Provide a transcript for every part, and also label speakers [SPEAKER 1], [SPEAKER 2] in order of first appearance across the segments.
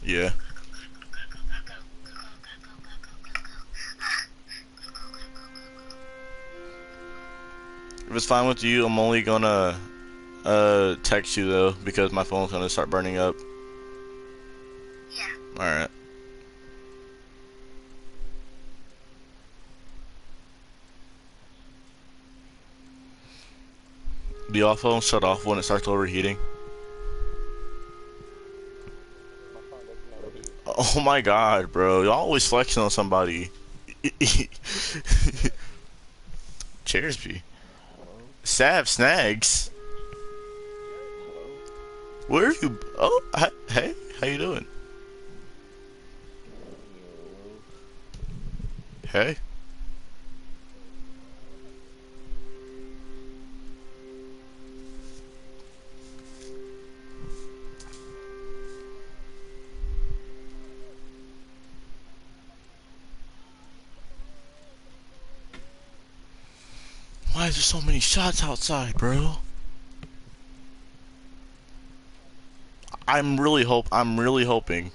[SPEAKER 1] Yeah. If it's fine with you, I'm only gonna text you though because my phone's gonna start burning up. All right. Do y'all phones shut off when it starts overheating? Oh my god, bro. Y'all always flexing on somebody. Cheers, P. Sav Snags. Where are you? Oh, hey. How you doing? Hey. Why is there so many shots outside, bro? I'm really hoping.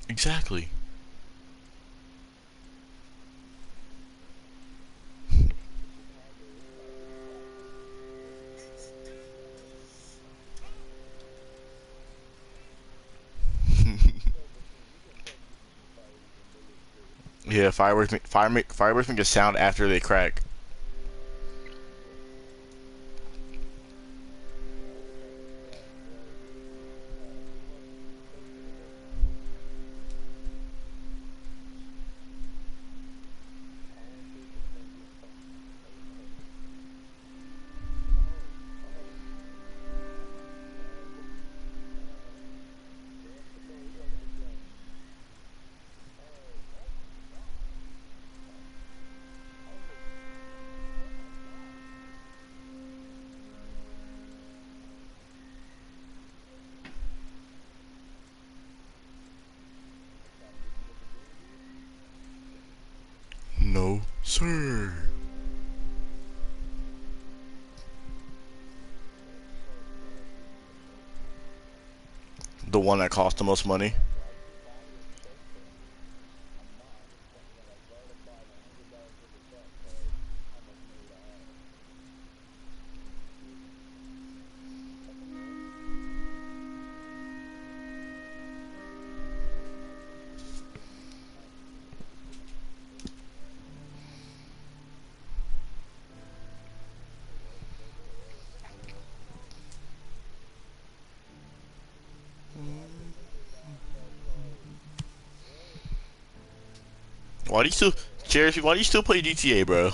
[SPEAKER 1] Exactly. Yeah, fireworks make a sound after they crack. No, sir. The one that cost the most money. Why do you still, Cherokee? Why do you still play GTA, bro?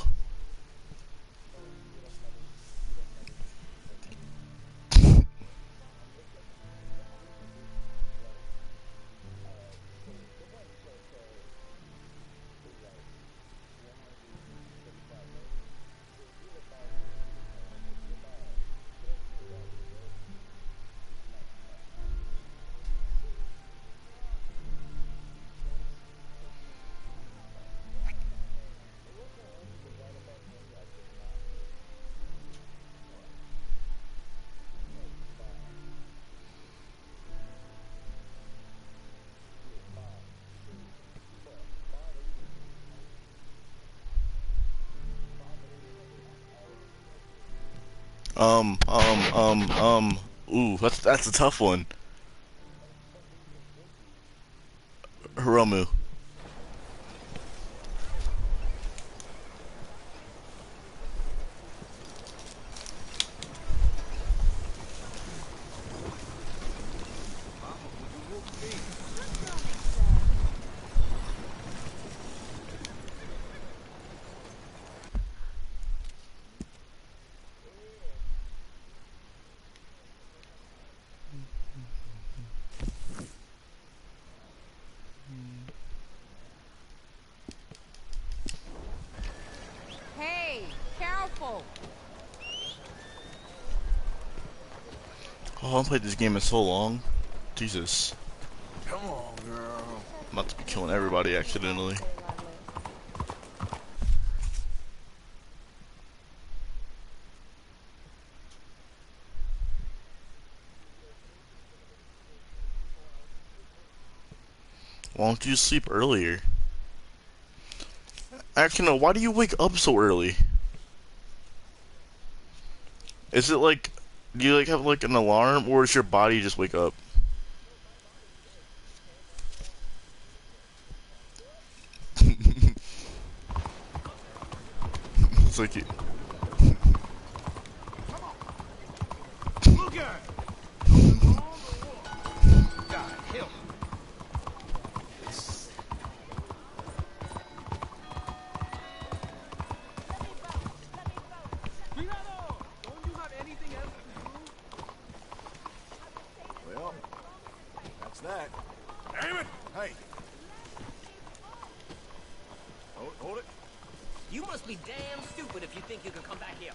[SPEAKER 1] Um, um, Ooh, that's a tough one. Hiromu.
[SPEAKER 2] Hey, careful!
[SPEAKER 1] Oh, I haven't played this game in so long. Jesus.
[SPEAKER 3] Come on, girl.
[SPEAKER 1] I'm about to be killing everybody accidentally. Why don't you sleep earlier? Actually, no. Why do you wake up so early? Is it like, do you like have like an alarm, or does your body just wake up? It's like,
[SPEAKER 3] Look at it. God, help. Don't you have anything else to do? Well, that's that. Damn it! Hey. Hold it.
[SPEAKER 4] You must be damn stupid if you think you can come back here.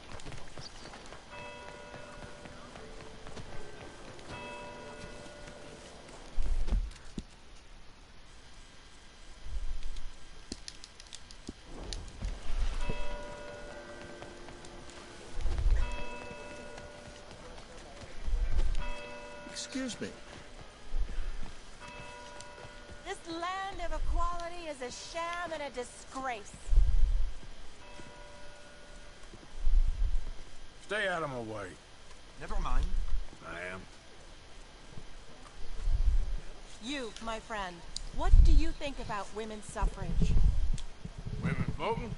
[SPEAKER 3] Excuse me.
[SPEAKER 2] This land of equality is a sham and a disgrace.
[SPEAKER 3] Stay out of my way.
[SPEAKER 4] Never mind.
[SPEAKER 3] I am.
[SPEAKER 2] You, my friend, what do you think about women's suffrage?
[SPEAKER 3] Women voting?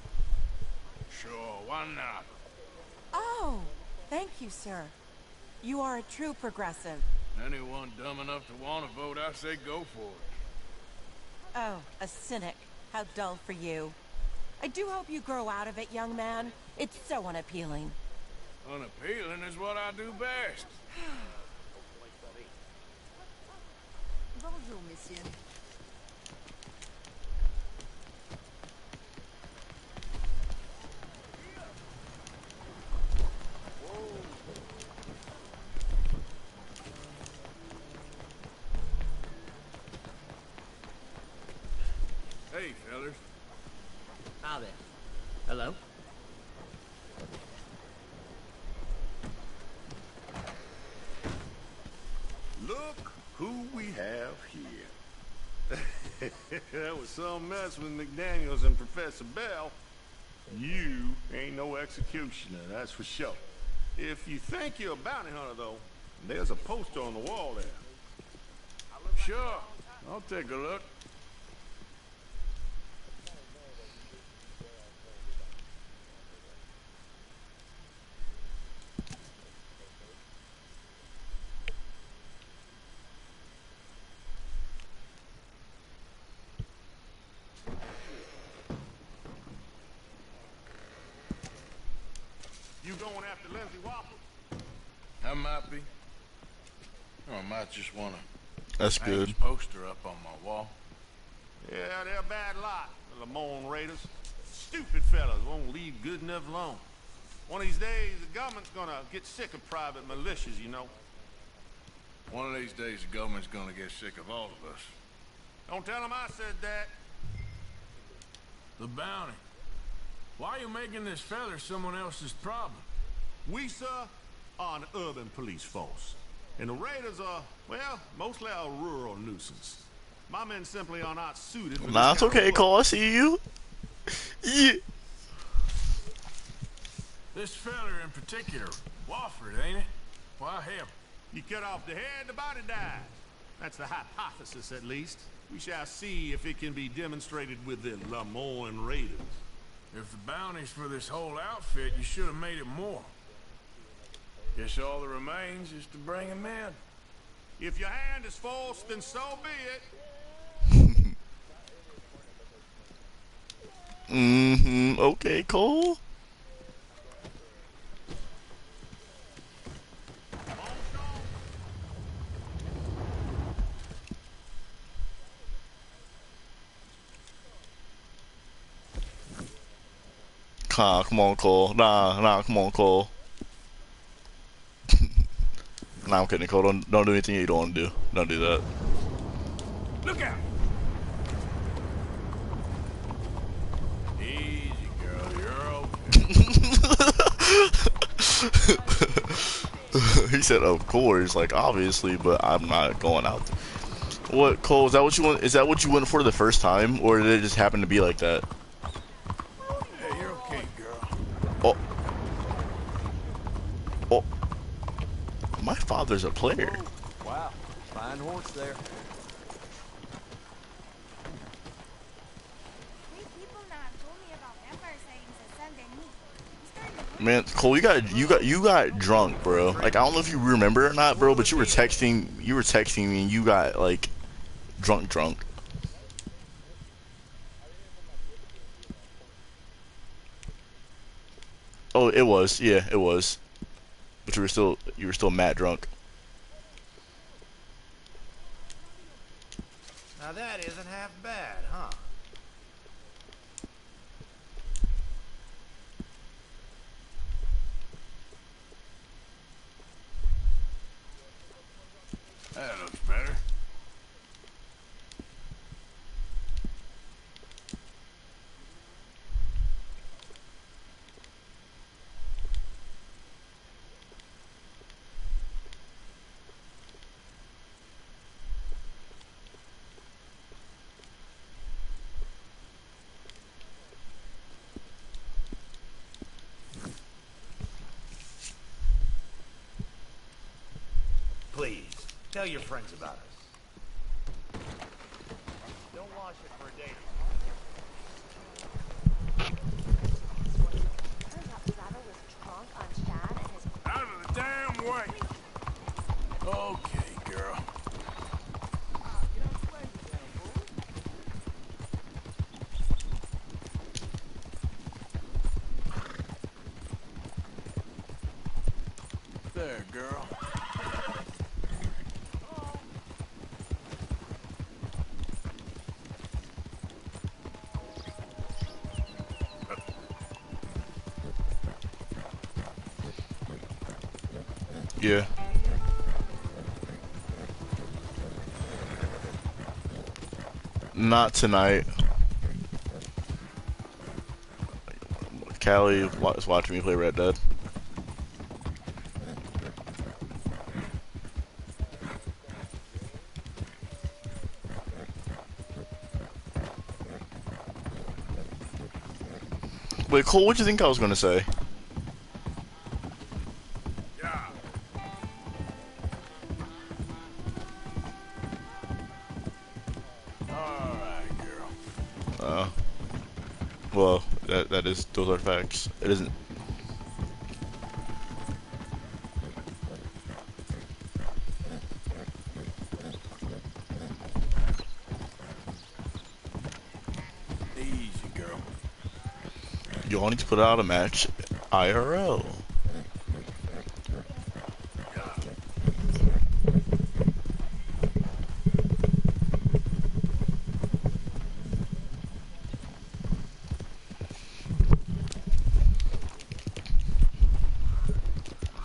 [SPEAKER 3] Sure, why not?
[SPEAKER 2] Oh, thank you, sir. You are a true progressive.
[SPEAKER 3] Anyone dumb enough to want to vote, I say go for it.
[SPEAKER 2] Oh, a cynic. How dull for you. I do hope you grow out of it, young man. It's so unappealing.
[SPEAKER 3] Unappealing is what I do best.
[SPEAKER 2] Bonjour, monsieur.
[SPEAKER 3] Hey, fellas.
[SPEAKER 4] Hi there. Hello?
[SPEAKER 5] Look who we have here. That was some mess with McDaniels and Professor Bell. You ain't no executioner, that's for sure. If you think you're a bounty hunter, though, there's a poster on the wall there.
[SPEAKER 3] Sure, I'll take a look.
[SPEAKER 5] You going after Lindsay Waffle?
[SPEAKER 3] I might be. Or I might just want to
[SPEAKER 1] that's
[SPEAKER 3] hang this
[SPEAKER 1] good.
[SPEAKER 3] poster up on my wall.
[SPEAKER 5] Yeah, they're a bad lot, the Lamone Raiders. Stupid fellas won't leave good enough alone. One of these days, the government's gonna get sick of private militias, you know.
[SPEAKER 3] One of these days, the government's gonna get sick of all of us.
[SPEAKER 5] Don't tell them I said that.
[SPEAKER 3] The bounty. Why are you making this feller someone else's problem?
[SPEAKER 5] We, sir, are an urban police force. And the Raiders are, well, mostly a rural nuisance. My men simply are not suited for
[SPEAKER 1] Nah,
[SPEAKER 5] this
[SPEAKER 1] it's
[SPEAKER 5] kind of
[SPEAKER 1] okay,
[SPEAKER 5] work.
[SPEAKER 1] Cole. I see you. Yeah.
[SPEAKER 3] This feller in particular, Wofford, ain't it? Why him?
[SPEAKER 5] You cut off the head, the body dies. That's the hypothesis, at least. We shall see if it can be demonstrated with the Lamone Raiders.
[SPEAKER 3] If the bounty's for this whole outfit, you should have made it more. Guess all that remains is to bring him in.
[SPEAKER 5] If your hand is forced, then so be it.
[SPEAKER 1] Mm-hmm. Okay, Cole. Come on, Cole. Nah, come on, Cole. Nah, I'm kidding, Cole. Don't do anything you don't want to do. Don't do that.
[SPEAKER 3] Look out! Easy, girl. You're okay.
[SPEAKER 1] He said, of course, like, obviously, but I'm not going out. What, Cole? Is that what you want? Is that what you went for the first time, or did it just happen to be like that?
[SPEAKER 3] Hey, you're okay, girl.
[SPEAKER 1] Oh, oh. My father's a player.
[SPEAKER 6] Wow, fine horse there.
[SPEAKER 7] Three people now have told me about vampire sightings at Saint Denis. I'm starting to believe
[SPEAKER 1] Man, Cole, you got drunk, bro. Like, I don't know if you remember or not, bro, but you were texting me, and you got like drunk. Oh, it was, yeah, it was. But you were still mad drunk.
[SPEAKER 6] Now that isn't half bad, huh?
[SPEAKER 3] That looks better.
[SPEAKER 6] Please, tell your friends about us. Don't wash it for a day.
[SPEAKER 7] turns out Bravo was drunk on Shad and his
[SPEAKER 3] Out of the damn way. Okay, girl. There, girl.
[SPEAKER 1] Yeah. Not tonight. Callie is watching me play Red Dead. Wait, Cole, what'd you think I was gonna say?
[SPEAKER 3] Yeah. All right, girl.
[SPEAKER 1] Well, that is, those are facts. It isn't.
[SPEAKER 3] Easy, girl.
[SPEAKER 1] You all need to put out a match IRL.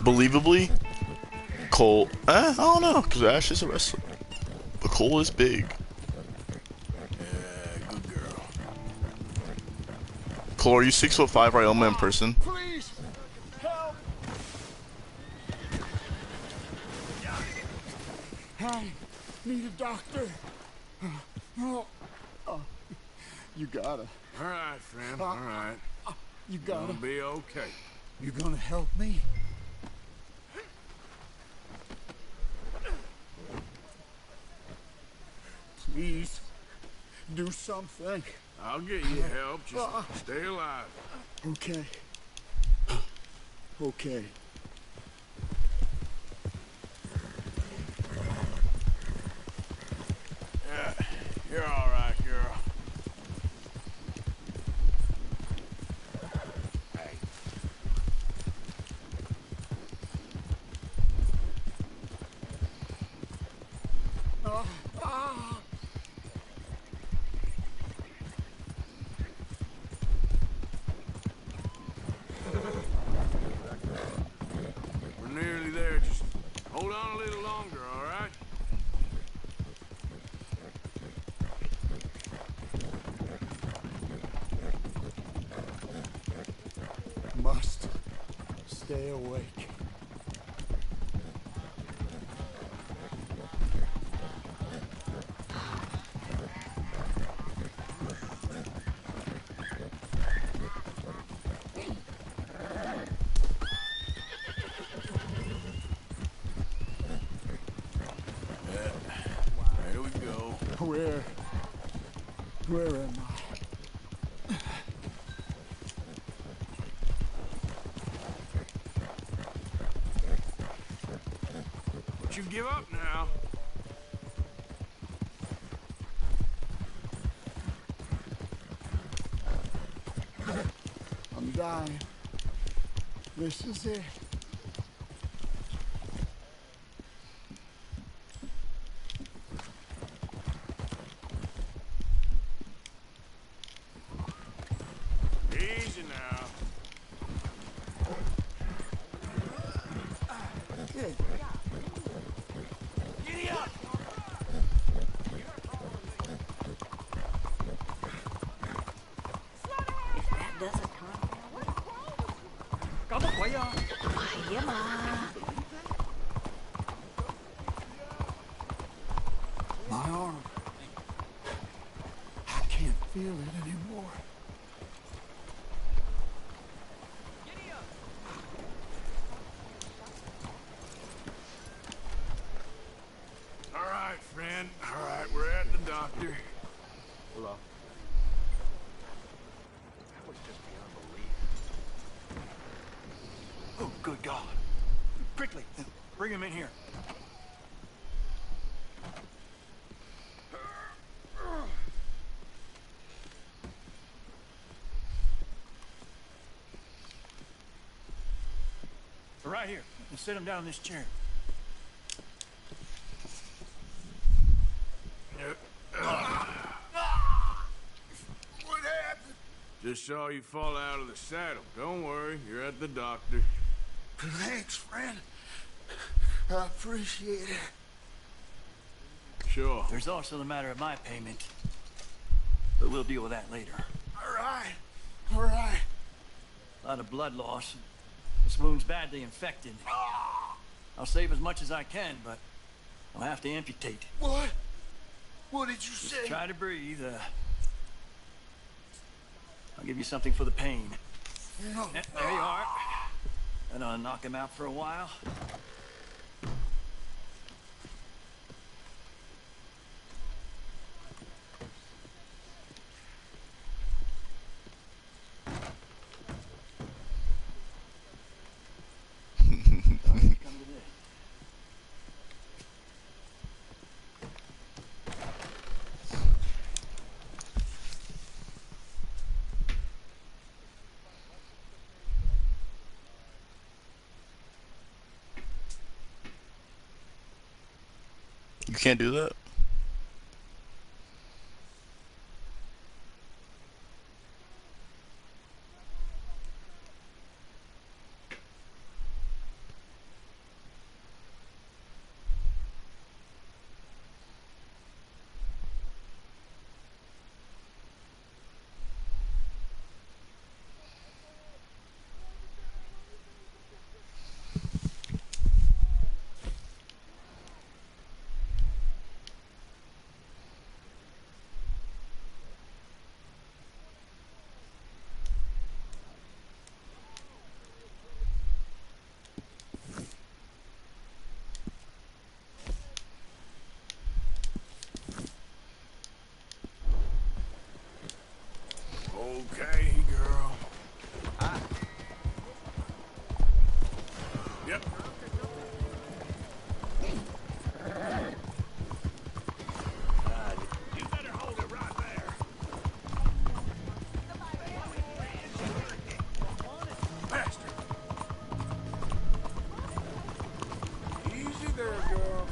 [SPEAKER 1] Believably, Cole, I don't know, because Ash is a wrestler. But Cole is big.
[SPEAKER 3] Yeah, good girl.
[SPEAKER 1] Cole, are you 6'5" Ryoma in person?
[SPEAKER 5] Please, help! I need a doctor. You gotta.
[SPEAKER 3] All right, friend. All right.
[SPEAKER 5] You gotta.
[SPEAKER 3] Gonna be okay.
[SPEAKER 5] You gonna help me? Please, do something.
[SPEAKER 3] I'll get you help. Just stay alive.
[SPEAKER 5] Okay. Okay.
[SPEAKER 3] Yeah, you're all right, girl. Hey. We're nearly there. Just hold on a little longer, all right?
[SPEAKER 5] Must stay awake.
[SPEAKER 8] Where am I?
[SPEAKER 3] Don't you give up now.
[SPEAKER 8] I'm dying. This is it.
[SPEAKER 3] Easy now.
[SPEAKER 2] Good.
[SPEAKER 3] Giddy up!
[SPEAKER 2] If that doesn't calm down. Hiya, Ma.
[SPEAKER 8] My arm. I can't feel it anymore.
[SPEAKER 3] All right, friend. All right, we're at the doctor.
[SPEAKER 6] Hello. That was just beyond belief.
[SPEAKER 9] Oh, good God. Quickly, bring him in here. Right here. And sit him down in this chair.
[SPEAKER 3] What happened? Just saw you fall out of the saddle. Don't worry, you're at the doctor.
[SPEAKER 8] Thanks, friend. I appreciate it.
[SPEAKER 3] Sure.
[SPEAKER 9] There's also the matter of my payment. But we'll deal with that later.
[SPEAKER 8] All right. All right.
[SPEAKER 9] A lot of blood loss. This wound's badly infected. I'll save as much as I can, but I'll have to amputate.
[SPEAKER 8] What? What did you say?
[SPEAKER 9] Try to breathe. I'll give you something for the pain.
[SPEAKER 8] No.
[SPEAKER 9] There you are. And I'll knock him out for a while.
[SPEAKER 1] You can't do that.
[SPEAKER 3] Okay, girl. Yep. You better hold it right there. Bastard. Easy there, girl.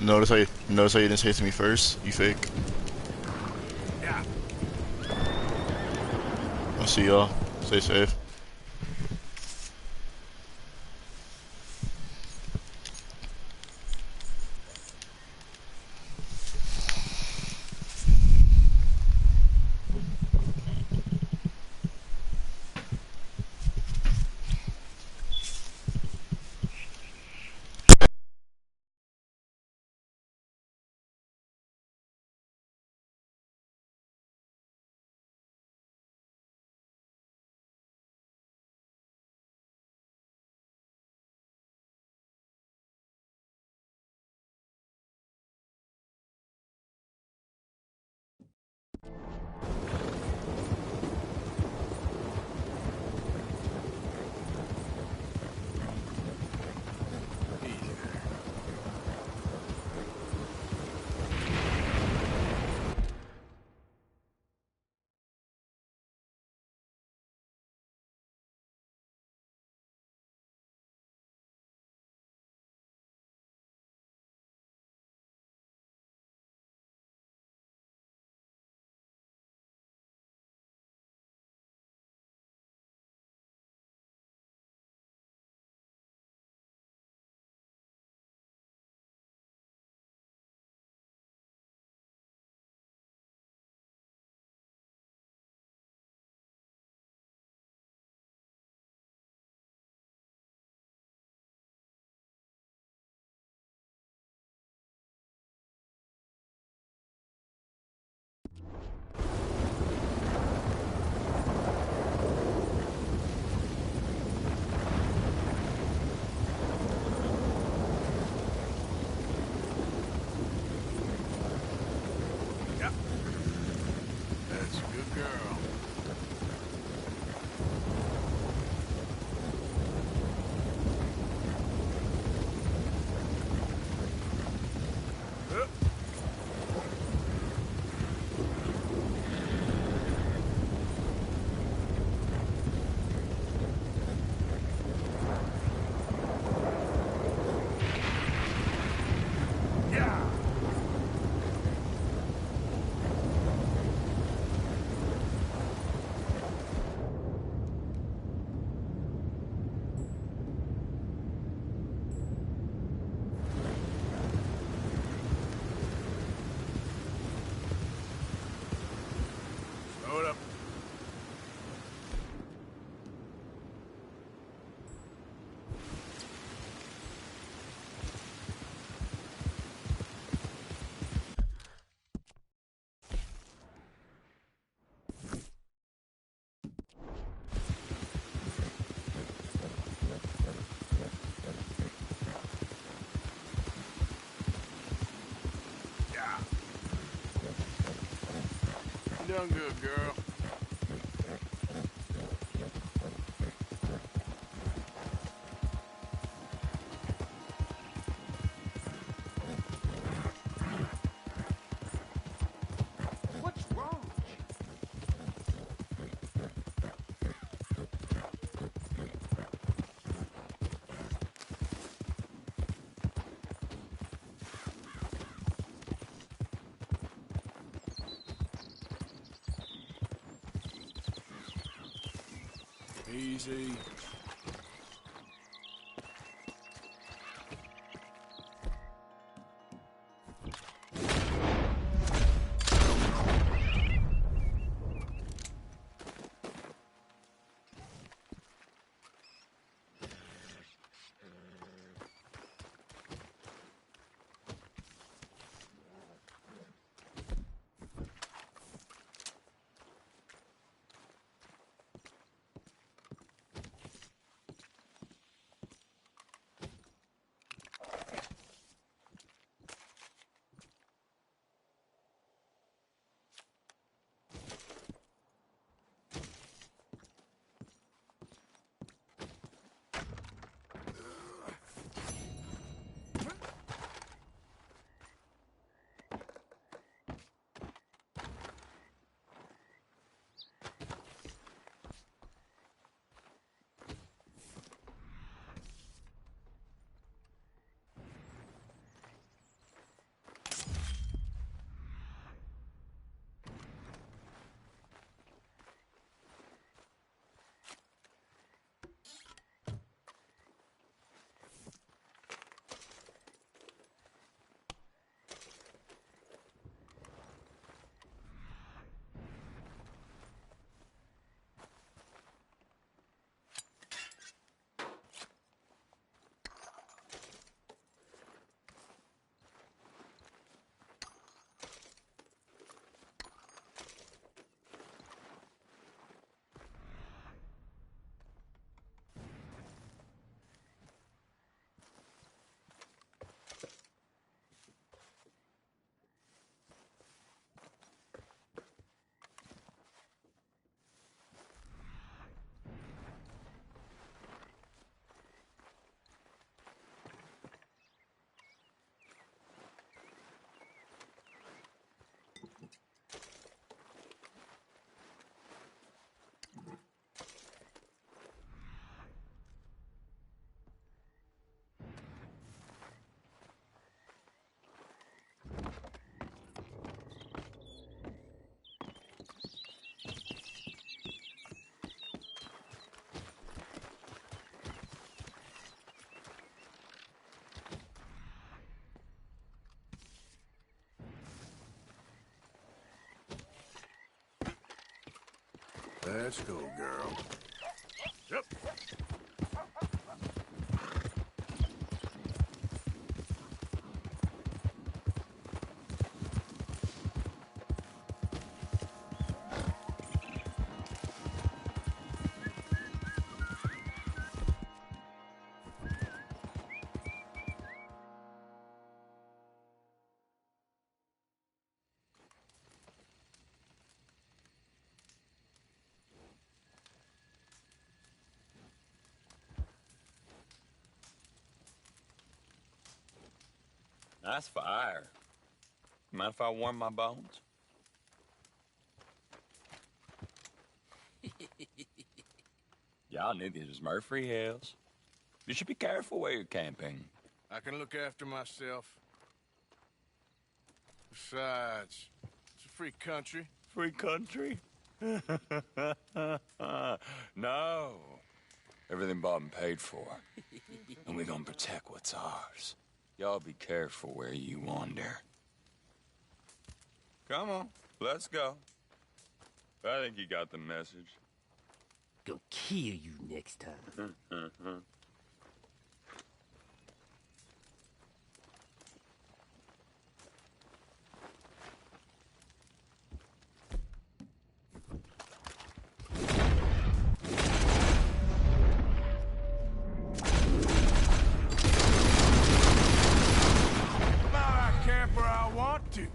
[SPEAKER 1] Notice how you didn't say it to me first. You fake.
[SPEAKER 3] Yeah.
[SPEAKER 1] I'll see y'all. Stay safe.
[SPEAKER 3] Yep. That's a good girl. Yep. Yeah. Slow it up. Yeah. You done good, girl.
[SPEAKER 8] What's wrong?
[SPEAKER 3] Easy. Let's go, girl. Yep.
[SPEAKER 10] Nice fire. Mind if I warm my bones? Y'all knew this was Murphy Hills. You should be careful where you're camping.
[SPEAKER 3] I can look after myself. Besides, it's a free country.
[SPEAKER 10] Free country? No. Everything bought and paid for. And we're gonna protect what's ours. Y'all be careful where you wander. Come on, let's go. I think you got the message.
[SPEAKER 4] Gonna kill you next time.
[SPEAKER 3] I camp where I want to.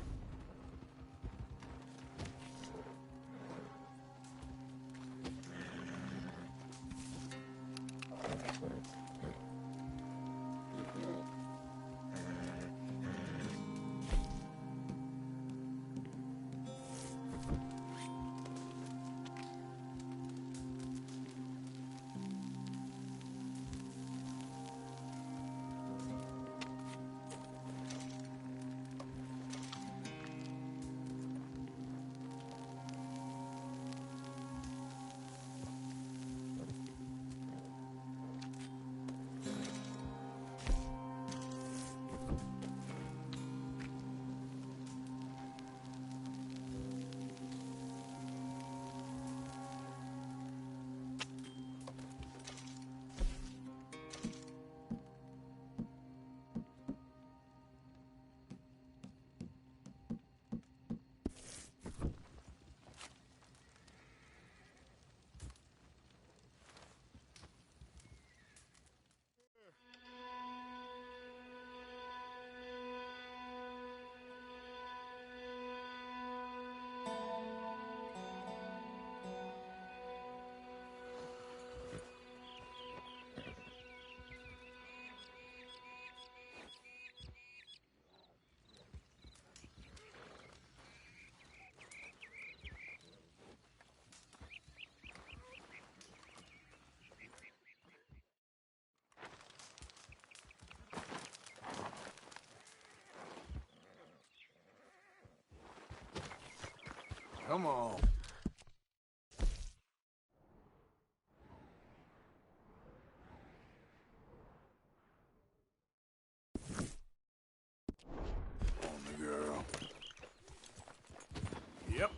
[SPEAKER 3] Come on. On the girl. Yep.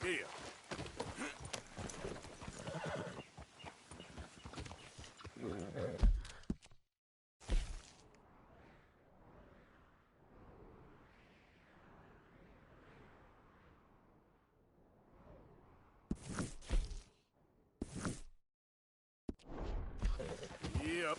[SPEAKER 3] Here. Yep.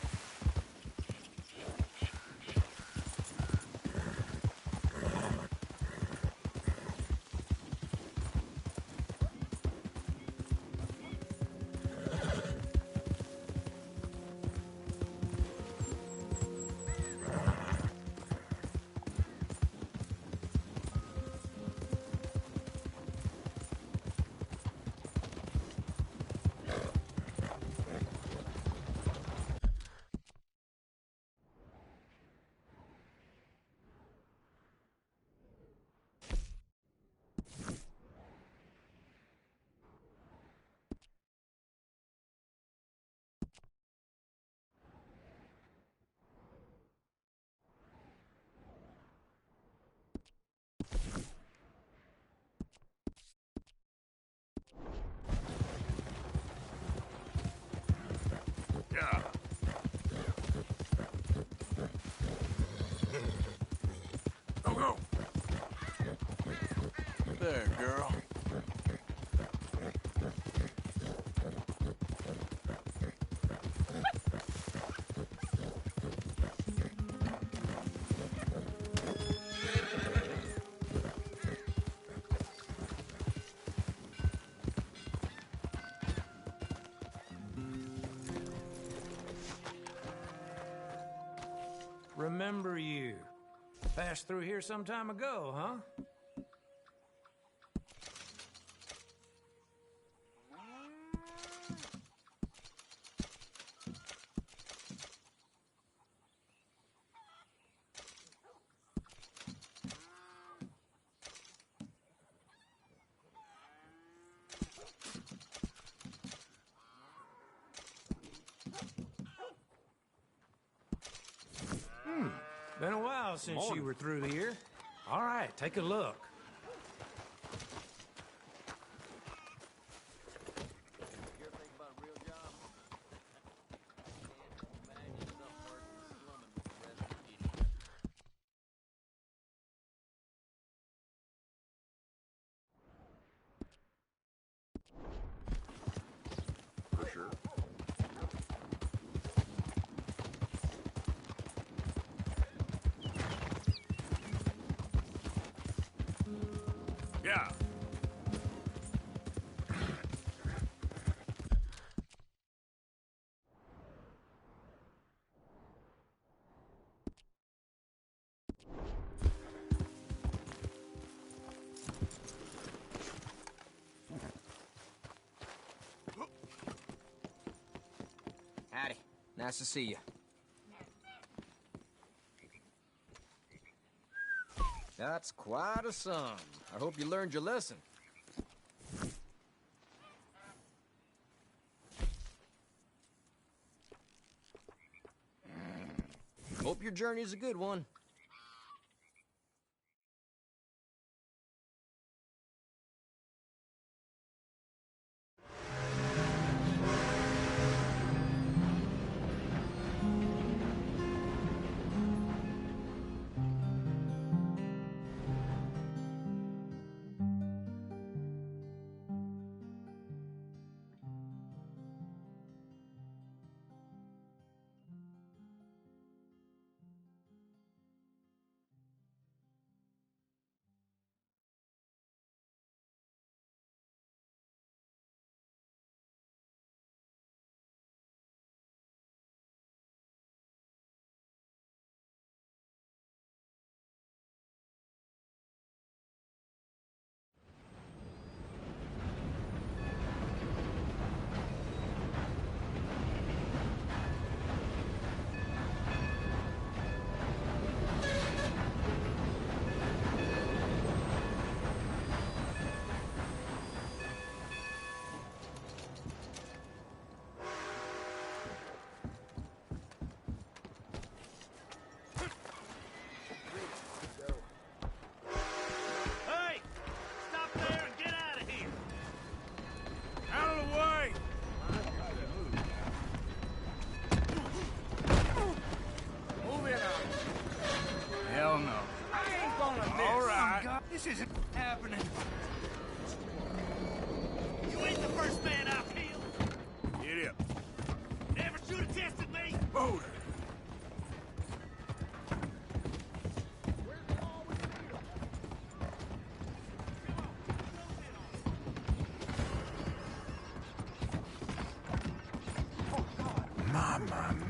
[SPEAKER 3] Yeah. Go, go. There, girl.
[SPEAKER 11] Remember you. Passed through here some time ago, huh? Been a while since you were through here. All right, take a look.
[SPEAKER 5] For sure.
[SPEAKER 3] Yeah.
[SPEAKER 4] Howdy. Nice to see you. That's quite a sum. I hope you learned your lesson. Hope your journey's a good one.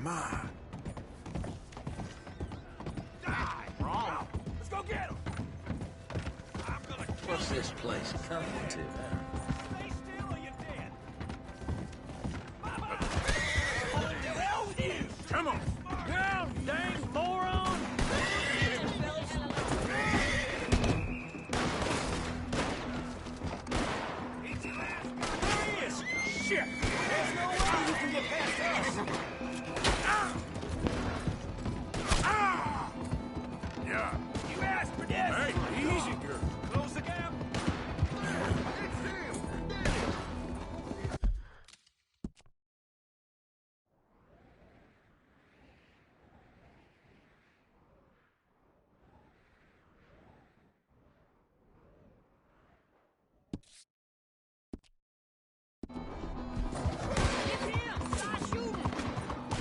[SPEAKER 3] My.
[SPEAKER 4] Die! Wrong.
[SPEAKER 3] Let's go get him!
[SPEAKER 6] What's this place coming to?
[SPEAKER 3] Stay still or you're dead. Come on!
[SPEAKER 9] Now, dang moron!
[SPEAKER 3] There he is! Shit! There's no way you can get past us! Yeah. You asked for this! Hey, easy, girl. Close the gap.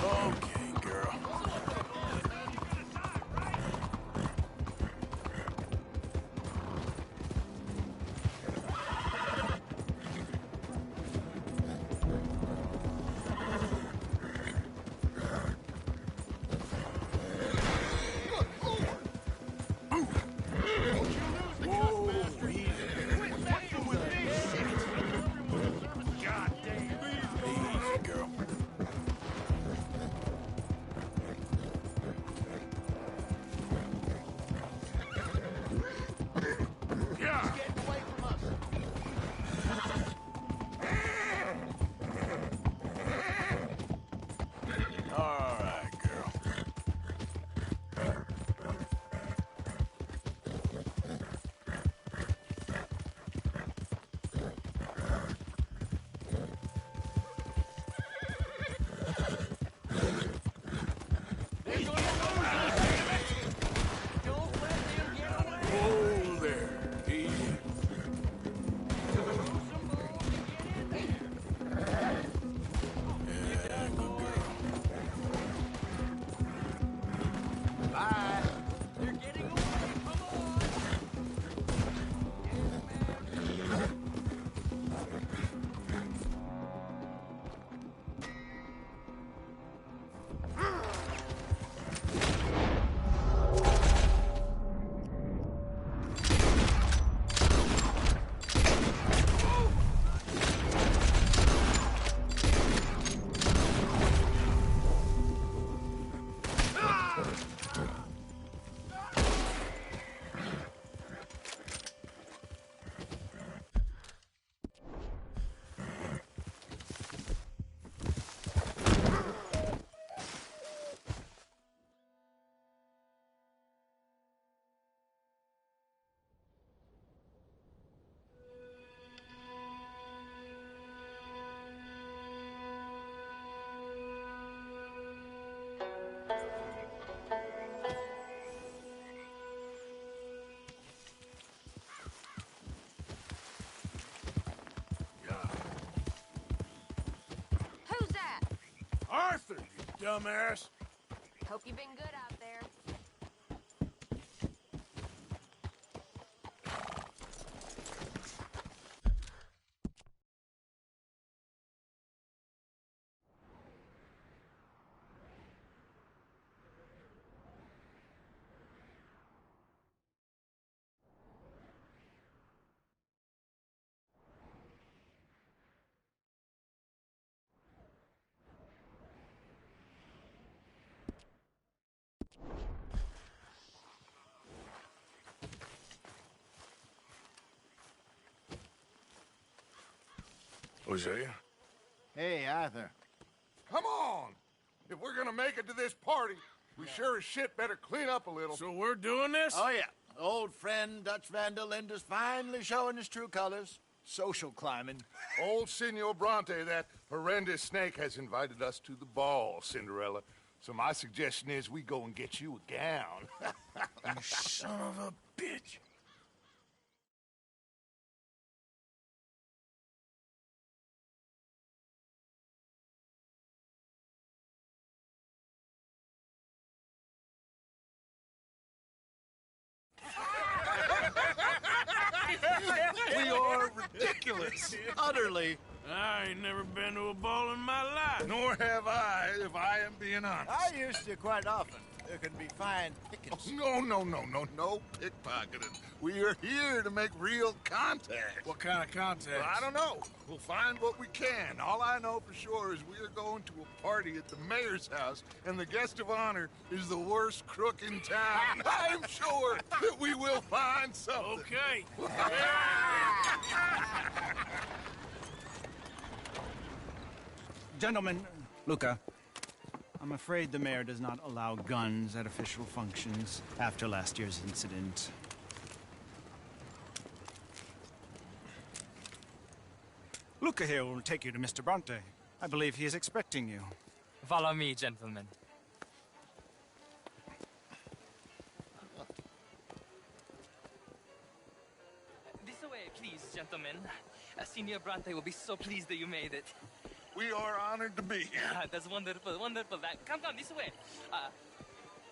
[SPEAKER 3] Okay, girl. God damn. Easy, girl. Yeah. All right, girl. Oh, there. Easy. Yeah, good girl.
[SPEAKER 6] Bye.
[SPEAKER 9] They're getting away! Come on!
[SPEAKER 7] Who's that?
[SPEAKER 3] Arthur, you dumbass.
[SPEAKER 7] Hope you've been good out there.
[SPEAKER 3] Hosea?
[SPEAKER 6] Hey, Arthur.
[SPEAKER 5] Come on! If we're gonna make it to this party, we sure as shit better clean up a little.
[SPEAKER 3] So we're doing this?
[SPEAKER 6] Oh, yeah. Old friend Dutch Van der Linde's finally showing his true colors. Social climbing.
[SPEAKER 5] Old Senor Bronte, that horrendous snake, has invited us to the ball, Cinderella. So my suggestion is we go and get you a gown.
[SPEAKER 3] You son of a bitch.
[SPEAKER 6] We are ridiculous. Utterly
[SPEAKER 3] I ain't never been to a ball in my life.
[SPEAKER 5] Nor have I, if I am being honest.
[SPEAKER 6] I used to quite often. There can be fine pickings.
[SPEAKER 5] Oh, no pickpocketing. We are here to make real contact.
[SPEAKER 3] What kind of contact?
[SPEAKER 5] Well, I don't know. We'll find what we can. All I know for sure is we are going to a party at the mayor's house, and the guest of honor is the worst crook in town. I'm sure that we will find something.
[SPEAKER 3] Okay.
[SPEAKER 12] Gentlemen, Luca, I'm afraid the mayor does not allow guns at official functions after last year's incident. Luca here will take you to Mr. Bronte. I believe he is expecting you.
[SPEAKER 13] Follow me, gentlemen. This way, please, gentlemen. Senior Bronte will be so pleased that you made it.
[SPEAKER 5] We are honored to be here.
[SPEAKER 13] That's wonderful, wonderful. Come, this way.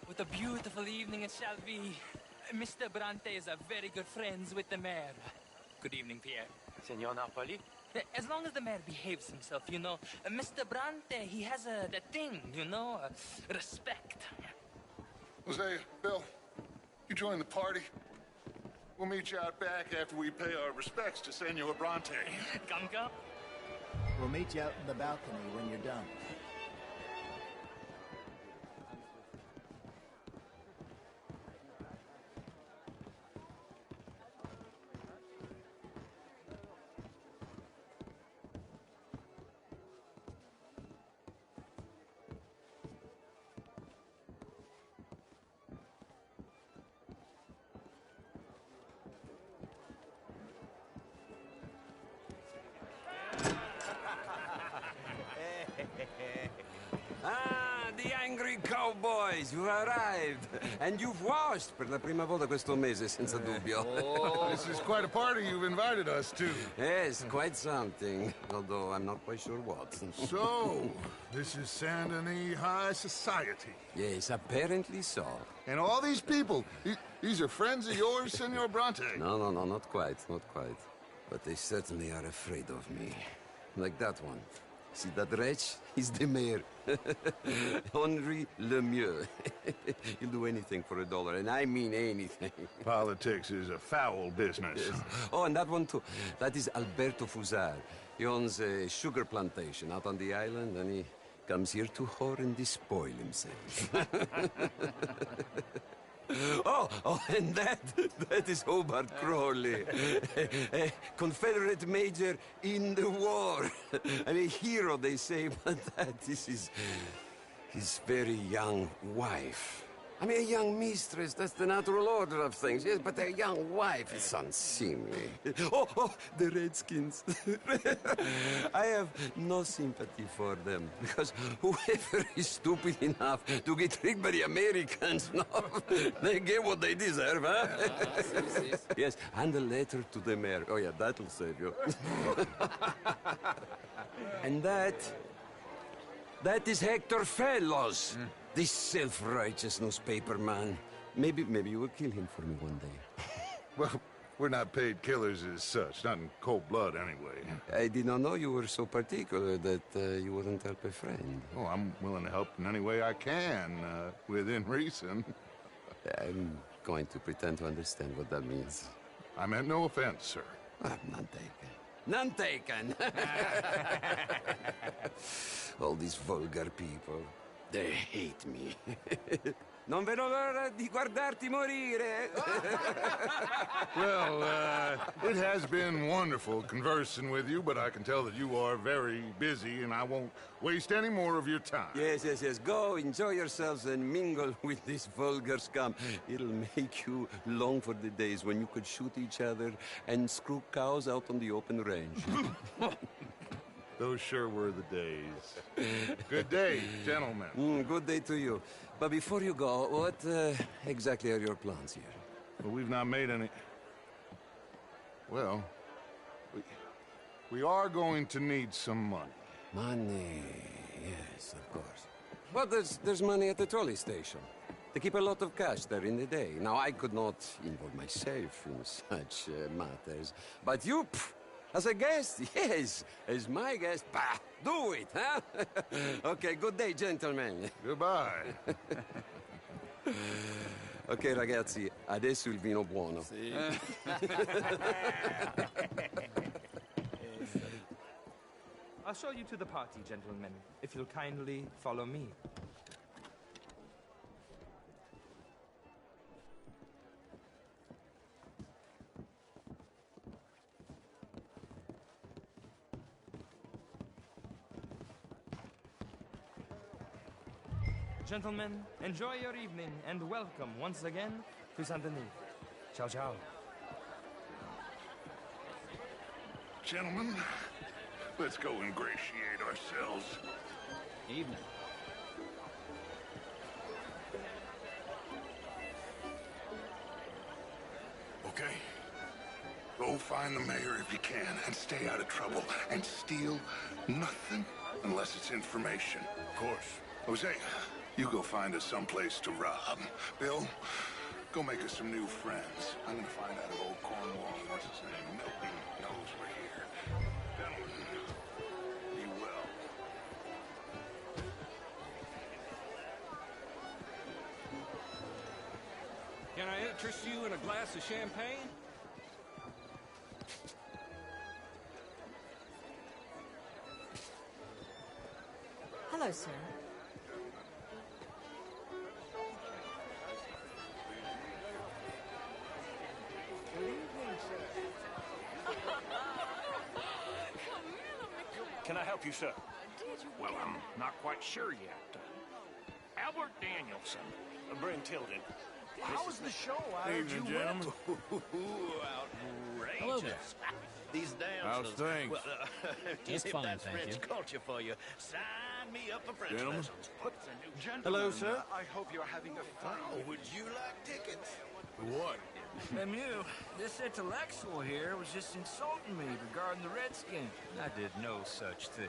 [SPEAKER 13] What a beautiful evening it shall be. Mr. Bronte is a very good friends with the mayor. Good evening, Pierre.
[SPEAKER 4] Senor Napoli?
[SPEAKER 13] As long as the mayor behaves himself, you know. Mr. Bronte, he has that thing, you know, respect.
[SPEAKER 5] Jose, Bill, you join the party. We'll meet you out back after we pay our respects to Senor Bronte.
[SPEAKER 13] Come.
[SPEAKER 6] We'll meet you out in the balcony when you're done.
[SPEAKER 14] Ah, the angry cowboys, you arrived. And you've washed per la prima volta questo mese, senza dubbio.
[SPEAKER 5] Oh, this is quite a party you've invited us to.
[SPEAKER 14] Yes, quite something. Although I'm not quite sure what.
[SPEAKER 5] So, this is Saint Denis High Society.
[SPEAKER 14] Yes, apparently so.
[SPEAKER 5] And all these people, these are friends of yours, Senor Bronte?
[SPEAKER 14] No, not quite, not quite. But they certainly are afraid of me. Like that one. See that wretch? He's the mayor. Henri Lemieux. He'll do anything for $1, and I mean anything.
[SPEAKER 5] Politics is a foul business.
[SPEAKER 14] Yes. Oh, and that one too. That is Alberto Fusar. He owns a sugar plantation out on the island, and he comes here to whore and despoil himself. Oh, and that is Hobart Crawley, a Confederate major in the war. I mean, a hero, they say, but that is his very young wife. I mean, a young mistress, that's the natural order of things, yes, but a young wife is unseemly. Oh, the Redskins. I have no sympathy for them, because whoever is stupid enough to get tricked by the Americans, no, they get what they deserve, huh? Yes, and a letter to the mayor. Oh, yeah, that'll save you. And that is Hector Fellows. This self-righteous newspaper man. Maybe you will kill him for me one day.
[SPEAKER 5] Well, we're not paid killers as such, not in cold blood anyway.
[SPEAKER 14] I did not know you were so particular that you wouldn't help a friend.
[SPEAKER 5] Oh, I'm willing to help in any way I can, within reason.
[SPEAKER 14] I'm going to pretend to understand what that means.
[SPEAKER 5] I meant no offense, sir.
[SPEAKER 14] None taken. None taken! All these vulgar people. They hate me. Non vedo l'ora di guardarti morire.
[SPEAKER 5] Well, it has been wonderful conversing with you, but I can tell that you are very busy, and I won't waste any more of your time.
[SPEAKER 14] Yes. Go, enjoy yourselves, and mingle with this vulgar scum. It'll make you long for the days when you could shoot each other and screw cows out on the open range.
[SPEAKER 5] Those sure were the days. Good day, gentlemen.
[SPEAKER 14] Good day to you. But before you go, what exactly are your plans here?
[SPEAKER 5] Well, we've not made any... Well, we are going to need some money.
[SPEAKER 14] Money, yes, of course. But there's money at the trolley station. They keep a lot of cash there in the day. Now, I could not involve myself in such matters. But you... As a guest? Yes. As my guest? Bah, do it, huh? Okay, good day, gentlemen.
[SPEAKER 5] Goodbye.
[SPEAKER 14] Ok, ragazzi, adesso il vino buono.
[SPEAKER 6] Sì.
[SPEAKER 15] I'll show you to the party, gentlemen, if you'll kindly follow me. Gentlemen, enjoy your evening and welcome once again to Saint Denis. Ciao, ciao.
[SPEAKER 5] Gentlemen, let's go ingratiate ourselves.
[SPEAKER 6] Evening.
[SPEAKER 5] Okay? Go find the mayor if you can and stay out of trouble. And steal nothing unless it's information. Of course. Jose, you go find us someplace to rob. Bill, go make us some new friends. I'm gonna find out if old Cornwall, what's his name, Milton, knows we're here. Gentlemen, be well.
[SPEAKER 11] Can I interest you in a glass of champagne?
[SPEAKER 2] Hello, sir.
[SPEAKER 16] Can I help you, sir? Well, I'm not quite sure yet. Albert Danielson, Bryn Tilden.
[SPEAKER 6] How was the show?
[SPEAKER 3] Evening, gentlemen.
[SPEAKER 6] Outrageous.
[SPEAKER 16] Hello there.
[SPEAKER 6] These damn
[SPEAKER 3] How's things?
[SPEAKER 6] Well,
[SPEAKER 16] Just
[SPEAKER 6] if
[SPEAKER 16] fine,
[SPEAKER 6] that's
[SPEAKER 16] thank
[SPEAKER 6] French
[SPEAKER 16] you.
[SPEAKER 6] culture for you, sign me up for French
[SPEAKER 3] Gentlemen.
[SPEAKER 6] lessons. What's a new
[SPEAKER 11] Hello, sir.
[SPEAKER 6] I hope you're having a fun. Oh, would you like tickets?
[SPEAKER 3] What?
[SPEAKER 9] Lemieux, this intellectual here was just insulting me regarding the Redskins.
[SPEAKER 17] I did no such thing.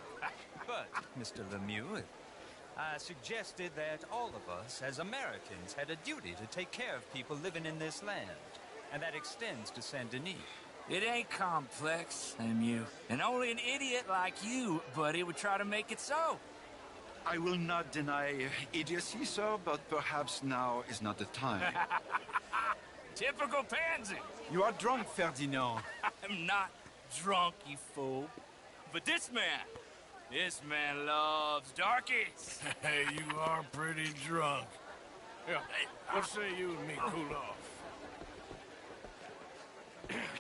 [SPEAKER 17] But, Mr. Lemieux, I suggested that all of us, as Americans, had a duty to take care of people living in this land. And that extends to Saint Denis.
[SPEAKER 13] It ain't complex, Lemieux. And only an idiot like you, buddy, would try to make it so.
[SPEAKER 18] I will not deny idiocy, sir, but perhaps now is not the time.
[SPEAKER 13] Typical pansy.
[SPEAKER 18] You are drunk, Ferdinand.
[SPEAKER 13] I'm not drunk, you fool. But this man loves darkies.
[SPEAKER 3] Hey, you are pretty drunk. Yeah, what say you and me cool off?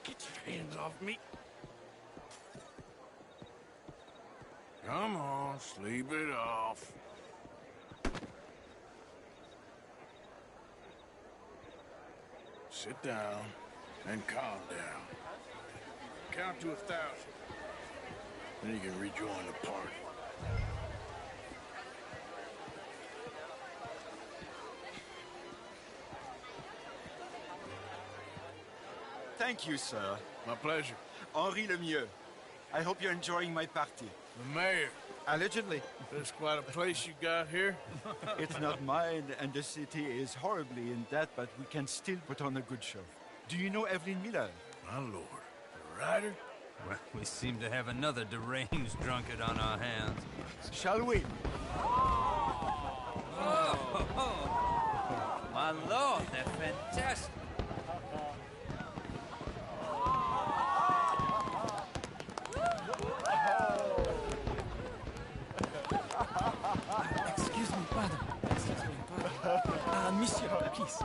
[SPEAKER 13] Get your hands off me.
[SPEAKER 3] Come on, sleep it off. Sit down and calm down. Count to 1,000. Then you can rejoin the party.
[SPEAKER 18] Thank you, sir.
[SPEAKER 3] My pleasure.
[SPEAKER 18] Henri Lemieux. I hope you're enjoying my party.
[SPEAKER 3] The mayor.
[SPEAKER 18] Allegedly.
[SPEAKER 3] There's quite a place you got here.
[SPEAKER 18] It's not mine, and the city is horribly in debt, but we can still put on a good show. Do you know Evelyn Miller?
[SPEAKER 3] My lord. The writer?
[SPEAKER 17] Well, we seem to have another deranged drunkard on our hands.
[SPEAKER 18] Shall we?
[SPEAKER 17] My lord, they're fantastic.
[SPEAKER 15] Excuse me, pardon. Excuse me, pardon. Monsieur, please.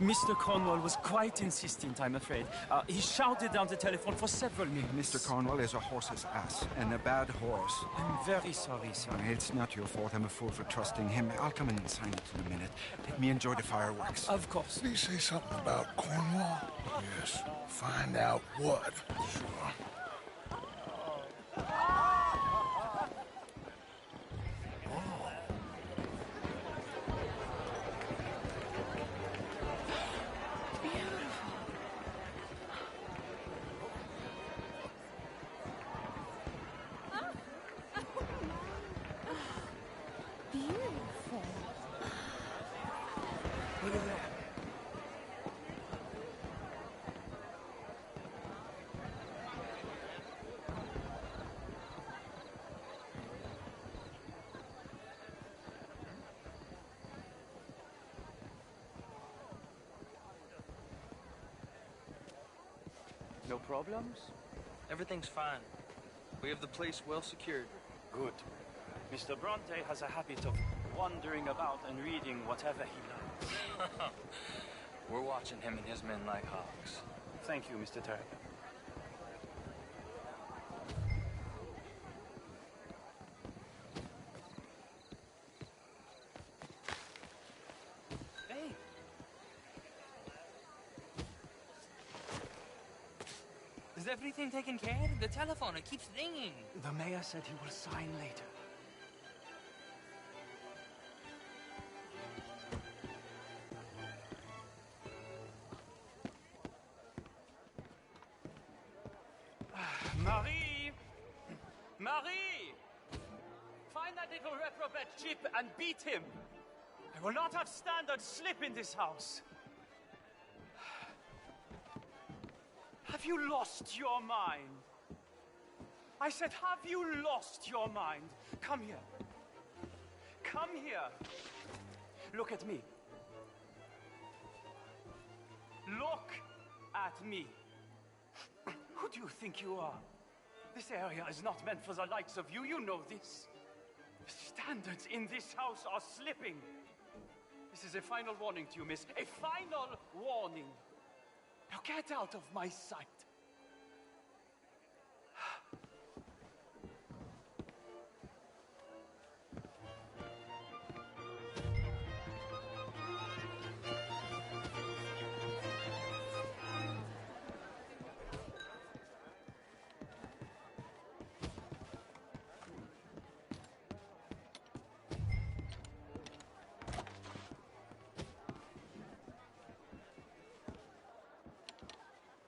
[SPEAKER 15] Mr. Cornwall was quite insistent, I'm afraid. He shouted down the telephone for several minutes.
[SPEAKER 18] Mr. Cornwall is a horse's ass, and a bad horse.
[SPEAKER 15] I'm very sorry, sir.
[SPEAKER 18] It's not your fault. I'm a fool for trusting him. I'll come in and sign it in a minute. Let me enjoy the fireworks.
[SPEAKER 15] Of course.
[SPEAKER 5] Did he say something about Cornwall? Yes. Find out what. Sure.
[SPEAKER 7] Beautiful.
[SPEAKER 13] Look at that. No problems? Everything's fine. We have the place well secured.
[SPEAKER 15] Good. Mr. Bronte has a habit of wandering about and reading whatever he likes.
[SPEAKER 13] We're watching him and his men like hawks.
[SPEAKER 15] Thank you, Mr. Turner.
[SPEAKER 13] Hey! Is everything taken care of? The telephone, it keeps ringing.
[SPEAKER 15] The mayor said he will sign later. Marie! Marie! Find that little reprobate Chip and beat him. I will not have standard slip in this house. Have you lost your mind? I said, have you lost your mind? Come here. Come here. Look at me. Look at me. Who do you think you are? This area is not meant for the likes of you. You know this. The standards in this house are slipping. This is a final warning to you, miss. A final warning. Now get out of my sight.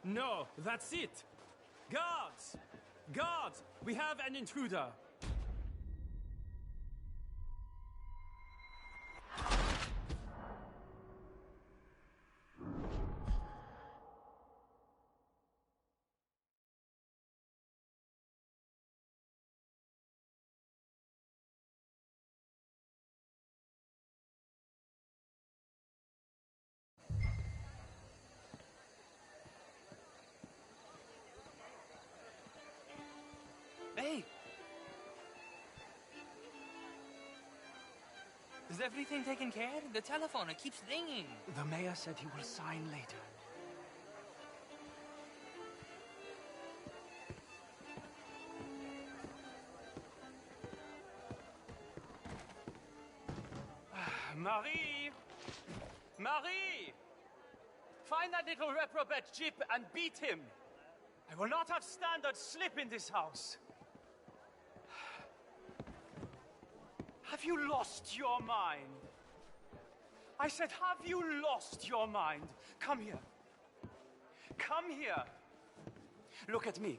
[SPEAKER 11] No, that's it! Guards! Guards! We have an intruder!
[SPEAKER 13] Hey! Is everything taken care of? The telephone, it keeps ringing.
[SPEAKER 15] The mayor said he will sign later. Marie! Marie! Find that little reprobate Chip and beat him. I will not have standard slip in this house. Have you lost your mind? I said, have you lost your mind? Come here. Come here. Look at me.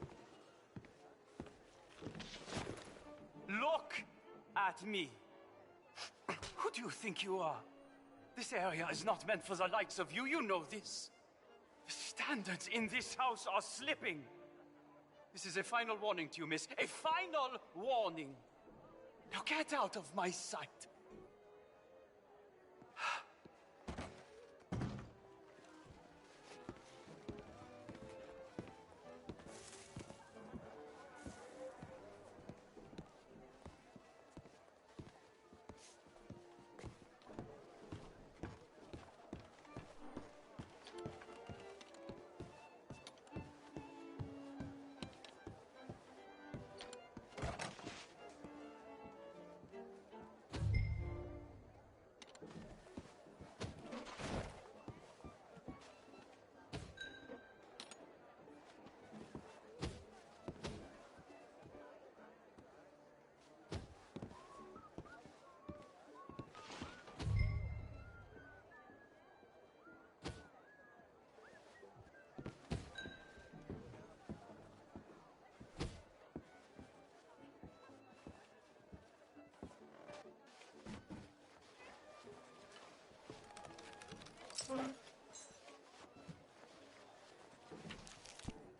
[SPEAKER 15] Look at me. Who do you think you are? This area is not meant for the likes of you. You know this. The standards in this house are slipping. This is a final warning to you, miss. A final warning. Now get out of my sight.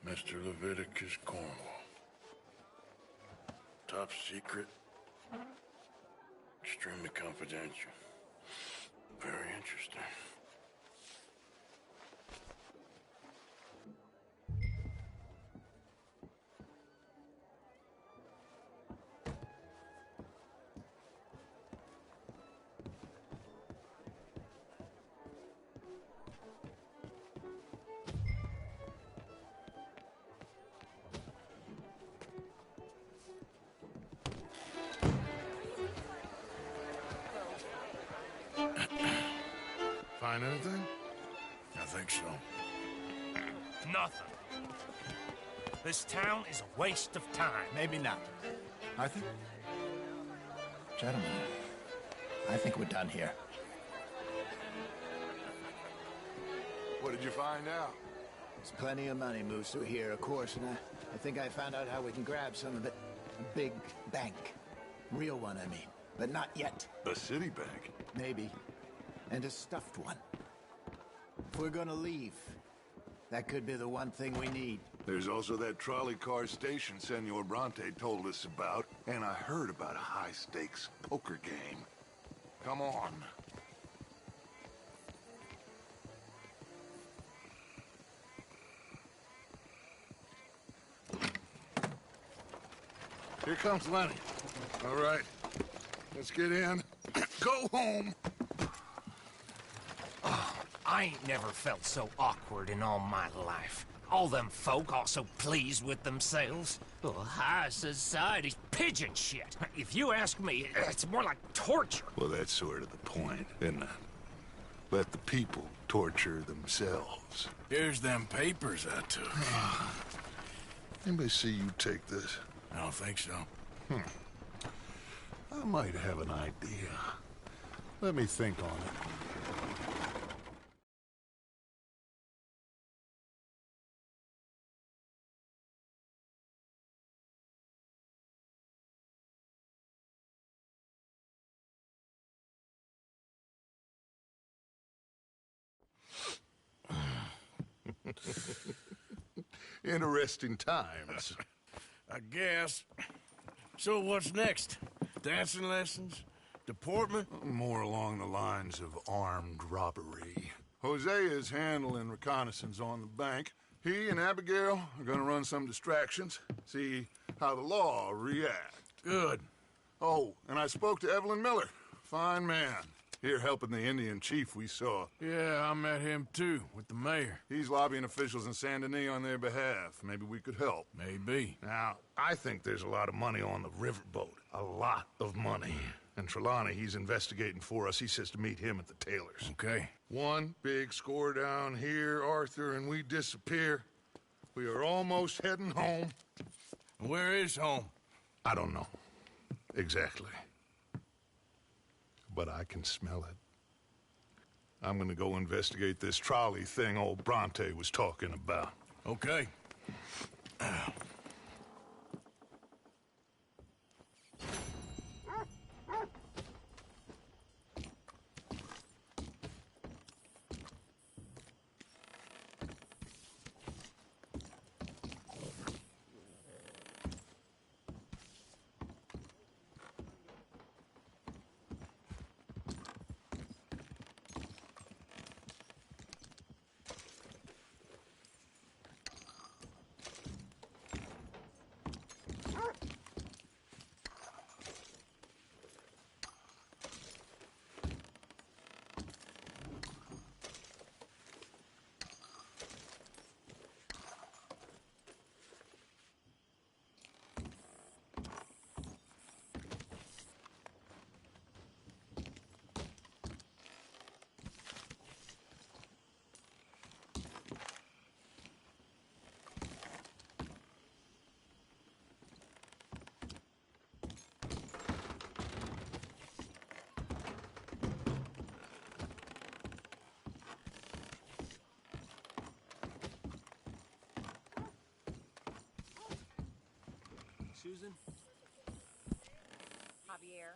[SPEAKER 5] Mr. Leviticus Cornwall. Top secret. Extremely confidential. Very interesting. find anything?
[SPEAKER 3] I think so.
[SPEAKER 11] Nothing. This town is a waste of time.
[SPEAKER 18] Maybe not. Arthur?
[SPEAKER 6] Gentlemen, I think we're done here.
[SPEAKER 5] What did you find out?
[SPEAKER 6] There's plenty of money moves through here, of course, and I think I found out how we can grab some of it. A big bank. Real one, I mean. But not yet.
[SPEAKER 5] A city bank?
[SPEAKER 6] Maybe. And a stuffed one. If we're gonna leave, that could be the one thing we need.
[SPEAKER 5] There's also that trolley car station Senor Bronte told us about, and I heard about a high-stakes poker game. Come on. Here comes Lenny. All right, let's get in. Go home.
[SPEAKER 11] I ain't never felt so awkward in all my life. All them folk all so pleased with themselves. Oh, high society's pigeon shit. If you ask me, it's more like torture.
[SPEAKER 5] Well, that's sort of the point, isn't it? Let the people torture themselves.
[SPEAKER 3] Here's them papers I took.
[SPEAKER 5] Anybody see you take this?
[SPEAKER 3] I don't think so.
[SPEAKER 5] I might have an idea. Let me think on it. Interesting times.
[SPEAKER 3] I guess. So what's next? Dancing lessons? Deportment?
[SPEAKER 5] More along the lines of armed robbery. Hosea is handling reconnaissance on the bank. He and Abigail are gonna run some distractions, see how the law reacts.
[SPEAKER 3] Good.
[SPEAKER 5] Oh, and I spoke to Evelyn Miller. Fine man. Here helping the Indian chief we saw.
[SPEAKER 3] Yeah, I met him too, with the mayor.
[SPEAKER 5] He's lobbying officials in Saint Denis on their behalf. Maybe we could help.
[SPEAKER 3] Maybe.
[SPEAKER 5] Now, I think there's a lot of money on the riverboat. A lot of money. And Trelawney, he's investigating for us. He says to meet him at the Taylor's.
[SPEAKER 3] Okay.
[SPEAKER 5] One big score down here, Arthur, and we disappear. We are almost heading home.
[SPEAKER 3] Where is home?
[SPEAKER 5] I don't know. Exactly. But I can smell it. I'm gonna go investigate this trolley thing old Bronte was talking about.
[SPEAKER 3] Okay.
[SPEAKER 12] Susan?
[SPEAKER 2] Javier.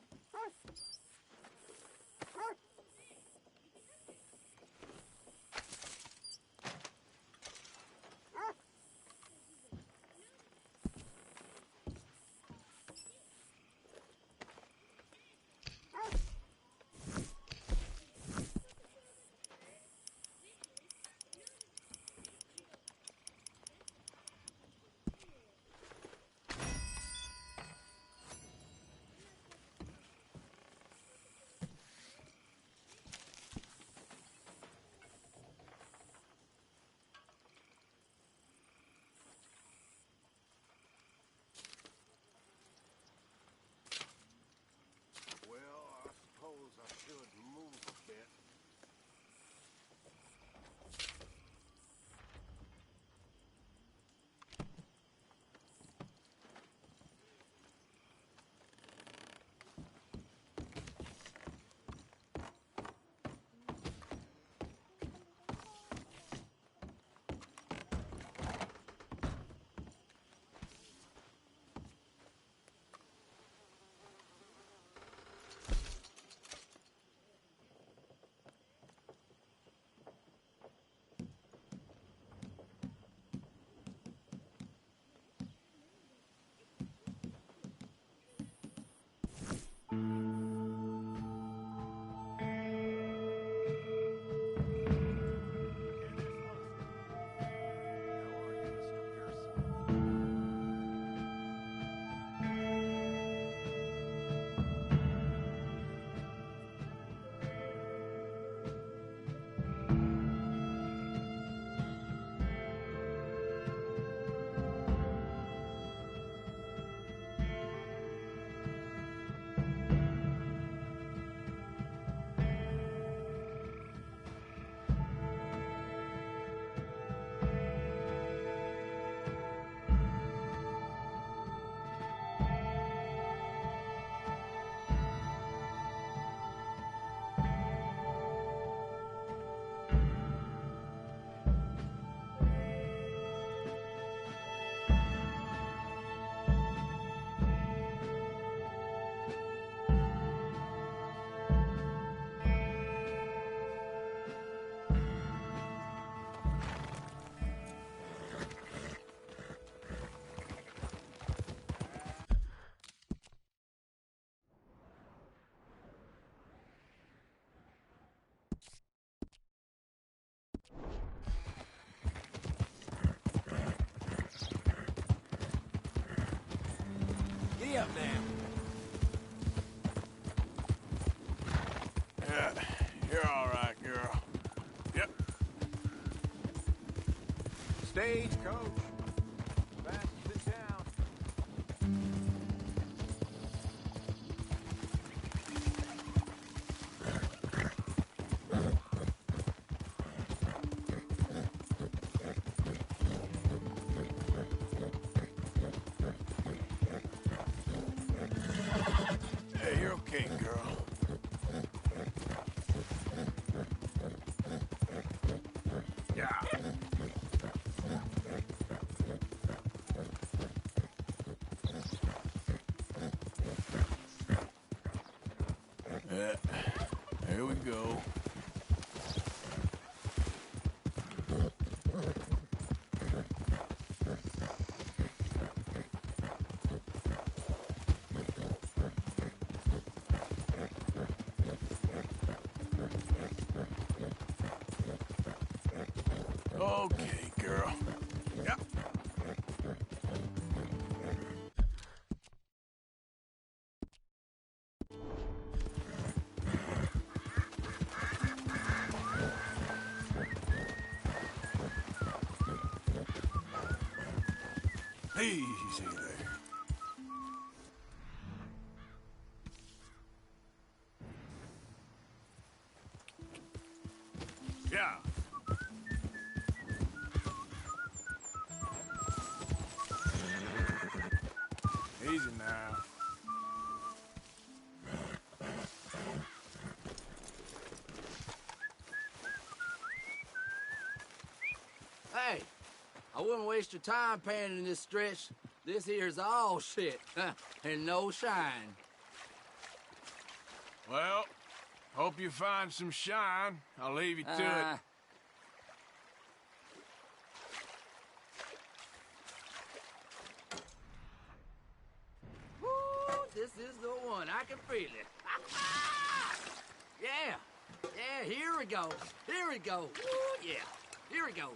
[SPEAKER 8] Stagecoach. Fastest in town.
[SPEAKER 3] Hey, you're okay, girl. Yeah. Yeah. Here we go. Okay, girl. Yep. Easy there. Yeah. Easy now.
[SPEAKER 19] Hey, I wouldn't waste your time panning this stretch. This here's all shit, and no shine.
[SPEAKER 3] Well, hope you find some shine. I'll leave you to it.
[SPEAKER 19] Woo, this is the one. I can feel it. Yeah. Yeah, here we go. Here we go. Woo, yeah. Here we go.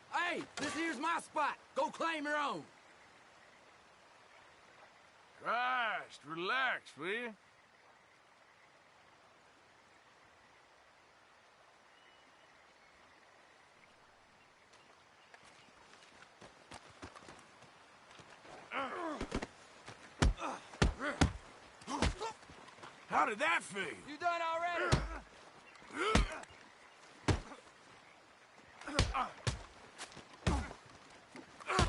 [SPEAKER 19] Hey, this here's my spot. Go claim your own.
[SPEAKER 3] Christ, relax, will you? How did that feel?
[SPEAKER 19] You done already?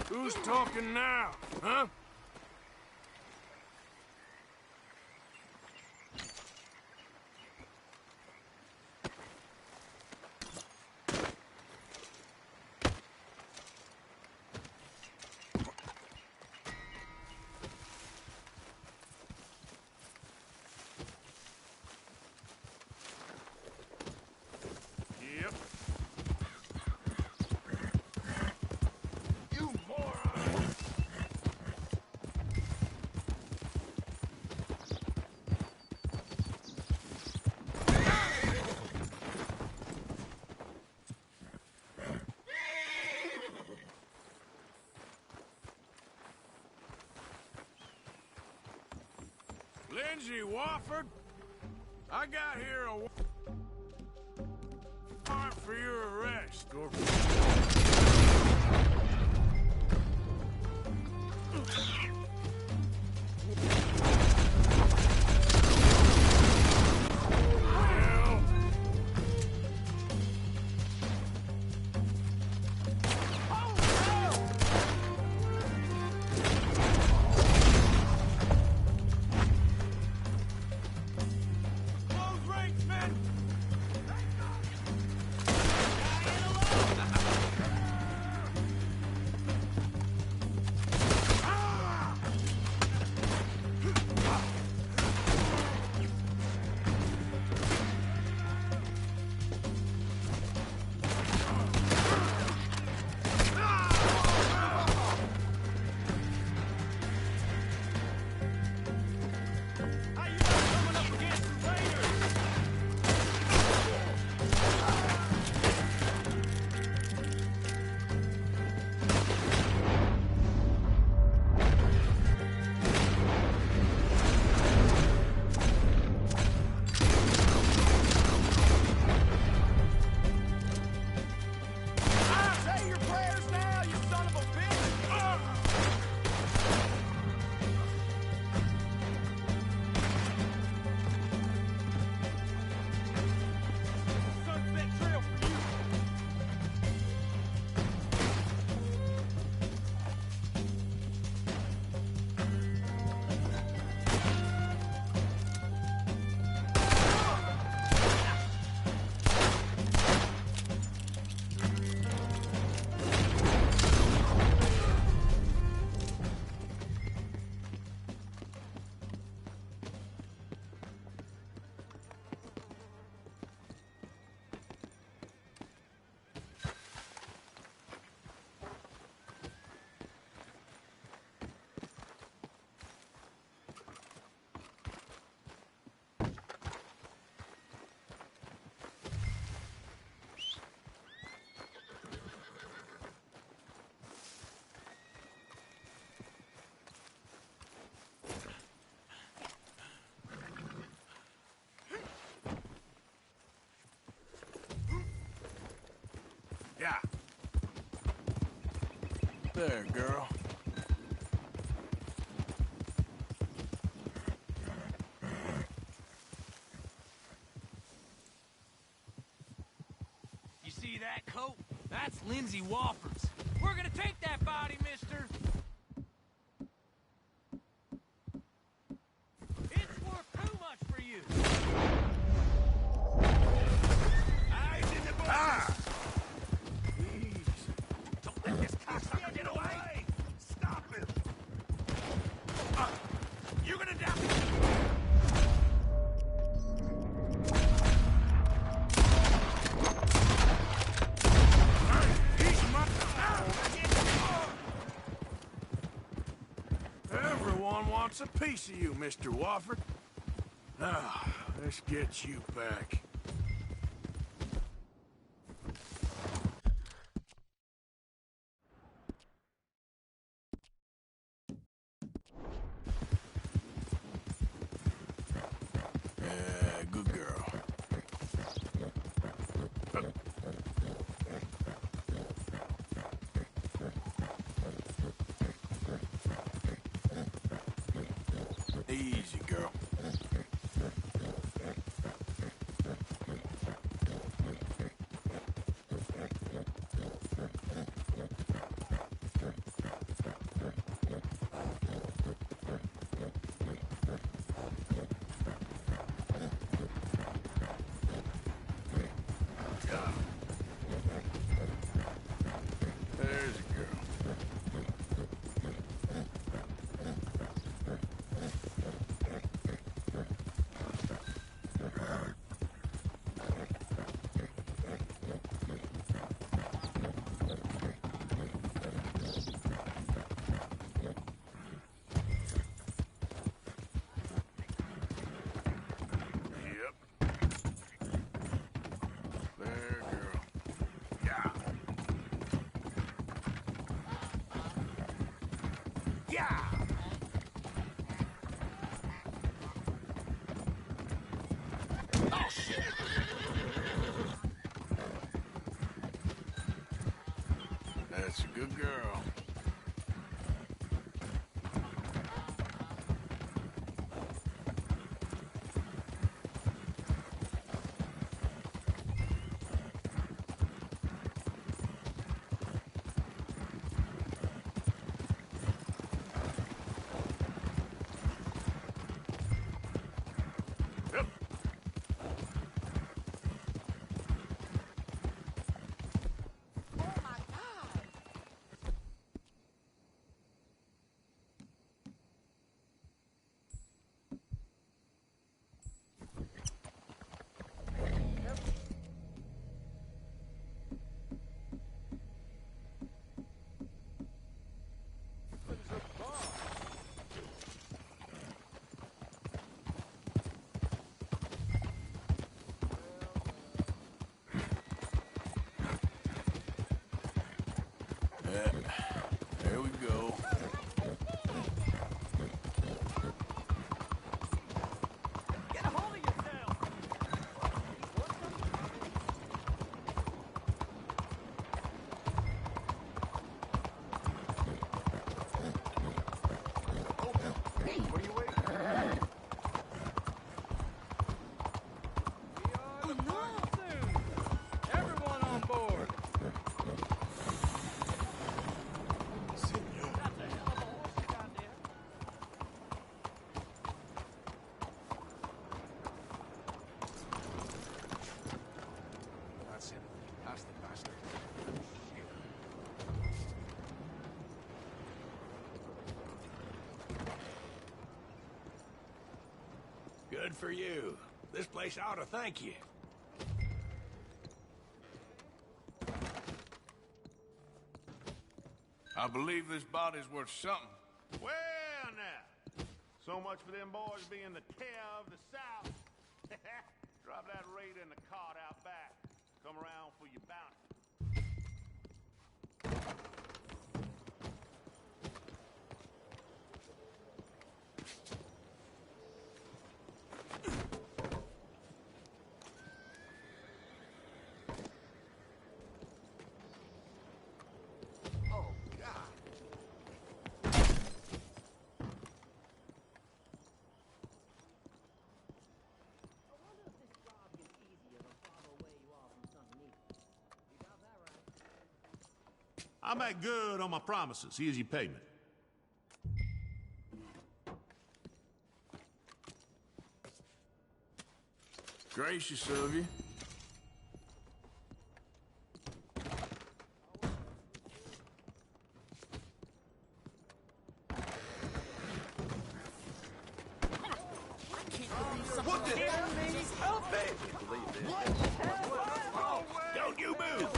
[SPEAKER 3] Who's talking now, huh? Yep. You moron! Lindsay Wofford, I got here a warrant for your arrest, or... Well... Close ranks, men! Ah! There, girl.
[SPEAKER 15] You see that coat? That's Lindsay Wofford's. We're gonna take that body, mister. It's worth too much for you.
[SPEAKER 3] Eyes in the bushes. Ah! Jeez. Don't let this cocksucker get away. Stop him. You're gonna die. Everyone wants a piece of you, Mr. Wofford. Now, let's get you back. Yeah, good girl. Easy, girl. There's a girl. Yep. There, girl. Yeah. Yeah! Oh, shit! That's a good girl. Yep. Yeah. There we go.
[SPEAKER 15] Get a hold of yourself.
[SPEAKER 3] Hey, what are you waiting for?
[SPEAKER 15] We are departing soon. Everyone on board. That's a hell of a horse you got there.
[SPEAKER 3] That's him. That's the bastard. Good for you. This place ought to thank you. I believe this body's worth something.
[SPEAKER 5] Well, now. So much for them boys being the care of the South. Drop that raider in the cart out back. Come around for your bounty.
[SPEAKER 3] Oh, God.
[SPEAKER 5] I make good on my promises. Here's your payment.
[SPEAKER 3] Gracious of you.
[SPEAKER 8] What the hell? Help me!
[SPEAKER 3] Don't you move!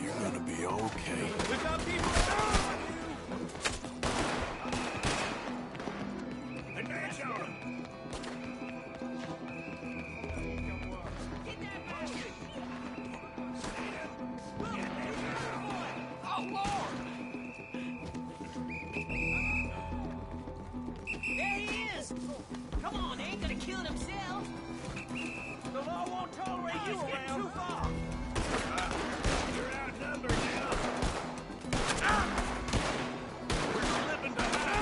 [SPEAKER 3] You're gonna be okay.
[SPEAKER 8] We got people
[SPEAKER 3] Advance on him!
[SPEAKER 4] Oh, Lord! There he is! Come on, they ain't gonna kill themselves.
[SPEAKER 8] The law won't tolerate you around. Too far.
[SPEAKER 3] You're outnumbered now. We're slipping behind.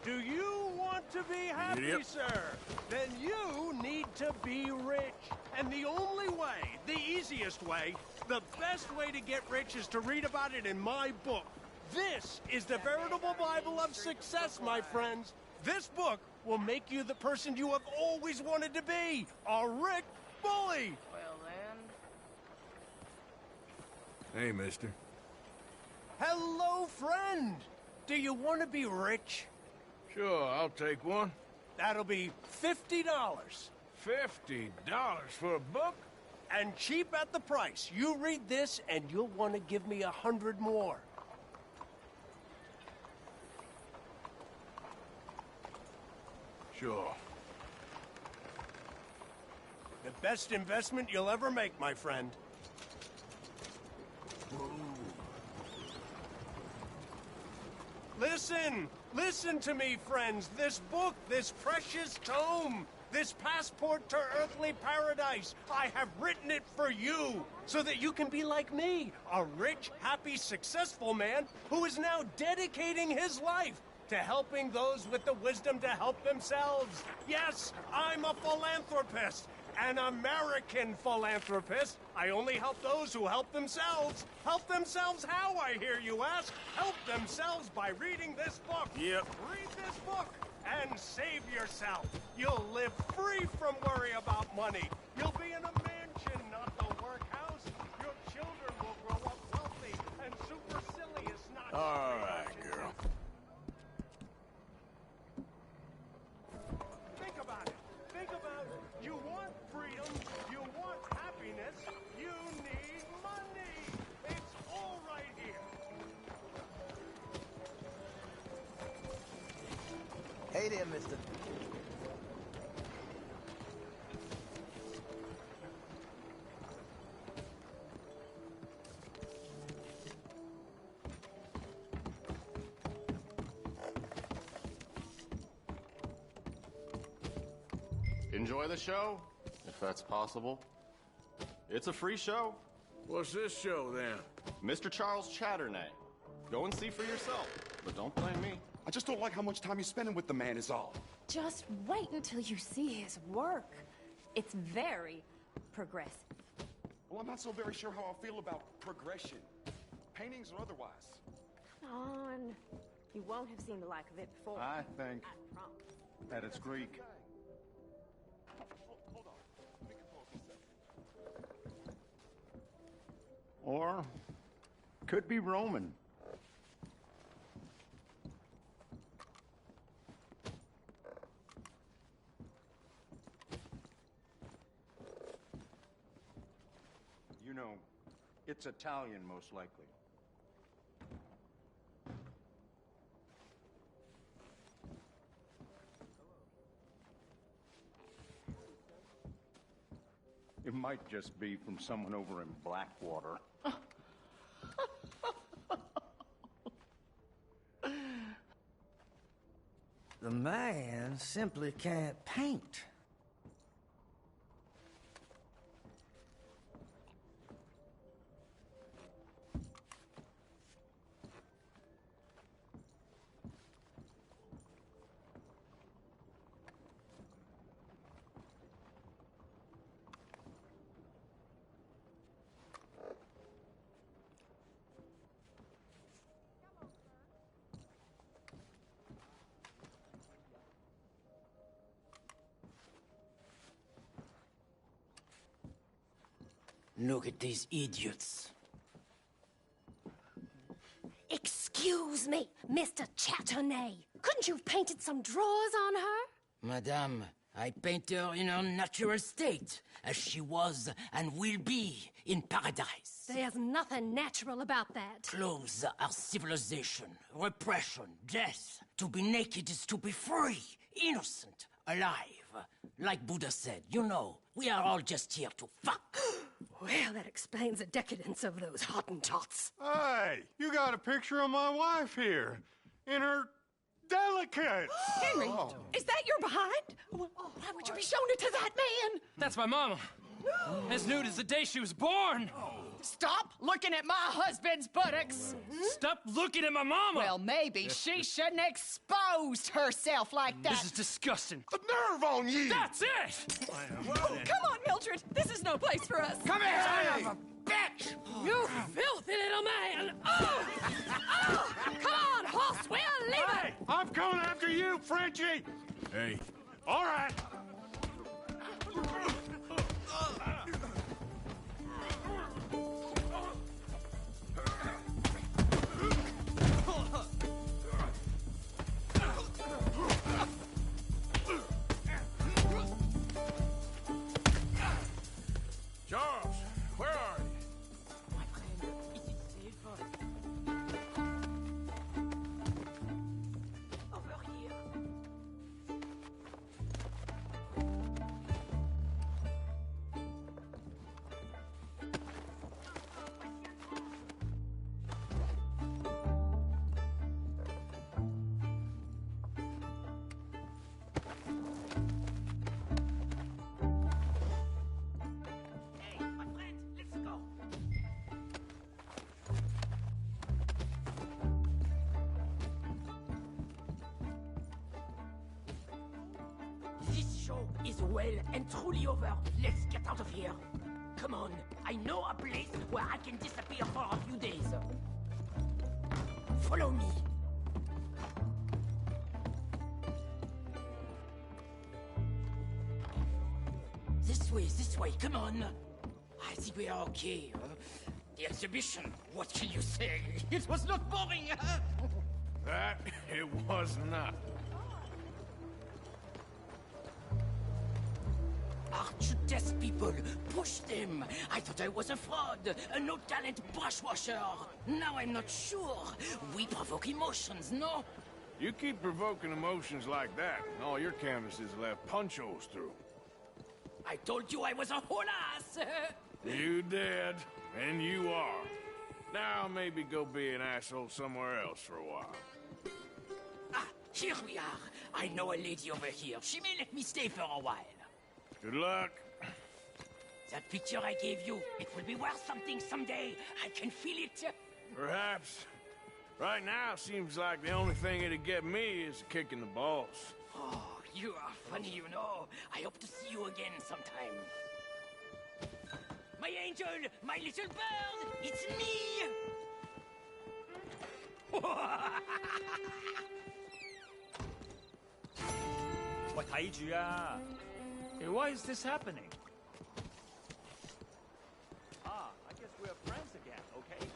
[SPEAKER 8] Do you want to be happy,
[SPEAKER 3] Yep.
[SPEAKER 8] sir? Then you need to be rich. And the only way, the easiest way, the best way to get rich is to read about it in my book. This is the veritable Bible of success, my friends. This book will make you the person you have always wanted to be, a rich bully.
[SPEAKER 4] Well, then...
[SPEAKER 3] Hey, mister.
[SPEAKER 8] Hello, friend. Do you want to be rich?
[SPEAKER 3] Sure, I'll take one.
[SPEAKER 8] That'll be $50.
[SPEAKER 3] $50 for a book?
[SPEAKER 8] And cheap at the price. You read this, and you'll want to give me 100 more.
[SPEAKER 3] Sure.
[SPEAKER 8] The best investment you'll ever make, my friend. Listen to me, friends. This book, this precious tome, this passport to earthly paradise, I have written it for you, so that you can be like me, a rich, happy, successful man who is now dedicating his life to helping those with the wisdom to help themselves. Yes, I'm a philanthropist. An American philanthropist. I only help those who help themselves. Help themselves how, I hear you ask? Help themselves by reading this book.
[SPEAKER 3] Yep.
[SPEAKER 8] Read this book and save yourself. You'll live free from worry about money. You'll be in a mansion, not the workhouse. Your children will grow up wealthy and supercilious, not...
[SPEAKER 3] All right, girl.
[SPEAKER 8] Think about it. Think about it. You want freedom. You want happiness. You need money. It's all right here.
[SPEAKER 20] Hey there, mister.
[SPEAKER 21] enjoy the show, if that's possible. It's a free show.
[SPEAKER 3] What's this show, then?
[SPEAKER 21] Mr. Charles Chatternay. Go and see for yourself, but don't blame me.
[SPEAKER 22] I just don't like how much time you're spending with the man is all.
[SPEAKER 23] Just wait until you see his work. It's very progressive.
[SPEAKER 22] Well, I'm not so very sure how I feel about progression. Paintings or otherwise.
[SPEAKER 23] Come on. You won't have seen the like of it before.
[SPEAKER 18] I think
[SPEAKER 23] I promise.
[SPEAKER 18] that it's Greek.
[SPEAKER 22] Hold on. Let me compose this.
[SPEAKER 18] Or could be Roman. You know, it's Italian, most likely. It might just be from someone over in Blackwater.
[SPEAKER 24] The man simply can't paint.
[SPEAKER 11] Look at these idiots.
[SPEAKER 25] Excuse me, Mr. Chatternay. Couldn't you have painted some drawers on her?
[SPEAKER 11] Madame, I paint her in her natural state, as she was and will be in paradise.
[SPEAKER 25] There's nothing natural about that.
[SPEAKER 11] Clothes are civilization, repression, death. To be naked is to be free, innocent, alive. Like Buddha said, you know, we are all just here to fuck.
[SPEAKER 25] Well, that explains the decadence of those Hottentots.
[SPEAKER 8] Hey, you got a picture of my wife here. In her delicate.
[SPEAKER 25] Henry, is that your behind? Why would you be showing it to that man?
[SPEAKER 13] That's my mama. As nude as the day she was born.
[SPEAKER 26] Stop looking at my husband's buttocks.
[SPEAKER 13] Stop looking at my mama.
[SPEAKER 26] Well, maybe she shouldn't have exposed herself like that.
[SPEAKER 13] This is disgusting.
[SPEAKER 8] The nerve on you!
[SPEAKER 13] That's it!
[SPEAKER 26] Come on, Mildred. This is no place for us.
[SPEAKER 8] Come here,
[SPEAKER 26] son
[SPEAKER 8] of
[SPEAKER 26] a bitch!
[SPEAKER 25] You filthy little man! Oh! Oh! Come on, horse, we'll leave
[SPEAKER 8] Hey, I'm coming after you, Frenchie!
[SPEAKER 3] Hey.
[SPEAKER 8] All right.
[SPEAKER 3] Charles, where are you?
[SPEAKER 11] My friend, it is safe. Over here. Hey, my friend, let's go. This show is well and truly over. Let's get out of here. Come on, I know a place where I can disappear for a few days. Follow me. This way, come on. I think we are okay. The exhibition, what can you say? It was not boring.
[SPEAKER 3] That it was not.
[SPEAKER 11] Aren't you test people? Push them. I thought I was a fraud, a no-talent brushwasher. Now I'm not sure. We provoke emotions, no?
[SPEAKER 3] You keep provoking emotions like that, and all your canvases left punch holes through.
[SPEAKER 11] I told you I was a whole ass.
[SPEAKER 3] You did, and you are. Now maybe go be an asshole somewhere else for a while.
[SPEAKER 11] Ah, here we are. I know a lady over here. She may let me stay for a while.
[SPEAKER 3] Good luck.
[SPEAKER 13] That picture I gave you, it will be worth something someday. I can feel it.
[SPEAKER 3] Perhaps. Right now, seems like the only thing it'd get me is a kick in the balls.
[SPEAKER 13] Oh, you are funny, you know. I hope to see you again sometime. My angel, my little bird, it's me!
[SPEAKER 1] Hey, why is this happening? Ah, I guess we're friends again, okay?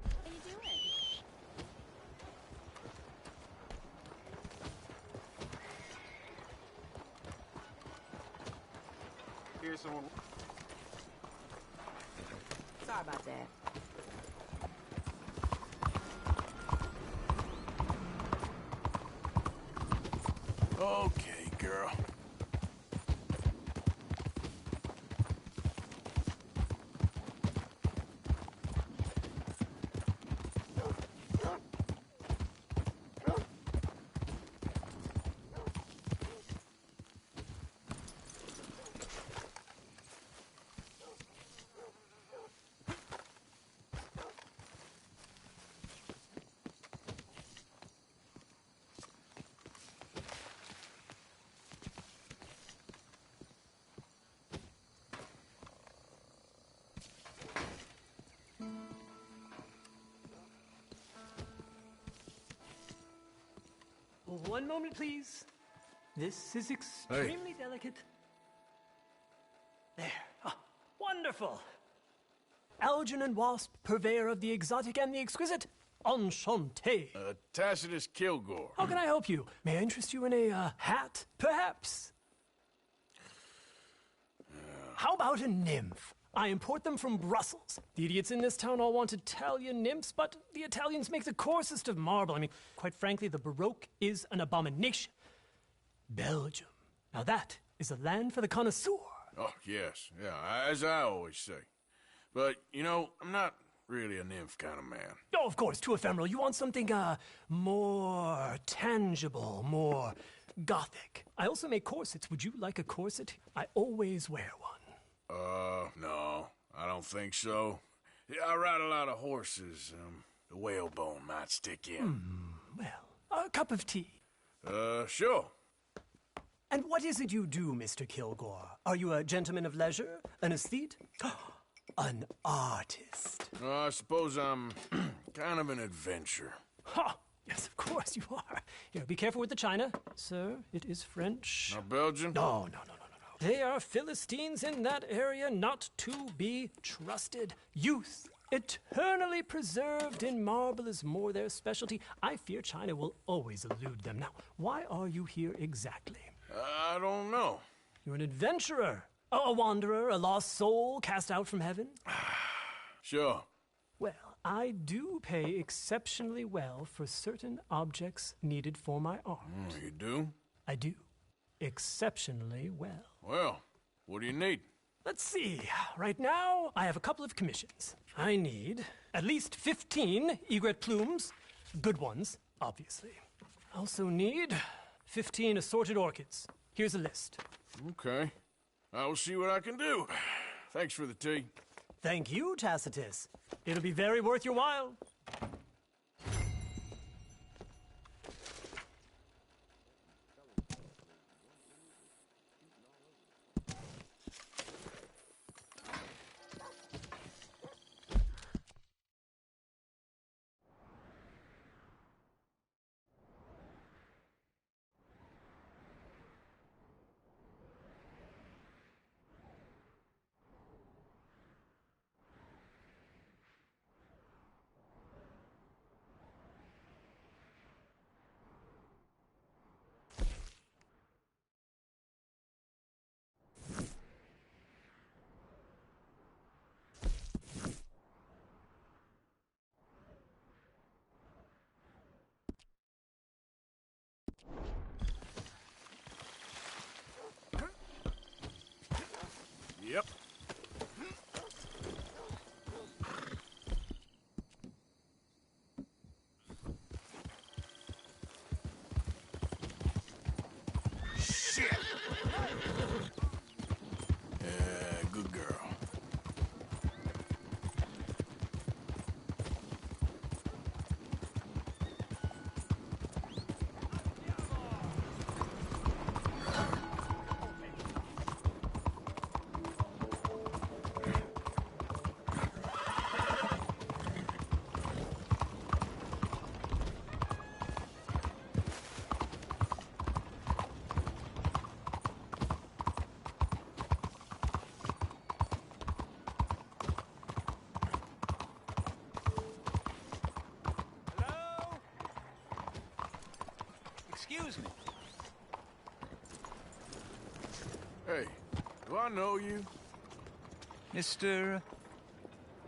[SPEAKER 23] What are you doing?
[SPEAKER 21] Here's someone.
[SPEAKER 9] Sorry about that.
[SPEAKER 3] Okay, girl.
[SPEAKER 10] One moment, please. This is extremely delicate. There. Ah, wonderful. Algernon Wasp, purveyor of the exotic and the exquisite. Enchanté.
[SPEAKER 3] Tacitus Kilgore.
[SPEAKER 10] How can I help you? May I interest you in a hat, perhaps? How about a nymph? I import them from Brussels. The idiots in this town all want Italian nymphs, but the Italians make the coarsest of marble. I mean, quite frankly, the Baroque is an abomination. Belgium. Now that is a land for the connoisseur.
[SPEAKER 3] Oh, yes. Yeah, as I always say. But, you know, I'm not really a nymph kind of man.
[SPEAKER 10] Oh, of course, too ephemeral. You want something, more tangible, more gothic. I also make corsets. Would you like a corset? I always wear one.
[SPEAKER 3] No, I don't think so. Yeah, I ride a lot of horses. The whalebone might stick in.
[SPEAKER 10] Well, a cup of tea.
[SPEAKER 3] Sure.
[SPEAKER 10] And what is it you do, Mr. Kilgore? Are you a gentleman of leisure? An aesthete? An artist?
[SPEAKER 3] I suppose I'm kind of an adventurer.
[SPEAKER 10] Ha! Yes, of course you are. Here, be careful with the china. Sir, it is French.
[SPEAKER 3] Not Belgian?
[SPEAKER 10] No. They are Philistines in that area, not to be trusted. Youth, eternally preserved in marble, is more their specialty. I fear China will always elude them. Now, why are you here exactly?
[SPEAKER 3] I don't know.
[SPEAKER 10] You're an adventurer, a wanderer, a lost soul cast out from heaven?
[SPEAKER 3] Sure.
[SPEAKER 10] Well, I do pay exceptionally well for certain objects needed for my art.
[SPEAKER 3] You do?
[SPEAKER 10] I do. Exceptionally well.
[SPEAKER 3] Well, what do you need?
[SPEAKER 10] Let's see. Right now, I have a couple of commissions. I need at least 15 egret plumes. Good ones, obviously. I also need 15 assorted orchids. Here's a list.
[SPEAKER 3] Okay. I will see what I can do. Thanks for the tea.
[SPEAKER 10] Thank you, Tacitus. It'll be very worth your while.
[SPEAKER 18] Excuse me.
[SPEAKER 3] Hey, do I know you?
[SPEAKER 18] Mr.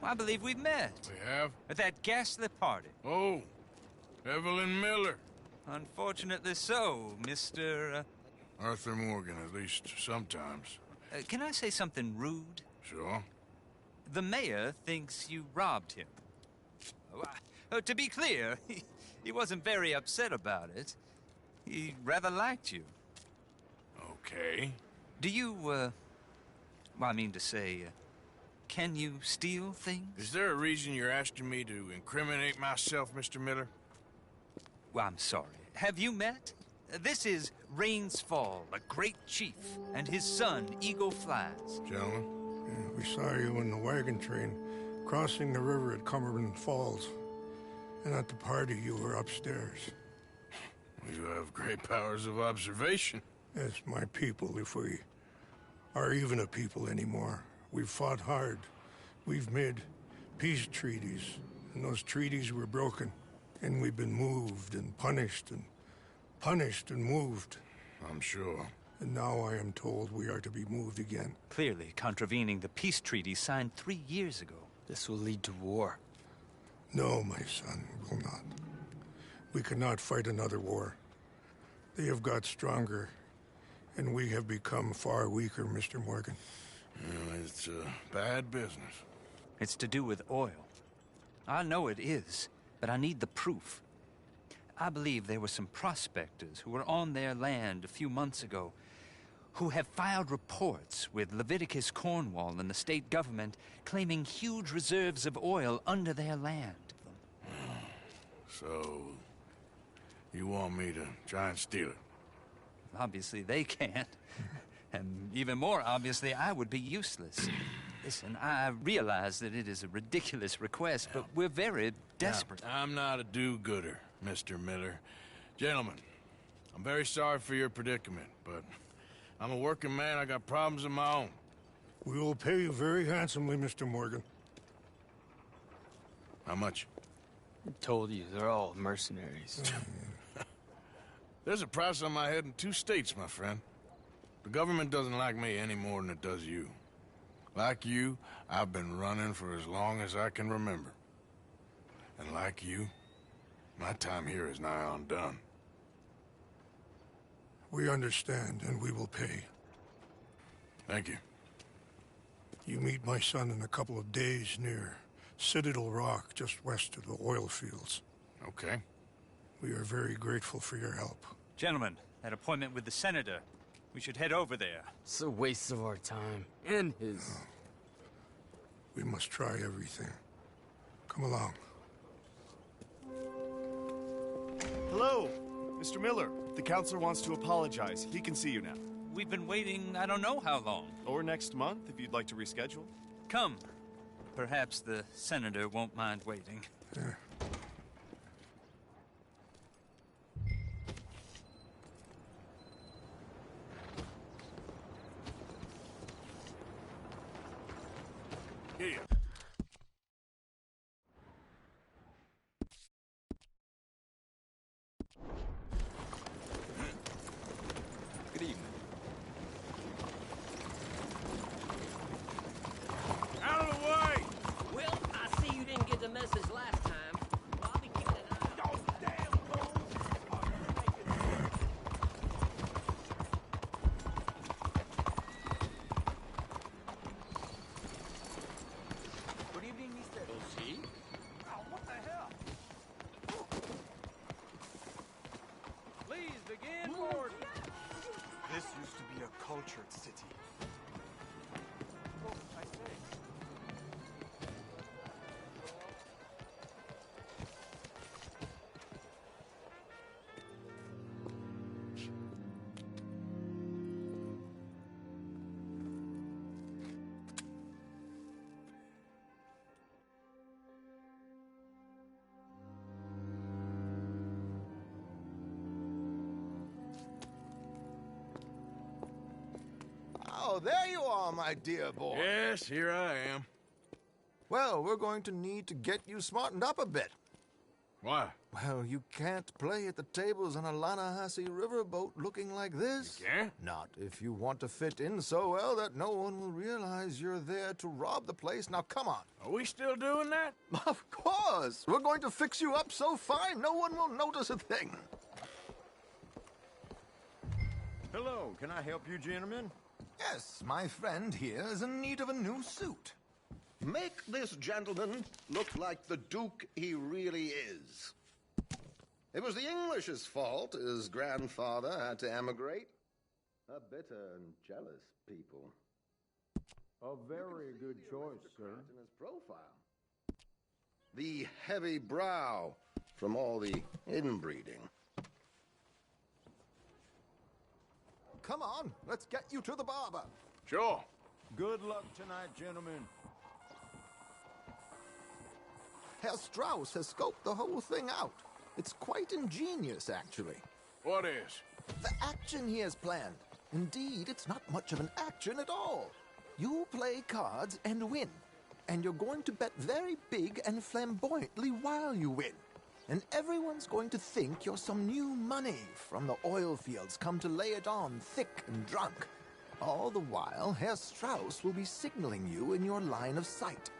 [SPEAKER 18] I believe we've met.
[SPEAKER 3] We have?
[SPEAKER 18] At that ghastly party.
[SPEAKER 3] Oh, Evelyn Miller.
[SPEAKER 18] Unfortunately so, Mr.
[SPEAKER 3] Arthur Morgan, at least sometimes.
[SPEAKER 18] Can I say something rude?
[SPEAKER 3] Sure.
[SPEAKER 18] The mayor thinks you robbed him. To be clear, he wasn't very upset about it. He rather liked you.
[SPEAKER 3] Okay.
[SPEAKER 18] Do you, well, I mean to say, can you steal things?
[SPEAKER 3] Is there a reason you're asking me to incriminate myself, Mr. Miller?
[SPEAKER 18] Well, I'm sorry. Have you met? This is Rains Fall, a great chief, and his son, Eagle Flies.
[SPEAKER 6] Gentlemen, we saw you in the wagon train crossing the river at Cumberland Falls. And at the party, you were upstairs.
[SPEAKER 3] You have great powers of observation.
[SPEAKER 6] Yes, my people, if we are even a people anymore. We've fought hard. We've made peace treaties, and those treaties were broken. And we've been moved and punished and moved.
[SPEAKER 3] I'm sure.
[SPEAKER 6] And now I am told we are to be moved again.
[SPEAKER 18] Clearly contravening the peace treaty signed 3 years ago.
[SPEAKER 7] This will lead to war.
[SPEAKER 6] No, my son, will not. We cannot fight another war. They have got stronger, and we have become far weaker, Mr. Morgan.
[SPEAKER 3] Well, it's bad business.
[SPEAKER 18] It's to do with oil. I know it is, but I need the proof. I believe there were some prospectors who were on their land a few months ago who have filed reports with Leviticus Cornwall and the state government claiming huge reserves of oil under their land.
[SPEAKER 3] So, you want me to try and steal it?
[SPEAKER 18] Obviously they can't. And even more obviously, I would be useless. Listen, I realize that it is a ridiculous request, but we're very desperate.
[SPEAKER 3] Now, I'm not a do-gooder, Mr. Miller. Gentlemen, I'm very sorry for your predicament, but I'm a working man. I got problems of my own.
[SPEAKER 6] We will pay you very handsomely, Mr. Morgan.
[SPEAKER 3] How much?
[SPEAKER 7] I told you, they're all mercenaries.
[SPEAKER 3] There's a price on my head in 2 states, my friend. The government doesn't like me any more than it does you. Like you, I've been running for as long as I can remember. And like you, my time here is nigh on done.
[SPEAKER 6] We understand, and we will pay.
[SPEAKER 3] Thank you.
[SPEAKER 6] You meet my son in a couple of days near Citadel Rock, just west of the oil fields.
[SPEAKER 3] Okay.
[SPEAKER 6] We are very grateful for your help.
[SPEAKER 18] Gentlemen, that appointment with the senator. We should head over there.
[SPEAKER 7] It's a waste of our time. And his.
[SPEAKER 6] We must try everything. Come along.
[SPEAKER 9] Hello, Mr. Miller. The counselor wants to apologize. He can see you now.
[SPEAKER 18] We've been waiting I don't know how long.
[SPEAKER 9] Or next month, if you'd like to reschedule.
[SPEAKER 18] Come. Perhaps the senator won't mind waiting.
[SPEAKER 6] Yeah.
[SPEAKER 3] Here.
[SPEAKER 7] Good evening.
[SPEAKER 3] Out of the way!
[SPEAKER 4] Well, I see you didn't get the message last time. Well, I'll be keeping an eye. Oh, damn fool!
[SPEAKER 20] Good evening, Mr.
[SPEAKER 4] See?
[SPEAKER 20] Oh, what the hell?
[SPEAKER 9] Please begin board. This used to be a cultured city.
[SPEAKER 14] Oh, there you are, my dear boy.
[SPEAKER 3] Yes, here I am.
[SPEAKER 14] Well, we're going to need to get you smartened up a bit.
[SPEAKER 3] Why?
[SPEAKER 14] Well, you can't play at the tables on a Lannahechee riverboat looking like this.
[SPEAKER 3] You can't?
[SPEAKER 14] Not if you want to fit in so well that no one will realize you're there to rob the place. Now, come on.
[SPEAKER 3] Are we still doing that?
[SPEAKER 14] Of course. We're going to fix you up so fine no one will notice a thing.
[SPEAKER 2] Hello, can I help you, gentlemen?
[SPEAKER 14] Yes, my friend here is in need of a new suit.
[SPEAKER 12] Make this gentleman look like the Duke he really is. It was the English's fault his grandfather had to emigrate. A bitter and jealous people.
[SPEAKER 2] A very good choice, sir.
[SPEAKER 12] In his profile. The heavy brow from all the inbreeding.
[SPEAKER 14] Come on, let's get you to the barber.
[SPEAKER 3] Sure.
[SPEAKER 2] Good luck tonight, gentlemen.
[SPEAKER 14] Herr Strauss has scoped the whole thing out. It's quite ingenious, actually.
[SPEAKER 3] What is?
[SPEAKER 14] The action he has planned. Indeed, it's not much of an action at all. You play cards and win. And you're going to bet very big and flamboyantly while you win. And everyone's going to think you're some new money from the oil fields come to lay it on thick and drunk. All the while, Herr Strauss will be signaling you in your line of sight.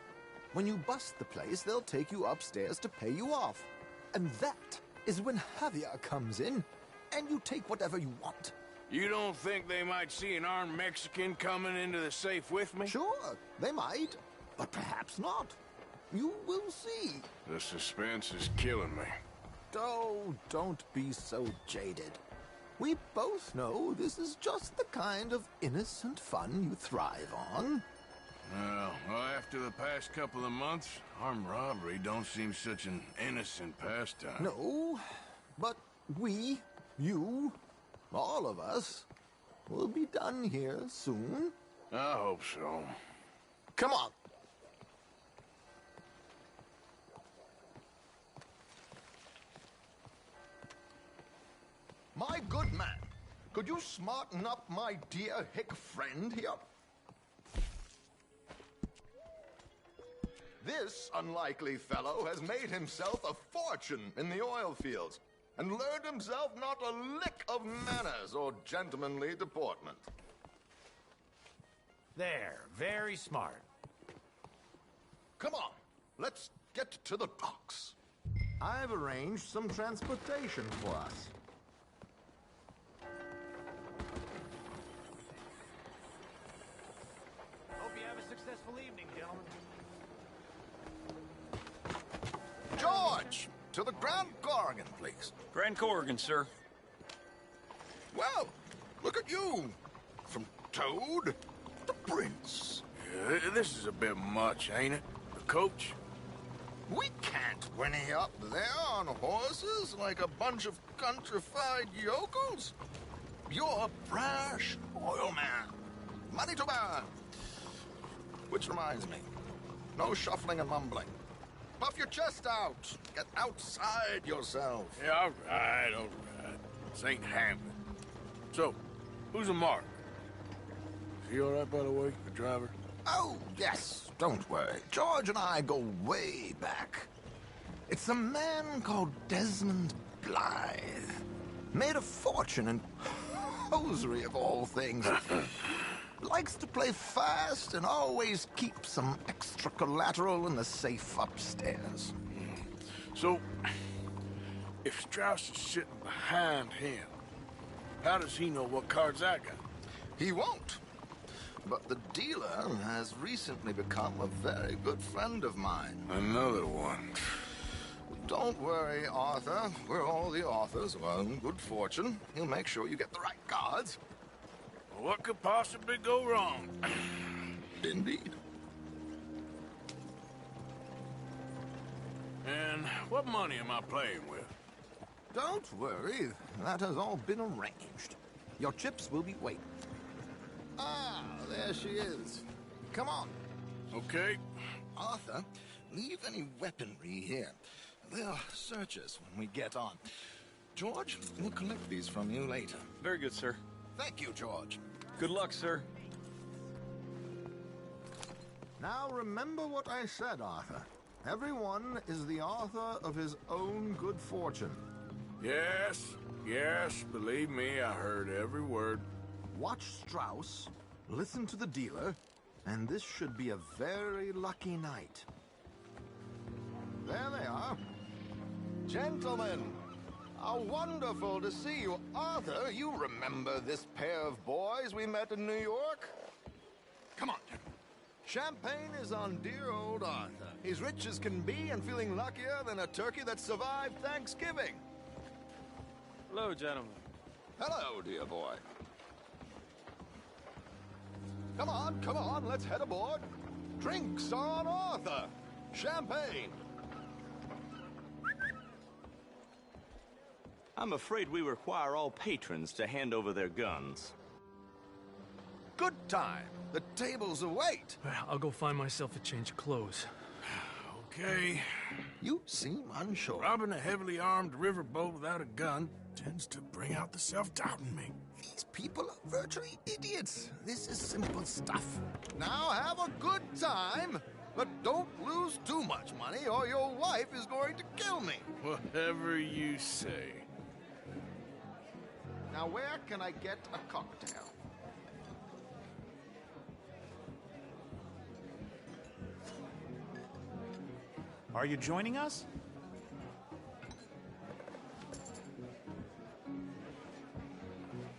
[SPEAKER 14] When you bust the place, they'll take you upstairs to pay you off. And that is when Javier comes in, and you take whatever you want.
[SPEAKER 3] You don't think they might see an armed Mexican coming into the safe with me?
[SPEAKER 14] Sure, they might, but perhaps not. You will see.
[SPEAKER 3] The suspense is killing me.
[SPEAKER 14] Oh, don't be so jaded. We both know this is just the kind of innocent fun you thrive on.
[SPEAKER 3] Well, after the past couple of months, armed robbery don't seem such an innocent pastime.
[SPEAKER 14] No, but we, you, all of us, will be done here soon.
[SPEAKER 3] I hope so.
[SPEAKER 14] Come on. My good man, could you smarten up my dear hick friend here? This unlikely fellow has made himself a fortune in the oil fields and learned himself not a lick of manners or gentlemanly deportment.
[SPEAKER 11] There, very smart.
[SPEAKER 14] Come on, let's get to the docks. I've arranged some transportation for us.
[SPEAKER 1] Hope you have a successful evening, gentlemen.
[SPEAKER 14] George, to the Grand Corrigan, please.
[SPEAKER 15] Grand Corrigan, sir.
[SPEAKER 14] Well, look at you. From Toad to Prince.
[SPEAKER 3] Yeah, this is a bit much, ain't it? The coach?
[SPEAKER 14] We can't whinny up there on horses like a bunch of countrified yokels. You're a brash oil man. Money to burn. Which reminds me, no shuffling and mumbling. Puff your chest out. Get outside yourself.
[SPEAKER 3] Yeah, all right. This ain't happening. So, who's a mark? Is he all right, by the way, the driver?
[SPEAKER 14] Oh, yes. Don't worry. George and I go way back. It's a man called Desmond Blythe. Made a fortune in hosiery of all things. Likes to play fast and always keep some extra collateral in the safe upstairs.
[SPEAKER 3] So, if Strauss is sitting behind him, how does he know what cards I got?
[SPEAKER 14] He won't. But the dealer has recently become a very good friend of mine.
[SPEAKER 3] Another one.
[SPEAKER 14] Don't worry, Arthur. We're all the authors of our good fortune. He'll make sure you get the right cards.
[SPEAKER 3] What could possibly go wrong?
[SPEAKER 14] Indeed.
[SPEAKER 3] And what money am I playing with?
[SPEAKER 14] Don't worry. That has all been arranged. Your chips will be waiting. Ah, there she is. Come on.
[SPEAKER 3] Okay.
[SPEAKER 14] Arthur, leave any weaponry here. They'll search us when we get on. George, we'll collect these from you later.
[SPEAKER 15] Very good, sir.
[SPEAKER 14] Thank you, George.
[SPEAKER 15] Good luck, sir.
[SPEAKER 14] Now remember what I said, Arthur.
[SPEAKER 12] Everyone is the author of his own good fortune.
[SPEAKER 3] Yes, believe me, I heard every word.
[SPEAKER 12] Watch Strauss, listen to the dealer, and this should be a very lucky night. There they are. Gentlemen, how wonderful to see you. Arthur, you remember this pair of boys we met in New York? Come on, gentlemen. Champagne is on dear old Arthur. He's rich as can be and feeling luckier than a turkey that survived Thanksgiving.
[SPEAKER 15] Hello, gentlemen.
[SPEAKER 12] Hello, dear boy. Come on, let's head aboard. Drinks on Arthur. Champagne.
[SPEAKER 5] I'm afraid we require all patrons to hand over their guns.
[SPEAKER 12] Good time. The tables await.
[SPEAKER 16] I'll go find myself a change of clothes.
[SPEAKER 3] Okay.
[SPEAKER 12] You seem unsure.
[SPEAKER 3] Robbing a heavily armed riverboat without a gun tends to bring out the self-doubt in me.
[SPEAKER 12] These people are virtually idiots. This is simple stuff. Now have a good time, but don't lose too much money or your wife is going to kill me.
[SPEAKER 3] Whatever you say.
[SPEAKER 12] Now where can I get a cocktail?
[SPEAKER 1] Are you joining us?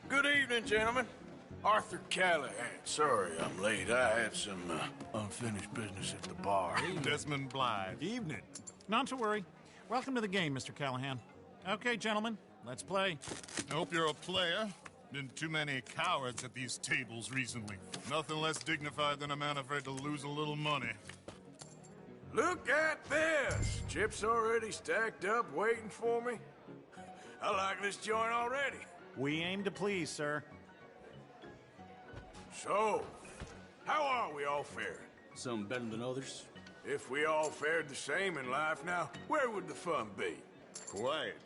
[SPEAKER 3] Good evening, gentlemen. Arthur Callahan. Sorry I'm late. I had some unfinished business at the bar.
[SPEAKER 1] Desmond Blythe. Evening. Not to worry. Welcome to the game, Mr. Callahan. Okay, gentlemen, let's play.
[SPEAKER 9] I hope you're a player. Been too many cowards at these tables recently. Nothing less dignified than a man afraid to lose a little money.
[SPEAKER 3] Look at this! Chips already stacked up, waiting for me. I like this joint already.
[SPEAKER 1] We aim to please, sir.
[SPEAKER 3] So, how are we all faring?
[SPEAKER 15] Some better than others.
[SPEAKER 3] If we all fared the same in life now, where would the fun be?
[SPEAKER 9] Quiet.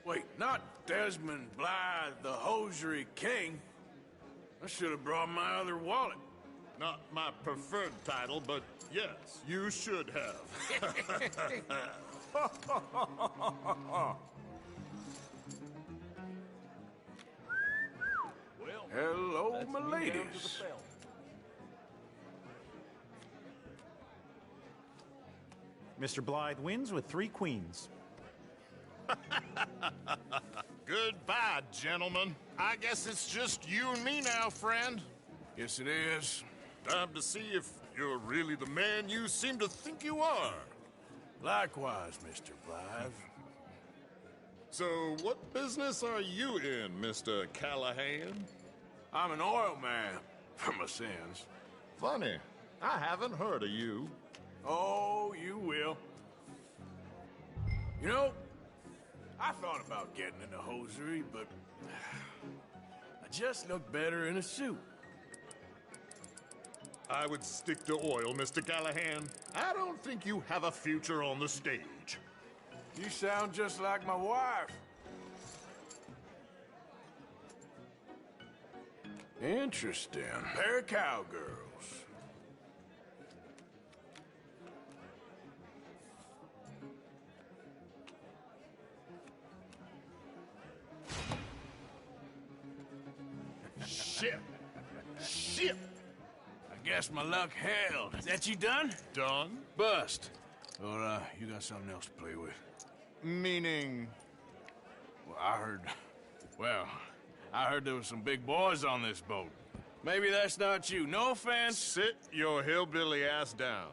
[SPEAKER 3] Wait, not Desmond Blythe, the hosiery king. I should have brought my other wallet.
[SPEAKER 9] Not my preferred title, but yes, you should have.
[SPEAKER 3] Hello, my ladies.
[SPEAKER 1] Mr. Blythe wins with 3 queens.
[SPEAKER 9] Goodbye, gentlemen. I guess it's just you and me now, friend.
[SPEAKER 3] Yes, it is.
[SPEAKER 9] Time to see if you're really the man you seem to think you are.
[SPEAKER 3] Likewise, Mr. Blythe.
[SPEAKER 9] So, what business are you in, Mr. Callahan?
[SPEAKER 3] I'm an oil man, for my sins.
[SPEAKER 9] Funny, I haven't heard of you.
[SPEAKER 3] Oh, you will. You know, I thought about getting into hosiery, but I just look better in a suit.
[SPEAKER 9] I would stick to oil, Mr. Callahan. I don't think you have a future on the stage.
[SPEAKER 3] You sound just like my wife. Interesting. Pair of cowgirls.
[SPEAKER 9] Shit! Shit!
[SPEAKER 3] I guess my luck held. Is that you done?
[SPEAKER 9] Done?
[SPEAKER 3] Bust. Or, you got something else to play with?
[SPEAKER 9] Meaning?
[SPEAKER 3] Well, I heard there was some big boys on this boat. Maybe that's not you. No offense.
[SPEAKER 9] Sit your hillbilly ass down.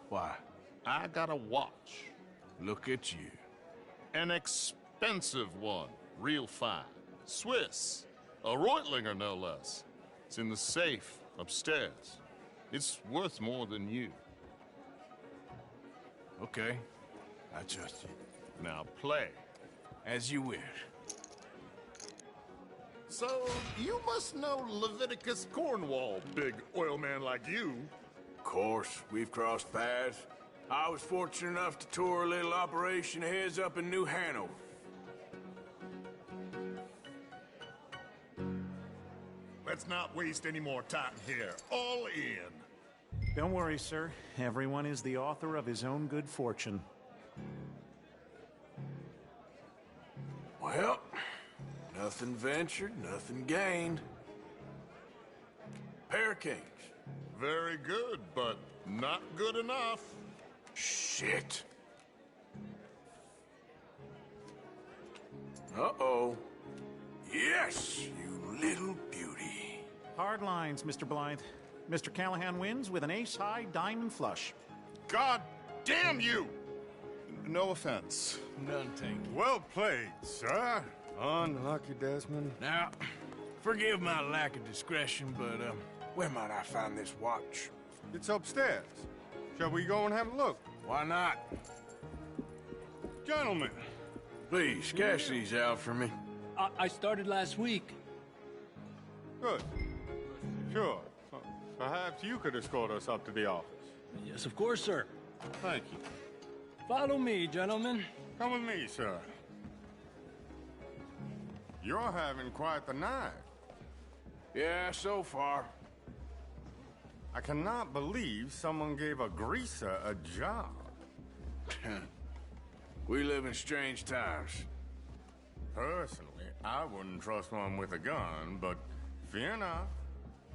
[SPEAKER 3] Why?
[SPEAKER 9] I got a watch.
[SPEAKER 3] Look at you.
[SPEAKER 9] An expensive one. Real fine. Swiss. A Reutlinger, no less. It's in the safe upstairs. It's worth more than you.
[SPEAKER 3] Okay. I trust you.
[SPEAKER 9] Now play.
[SPEAKER 3] As you wish.
[SPEAKER 9] So, you must know Leviticus Cornwall, big oil man like you.
[SPEAKER 3] Of course, we've crossed paths. I was fortunate enough to tour a little operation of his up in New Hanover.
[SPEAKER 9] Let's not waste any more time here. All in.
[SPEAKER 1] Don't worry, sir. Everyone is the author of his own good fortune.
[SPEAKER 3] Well, nothing ventured, nothing gained. Pair of kings.
[SPEAKER 9] Very good, but not good enough.
[SPEAKER 3] Shit. Uh-oh. Yes, you little beauty.
[SPEAKER 1] Hard lines, Mr. Blythe. Mr. Callahan wins with an ace-high diamond flush.
[SPEAKER 9] God damn you! No offense.
[SPEAKER 3] None taken.
[SPEAKER 2] Well played, sir. Unlucky, Desmond.
[SPEAKER 3] Now, forgive my lack of discretion, but, where might I find this watch?
[SPEAKER 2] It's upstairs. Shall we go and have a look?
[SPEAKER 3] Why not?
[SPEAKER 2] Gentlemen.
[SPEAKER 3] Please, cash these out for me.
[SPEAKER 15] I started last week.
[SPEAKER 2] Good. Sure. Perhaps you could escort us up to the office.
[SPEAKER 15] Yes, of course, sir.
[SPEAKER 2] Thank you.
[SPEAKER 15] Follow me, gentlemen.
[SPEAKER 2] Come with me, sir. You're having quite the night.
[SPEAKER 3] Yeah, so far.
[SPEAKER 2] I cannot believe someone gave a greaser a job.
[SPEAKER 3] We live in strange times.
[SPEAKER 2] Personally, I wouldn't trust one with a gun, but fear not.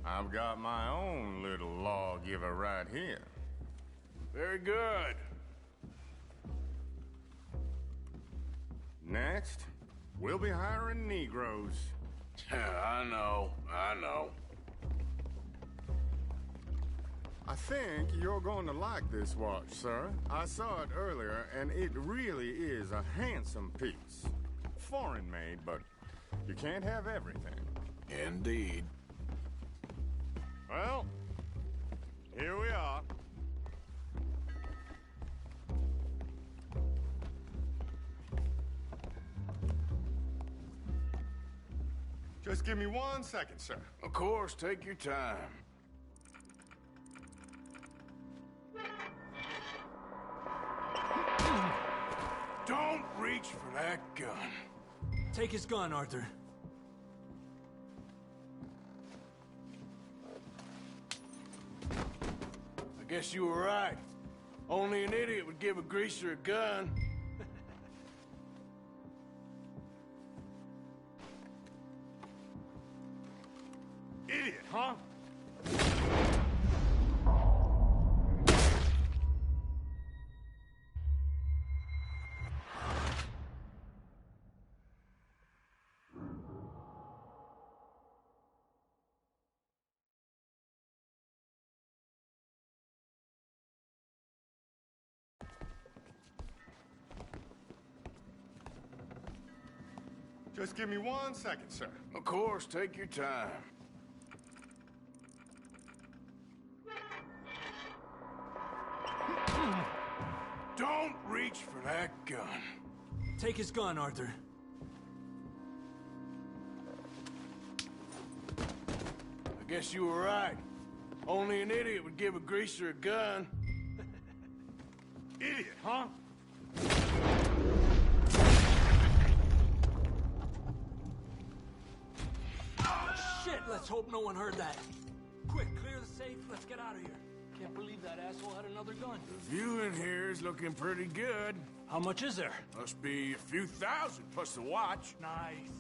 [SPEAKER 2] I've got my own little lawgiver right here.
[SPEAKER 3] Very good.
[SPEAKER 2] Next, we'll be hiring Negroes.
[SPEAKER 3] I know.
[SPEAKER 2] I think you're going to like this watch, sir. I saw it earlier, and it really is a handsome piece. Foreign made, but you can't have everything.
[SPEAKER 3] Indeed.
[SPEAKER 2] Well, here we are. Just give me 1 second, sir.
[SPEAKER 3] Of course, take your time. Don't reach for that gun.
[SPEAKER 16] Take his gun, Arthur.
[SPEAKER 3] I guess you were right. Only an idiot would give a greaser a gun.
[SPEAKER 2] Idiot, huh? Just give me 1 second, sir.
[SPEAKER 3] Of course, take your time. Don't reach for that gun.
[SPEAKER 16] Take his gun, Arthur.
[SPEAKER 3] I guess you were right. Only an idiot would give a greaser a gun.
[SPEAKER 2] Idiot, huh?
[SPEAKER 16] Shit, let's hope no one heard that. Quick, clear the safe. Let's get out of here. Can't believe that asshole had another gun.
[SPEAKER 3] The view in here is looking pretty good.
[SPEAKER 16] How much is there?
[SPEAKER 3] Must be a few thousand plus the watch.
[SPEAKER 16] Nice.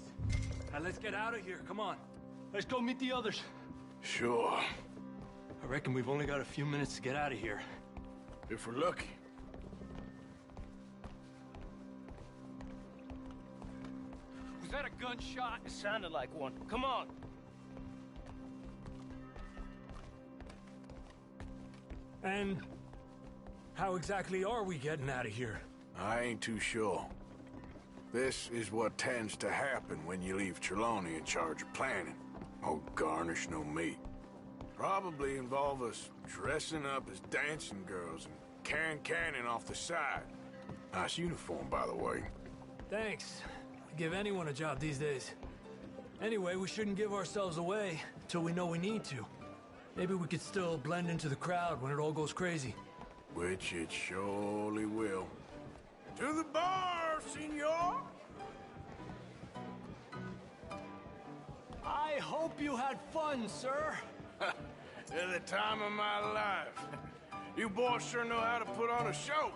[SPEAKER 16] Now let's get out of here. Come on. Let's go meet the others.
[SPEAKER 3] Sure.
[SPEAKER 16] I reckon we've only got a few minutes to get out of here.
[SPEAKER 3] If we're lucky.
[SPEAKER 4] Was that a gunshot? It sounded like one. Come on.
[SPEAKER 16] And how exactly are we getting out of here?
[SPEAKER 3] I ain't too sure. This is what tends to happen when you leave Trelawney in charge of planning. Oh, garnish no meat. Probably involve us dressing up as dancing girls and canning off the side. Nice uniform, by the way.
[SPEAKER 16] Thanks. I'd give anyone a job these days. Anyway, we shouldn't give ourselves away till we know we need to. Maybe we could still blend into the crowd when it all goes crazy.
[SPEAKER 3] Which it surely will. To the bar, senor!
[SPEAKER 16] I hope you had fun, sir.
[SPEAKER 3] At the time of my life. You boys sure know how to put on a show.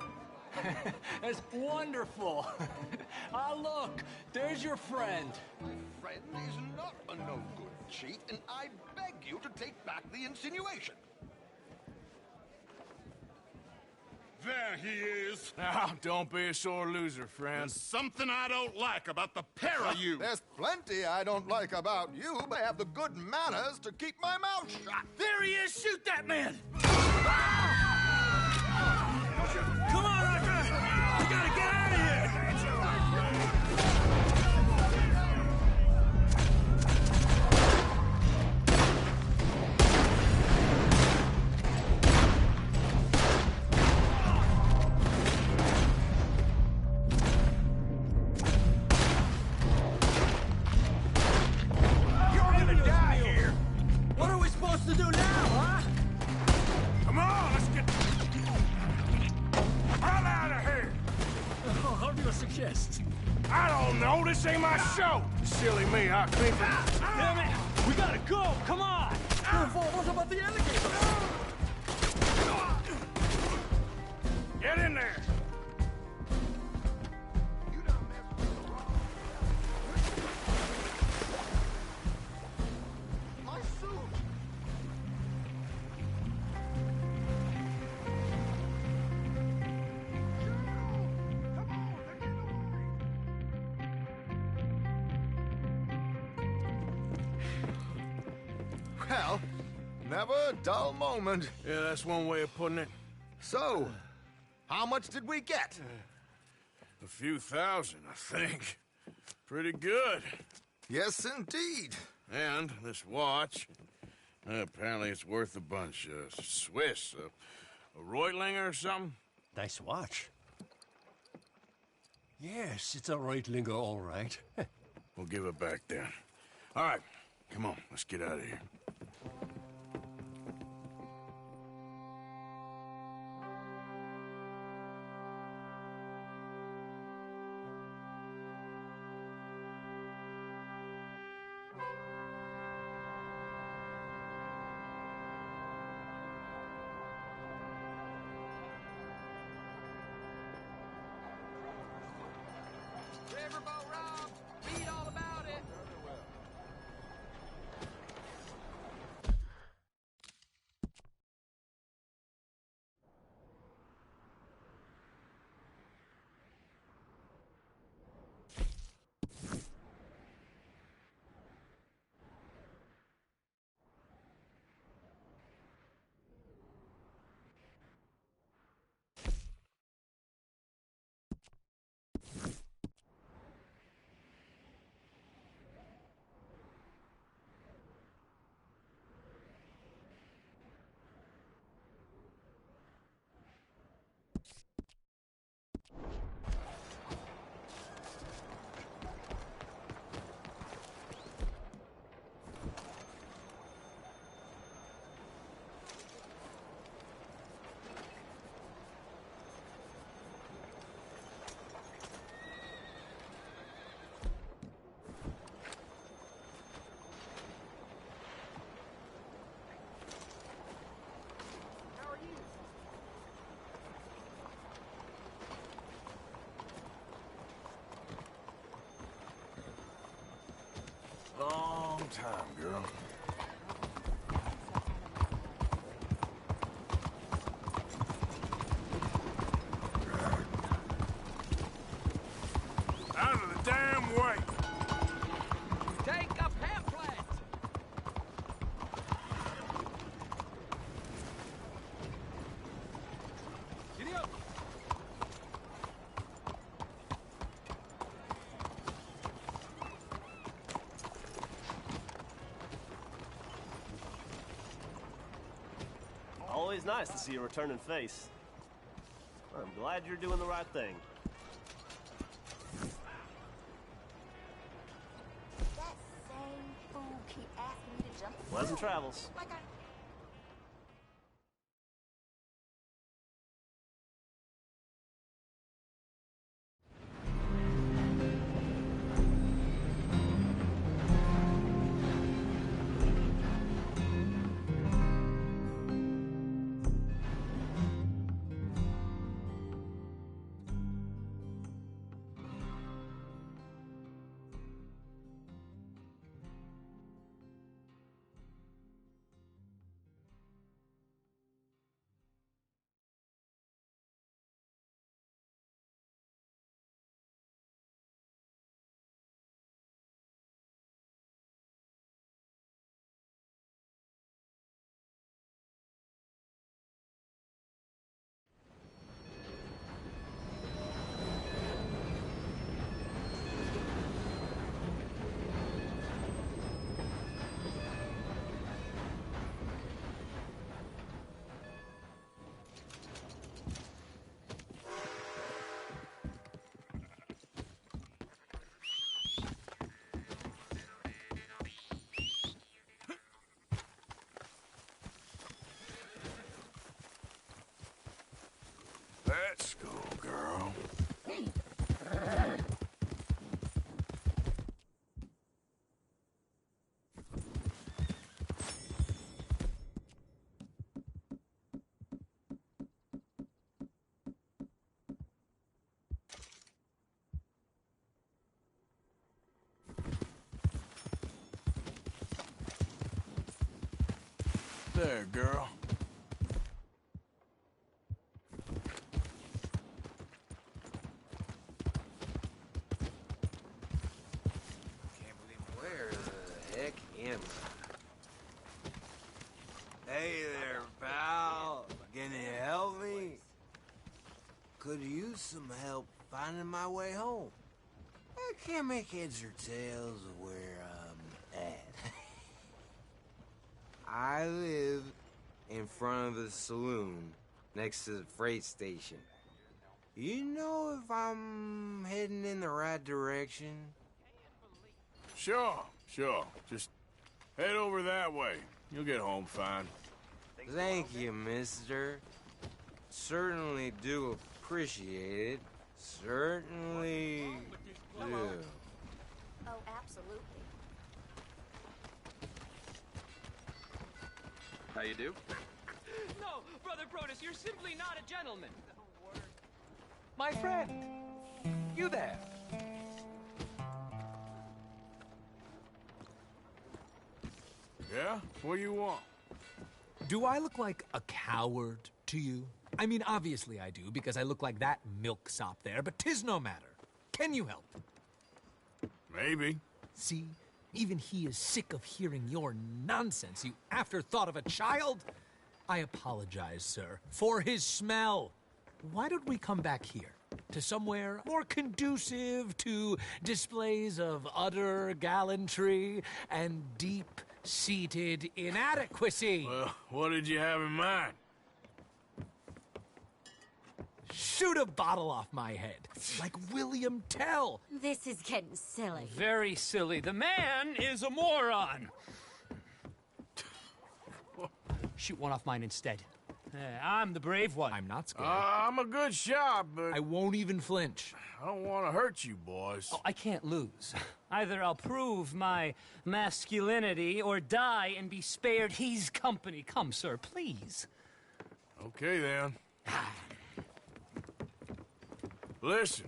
[SPEAKER 15] That's wonderful. Ah, look, there's your friend.
[SPEAKER 14] Friend is not a no-good cheat, and I beg you to take back the insinuation.
[SPEAKER 9] There he is.
[SPEAKER 3] Now, don't be a sore loser, friend.
[SPEAKER 9] There's something I don't like about the pair of you.
[SPEAKER 14] There's plenty I don't like about you, but I have the good manners to keep my mouth shut.
[SPEAKER 20] There he is! Shoot that man!
[SPEAKER 16] Come on, Arthur! We gotta get out of here!
[SPEAKER 20] You're gonna die here! What are we supposed to do now, huh?
[SPEAKER 3] Come on, let's get... I'm out of here!
[SPEAKER 16] How do you suggest?
[SPEAKER 3] I don't know, this ain't my show! Silly me, I came from...
[SPEAKER 16] Damn it! We gotta go! Come on!
[SPEAKER 20] What about the alligator?
[SPEAKER 3] Get in there!
[SPEAKER 14] My suit! Well, never a dull moment.
[SPEAKER 3] Yeah, that's one way of putting it.
[SPEAKER 14] So, how much did we get?
[SPEAKER 3] A few thousand, I think. Pretty good.
[SPEAKER 14] Yes, indeed.
[SPEAKER 3] And this watch, apparently it's worth a bunch. Swiss, a Reutlinger or something?
[SPEAKER 8] Nice watch. Yes, it's a Reutlinger, all right.
[SPEAKER 3] We'll give it back then. All right, come on, let's get out of here.
[SPEAKER 20] Riverboat Rob! Read all about it!
[SPEAKER 3] Long time, girl. Out of the damn way!
[SPEAKER 20] Take a pamphlet! Giddy up!
[SPEAKER 17] Always nice to see a returning face. I'm glad you're doing the right thing.
[SPEAKER 23] That same fool keep asking me to jump.
[SPEAKER 17] Pleasant travels.
[SPEAKER 23] Like I...
[SPEAKER 3] Let's go, girl. There, girl.
[SPEAKER 13] Where the heck am I? Hey there, pal. Can you help me? Could use some help finding my way home. I can't make heads or tails of where I'm at. I live in front of the saloon next to the freight station. You know if I'm heading in the right direction?
[SPEAKER 3] Sure. Just head over that way. You'll get home fine.
[SPEAKER 13] Thank you, mister. Certainly do appreciate it. Certainly do.
[SPEAKER 23] Oh, absolutely.
[SPEAKER 19] How you do?
[SPEAKER 22] No, Brother Protus, you're simply not a gentleman.
[SPEAKER 18] My friend, you there.
[SPEAKER 3] Yeah? What do you want?
[SPEAKER 24] Do I look like a coward to you? I mean, obviously I do, because I look like that milksop there, but 'tis no matter. Can you help?
[SPEAKER 3] Maybe.
[SPEAKER 24] See? Even he is sick of hearing your nonsense, you afterthought of a child. I apologize, sir, for his smell. Why don't we come back here? To somewhere more conducive to displays of utter gallantry and deep-seated inadequacy.
[SPEAKER 3] Well, what did you have in mind?
[SPEAKER 24] Shoot a bottle off my head, like William Tell.
[SPEAKER 23] This is getting silly.
[SPEAKER 22] Very silly. The man is a moron.
[SPEAKER 10] Shoot one off mine instead. I'm the brave one.
[SPEAKER 24] I'm not scared.
[SPEAKER 3] I'm a good shot, but
[SPEAKER 24] I won't even flinch.
[SPEAKER 3] I don't want to hurt you, boys.
[SPEAKER 10] Oh, I can't lose. Either I'll prove my masculinity or die and be spared his company. Come, sir, please.
[SPEAKER 3] Okay, then. Listen,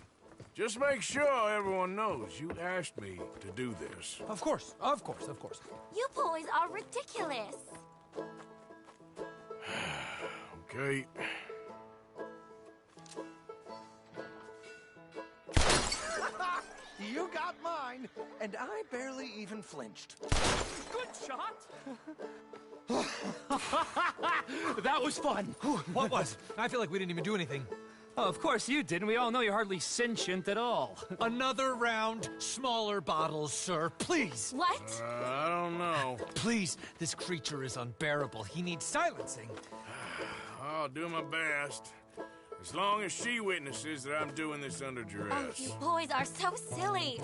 [SPEAKER 3] just make sure everyone knows you asked me to do this.
[SPEAKER 24] Of course.
[SPEAKER 23] You boys are ridiculous.
[SPEAKER 3] Okay.
[SPEAKER 18] You got mine, and I barely even flinched.
[SPEAKER 10] Good shot. That was fun.
[SPEAKER 24] What was? I feel like we didn't even do anything.
[SPEAKER 10] Oh, of course you didn't. We all know you're hardly sentient at all.
[SPEAKER 24] Another round, smaller bottles, sir, please.
[SPEAKER 23] What?
[SPEAKER 3] I don't know.
[SPEAKER 24] Please, this creature is unbearable. He needs silencing.
[SPEAKER 3] I'll do my best. As long as she witnesses that I'm doing this under
[SPEAKER 23] Oh,
[SPEAKER 3] duress.
[SPEAKER 23] you boys are so silly.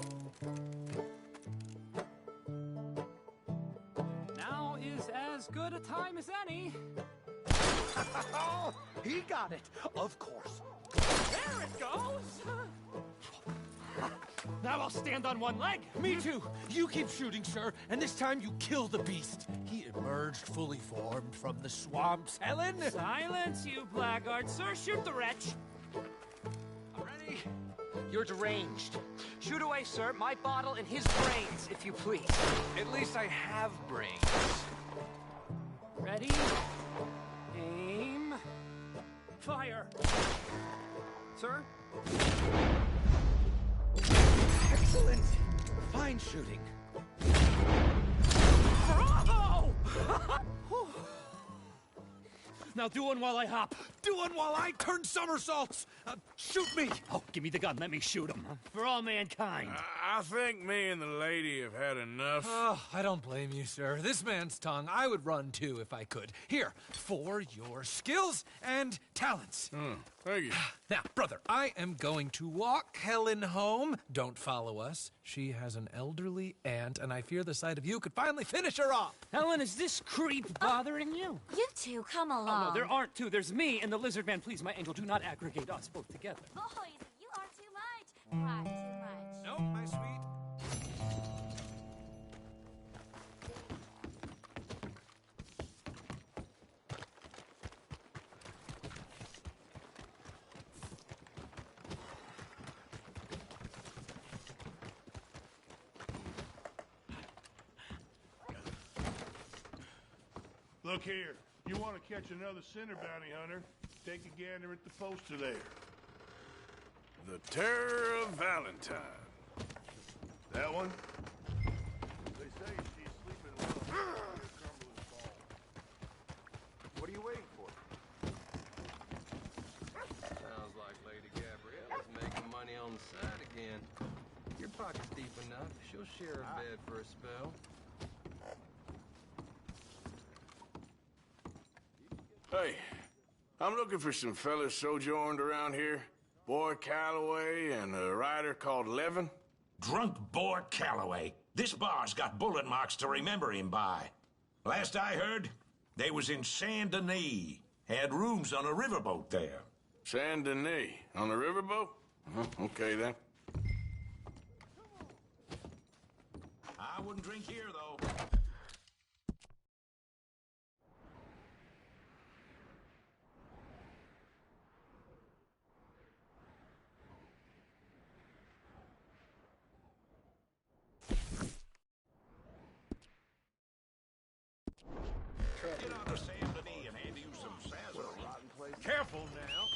[SPEAKER 10] Now is as good a time as any.
[SPEAKER 18] Oh, he got it, of course.
[SPEAKER 10] There it goes. Now I'll stand on one leg.
[SPEAKER 24] Me too. You keep shooting, sir, and this time you kill the beast. He emerged fully formed from the swamps, Helen.
[SPEAKER 10] Silence, you blackguard. Sir, shoot the wretch.
[SPEAKER 24] Ready?
[SPEAKER 10] You're deranged. Shoot away, sir. My bottle and his brains, if you please.
[SPEAKER 18] At least I have brains.
[SPEAKER 10] Ready? Aim. Fire. Sir?
[SPEAKER 18] Excellent. Fine shooting.
[SPEAKER 10] Bravo! Now do one while I hop.
[SPEAKER 24] Do one while I turn somersaults. Shoot me.
[SPEAKER 10] Oh, give me the gun. Let me shoot him. For all mankind.
[SPEAKER 3] I think me and the lady have had enough.
[SPEAKER 24] Oh, I don't blame you, sir. This man's tongue, I would run too if I could. Here, for your skills and talents.
[SPEAKER 3] Thank you.
[SPEAKER 24] Now, brother, I am going to walk Helen home. Don't follow us. She has an elderly aunt, and I fear the sight of you could finally finish her off.
[SPEAKER 22] Helen, is this creep bothering you?
[SPEAKER 23] You two, come along.
[SPEAKER 22] Oh, no, there aren't two. There's me and the lizard man. Please, my angel, do not aggregate us both together.
[SPEAKER 23] Boys, you are too much. Why too much?
[SPEAKER 24] No, my sweet.
[SPEAKER 6] Look here, you want to catch another sinner bounty hunter? Take a gander at the poster there.
[SPEAKER 3] The Terror of Valentine.
[SPEAKER 6] That one? They say she's sleeping well near Cumberland Falls.
[SPEAKER 7] What are you waiting for? Sounds like Lady Gabriella's making money on the side again. Your pocket's deep enough. She'll share a bed for a spell.
[SPEAKER 3] Hey, I'm looking for some fellas sojourned around here. Boy Calloway and a rider called Levin.
[SPEAKER 19] Drunk Boar Calloway. This bar's got bullet marks to remember him by. Last I heard, they was in Saint Denis. Had rooms on a riverboat there.
[SPEAKER 3] Saint Denis? On a riverboat? Okay, then.
[SPEAKER 19] I wouldn't drink here, though. Get on to Saint Denis and hand you some sarsaparilla.
[SPEAKER 6] Careful now.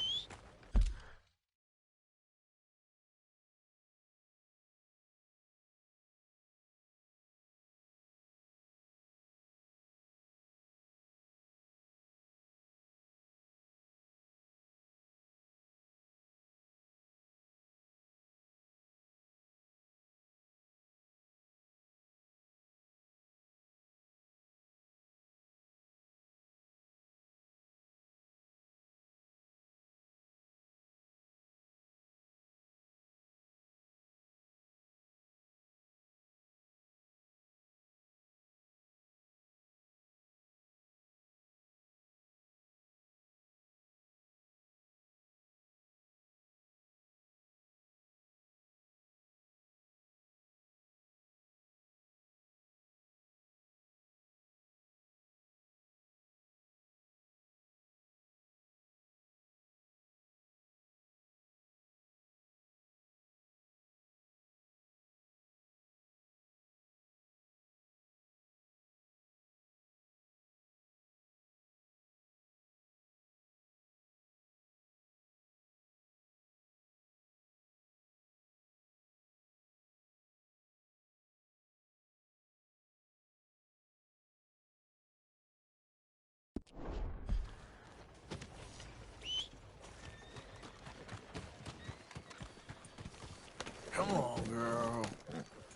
[SPEAKER 3] Come on, girl.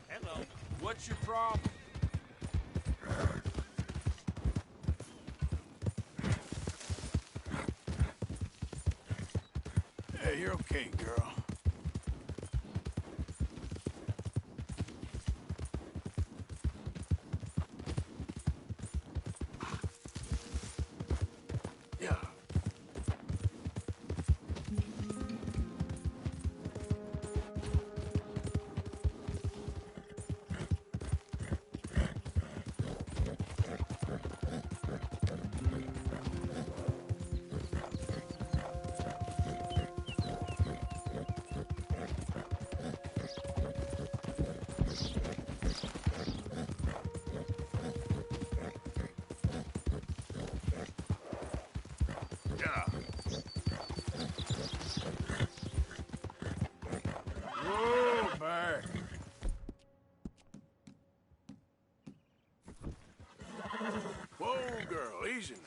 [SPEAKER 15] Hello. What's your problem?
[SPEAKER 3] Hey, you're okay, girl. Yeah. Yeah. Whoa, back. Whoa, girl, easy now.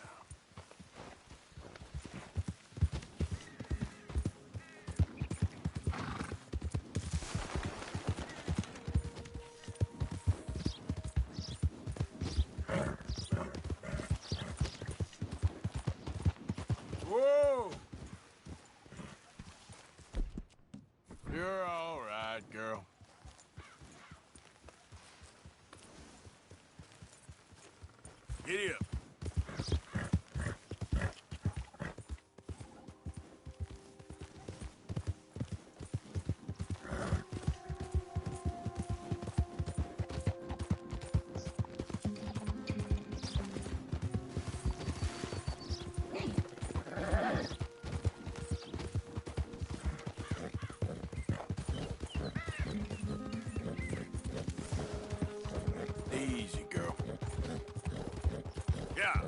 [SPEAKER 3] Whoa! You're all right, girl. Giddy up. Easy, girl. Yeah.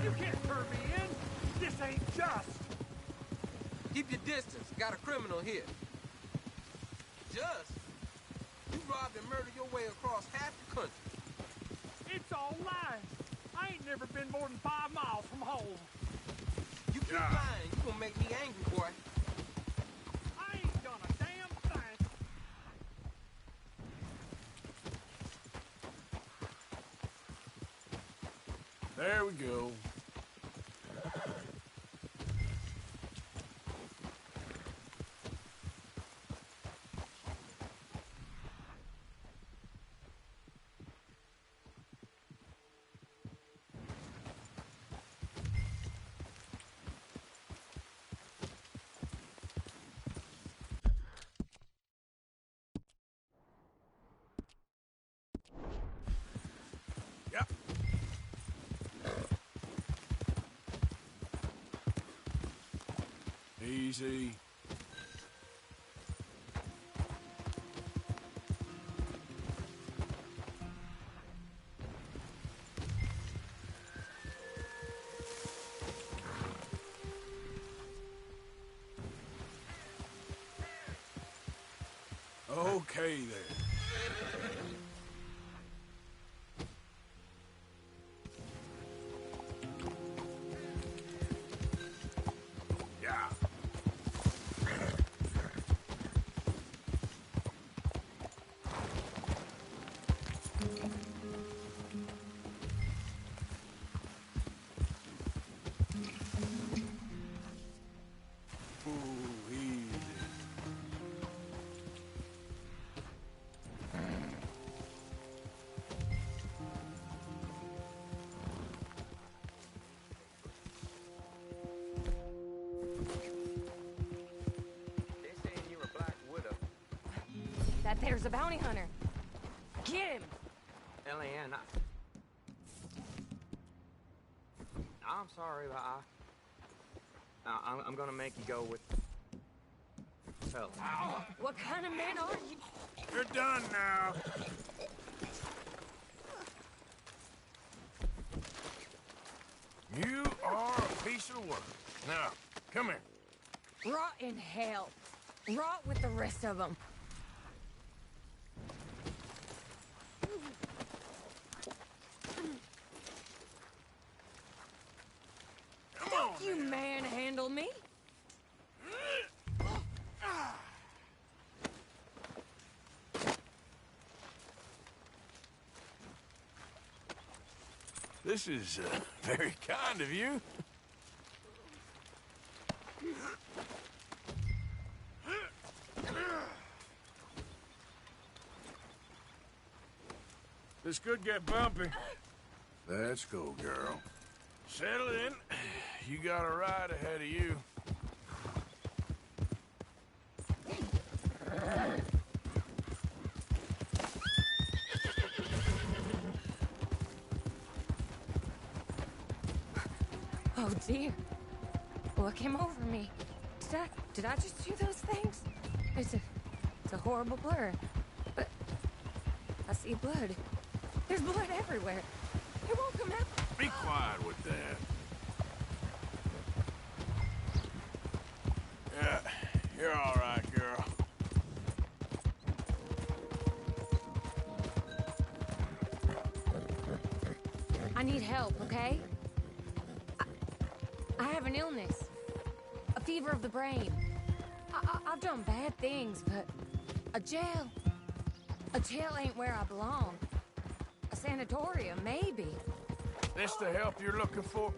[SPEAKER 15] You can't turn me in! This ain't just!
[SPEAKER 7] Keep your distance. Got a criminal here. Just? You robbed and murdered your way across half the country.
[SPEAKER 15] It's all lies! I ain't never been more than 5 miles from home.
[SPEAKER 7] You keep lying, you gonna make me angry, boy.
[SPEAKER 15] I ain't done a damn thing!
[SPEAKER 3] There we go. Yep. Easy. Okay then. Yeah. Ooh, easy.
[SPEAKER 7] They saying you're a black widow.
[SPEAKER 23] That there's a bounty hunter. Get him!
[SPEAKER 7] L.A.N. I'm sorry, but I'm gonna make you go with... Hell.
[SPEAKER 23] What kind of man are you?
[SPEAKER 3] You're done now. You are a piece of work. Now, come here.
[SPEAKER 23] Rot in hell. Rot with the rest of them.
[SPEAKER 3] Come on.
[SPEAKER 23] You manhandle me.
[SPEAKER 3] This is very kind of you. This could get bumpy. Let's go, girl. Settle in. You got a ride ahead of you.
[SPEAKER 23] Oh dear. What came over me? Did I just do those things? It's a horrible blur. But I see blood. There's blood everywhere. It won't come out.
[SPEAKER 3] Be quiet with that. Yeah, you're all right.
[SPEAKER 23] need help, okay? I have an illness. A fever of the brain. I've done bad things, but a jail... A jail ain't where I belong. A sanatorium, maybe.
[SPEAKER 3] This the help you're looking for?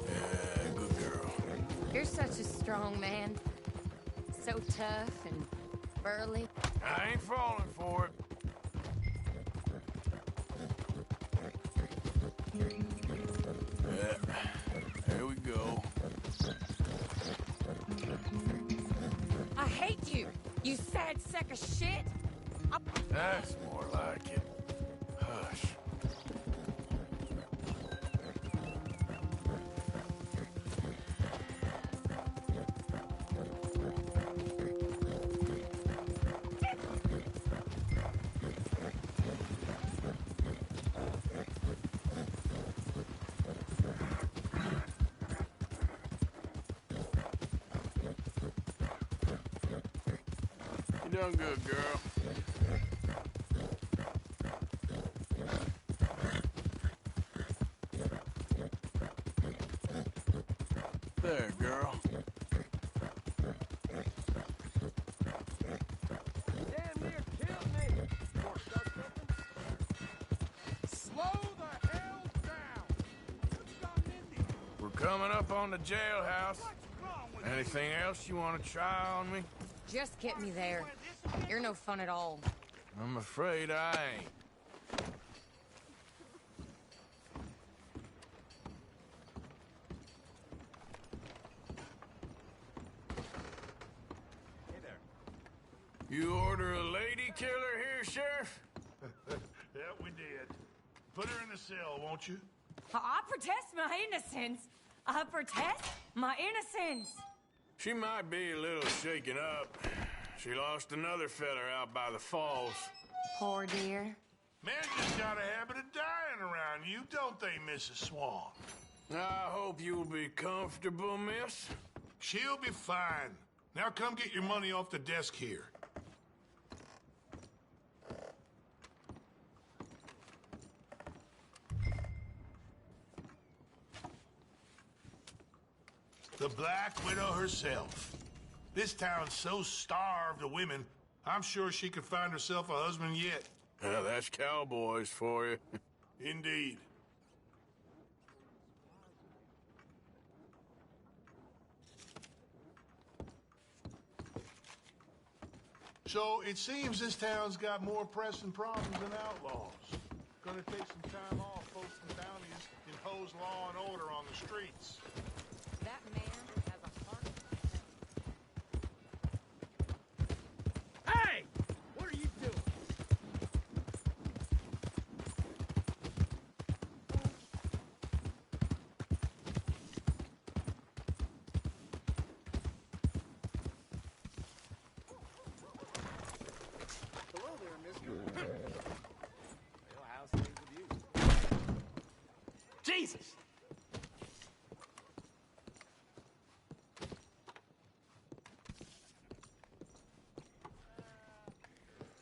[SPEAKER 3] Yeah, good girl.
[SPEAKER 23] You're such a strong man. So tough and burly.
[SPEAKER 3] I ain't falling for it. Yeah, there we go.
[SPEAKER 23] I hate you, you sad sack of shit.
[SPEAKER 3] That's more like it. Hush. You done good, girl. There, girl.
[SPEAKER 15] Damn near killed me. Wanna start something? Slow the hell down. What's gotten into you?
[SPEAKER 3] We're coming up on the jailhouse. Anything else you want to try on me?
[SPEAKER 23] Just get me there. You're no fun at all.
[SPEAKER 3] I'm afraid I ain't.
[SPEAKER 6] Hey there.
[SPEAKER 3] You order a lady killer here, Sheriff?
[SPEAKER 6] Yeah, we did. Put her in the cell, won't you?
[SPEAKER 23] I protest my innocence. I protest my innocence.
[SPEAKER 3] She might be a little shaken up. She lost another feller out by the falls.
[SPEAKER 23] Poor dear.
[SPEAKER 6] Men just got a habit of dying around you, don't they, Mrs. Swan?
[SPEAKER 3] I hope you'll be comfortable, miss.
[SPEAKER 6] She'll be fine. Now come get your money off the desk here. The Black Widow herself. This town's so starved of women, I'm sure she could find herself a husband yet.
[SPEAKER 3] That's cowboys for you.
[SPEAKER 6] Indeed. So it seems this town's got more pressing problems than outlaws. Gonna take some time off, post some bounties, impose law and order on the streets.
[SPEAKER 23] That man has a heart.
[SPEAKER 15] Hey! What are you doing?
[SPEAKER 5] Hello there, mister. Well, how's things with you?
[SPEAKER 15] Jesus!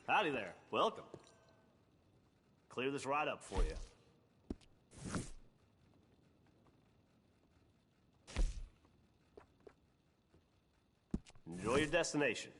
[SPEAKER 17] Howdy there. Welcome. Clear this right up for you. Enjoy your destination.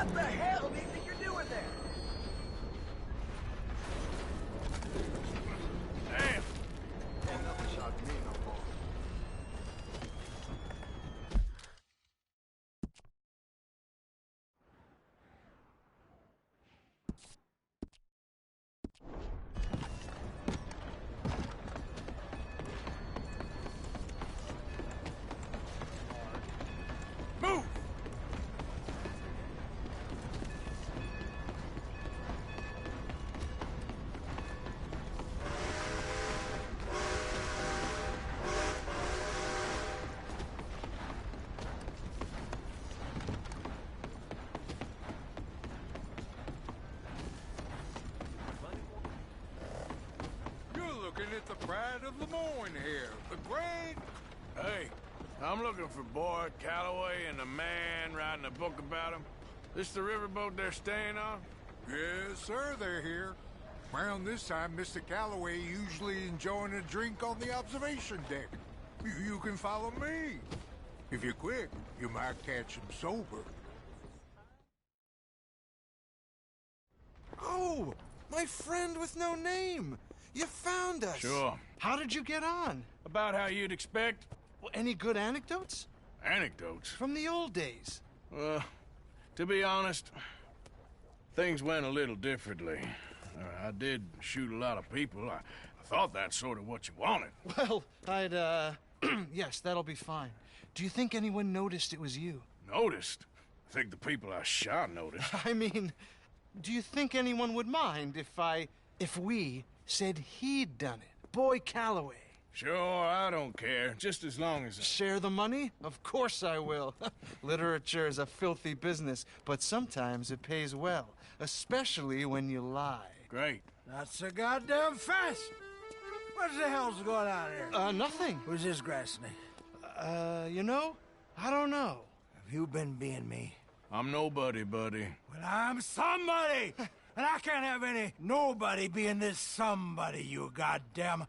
[SPEAKER 20] What the hell do you think you're doing there?
[SPEAKER 3] Damn!
[SPEAKER 6] Ain't nothing shocking me no more.
[SPEAKER 3] Move!
[SPEAKER 15] You're looking at the pride of Lemoyne here. The great...
[SPEAKER 3] Hey, I'm looking for Boyd Calloway and the man writing a book about him. This the riverboat they're staying on?
[SPEAKER 15] Yes, sir, they're here. Around this time, Mr. Calloway usually enjoying a drink on the observation deck. You can follow me. If you're quick, you might catch him sober.
[SPEAKER 1] Oh, my friend with no name. You found us.
[SPEAKER 3] Sure.
[SPEAKER 1] How did you get on?
[SPEAKER 3] About how you'd expect.
[SPEAKER 1] Well, any good anecdotes?
[SPEAKER 3] Anecdotes?
[SPEAKER 1] From the old days.
[SPEAKER 3] To be honest, things went a little differently. I did shoot a lot of people. I thought that's sort of what you wanted.
[SPEAKER 1] Well, I'd, yes, that'll be fine. Do you think anyone noticed it was you?
[SPEAKER 3] Noticed? I think the people I shot noticed.
[SPEAKER 1] I mean, do you think anyone would mind if we said he'd done it? Boy Calloway.
[SPEAKER 3] Sure, I don't care. Just as long as...
[SPEAKER 1] Share the money? Of course I will. Literature is a filthy business, but sometimes it pays well. Especially when you lie.
[SPEAKER 3] Great.
[SPEAKER 20] Not so goddamn fast. What the hell's going on here?
[SPEAKER 1] Nothing.
[SPEAKER 20] Who's this grass snake?
[SPEAKER 1] You know, I don't know.
[SPEAKER 20] Have you been being me?
[SPEAKER 3] I'm nobody, buddy.
[SPEAKER 20] Well, I'm somebody! And I can't have any nobody being this somebody, you goddamn...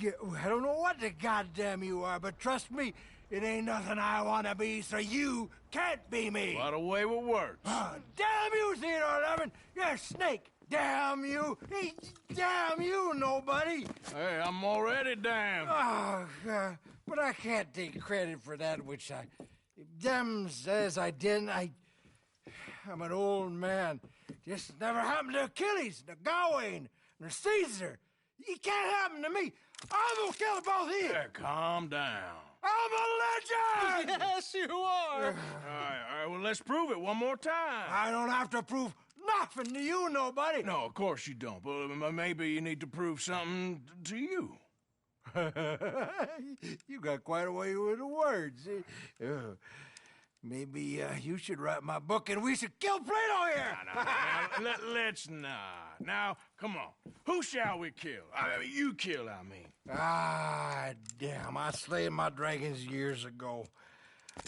[SPEAKER 20] I don't know what the goddamn you are, but trust me, it ain't nothing I want to be, so you can't be me.
[SPEAKER 3] By the way it works.
[SPEAKER 20] Damn you, Theodore Levin! You're a snake! Damn you! Damn you, nobody!
[SPEAKER 3] Hey, I'm already damned.
[SPEAKER 20] Oh, God. But I can't take credit for that which I... Them says I didn't. I'm an old man. This never happened to Achilles, to Gawain, nor Caesar. It can't happen to me. I'm gonna kill both of you.
[SPEAKER 3] Yeah, calm down.
[SPEAKER 20] I'm a legend!
[SPEAKER 1] Yes, you are.
[SPEAKER 3] All right, well, let's prove it one more time.
[SPEAKER 20] I don't have to prove nothing to you, nobody.
[SPEAKER 3] No, of course you don't. But maybe you need to prove something to you.
[SPEAKER 20] You got quite a way with the words. Maybe you should write my book and we should kill Plato here.
[SPEAKER 3] Let's not. Now, come on. Who shall we kill? I mean, you kill, I mean.
[SPEAKER 20] Ah, damn. I slayed my dragons years ago.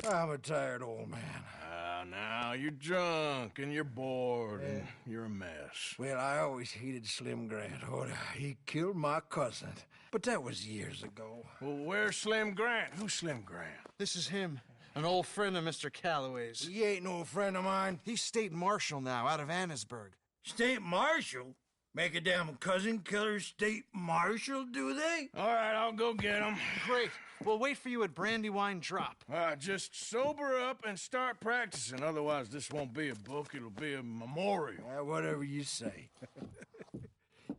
[SPEAKER 20] I'm a tired old man.
[SPEAKER 3] Now, you're drunk and you're bored and you're a mess.
[SPEAKER 20] Well, I always hated Slim Grant. Oh, he killed my cousin. But that was years ago.
[SPEAKER 3] Well, where's Slim Grant? Who's Slim Grant?
[SPEAKER 1] This is him. An old friend of Mr. Calloway's.
[SPEAKER 20] He ain't no friend of mine.
[SPEAKER 1] He's state marshal now, out of Annesburg.
[SPEAKER 20] State marshal? Make a damn cousin killer state marshal, do they?
[SPEAKER 3] All right, I'll go get him.
[SPEAKER 1] Great. We'll wait for you at Brandywine Drop.
[SPEAKER 3] Just sober up and start practicing. Otherwise, this won't be a book. It'll be a memorial.
[SPEAKER 20] Whatever you say.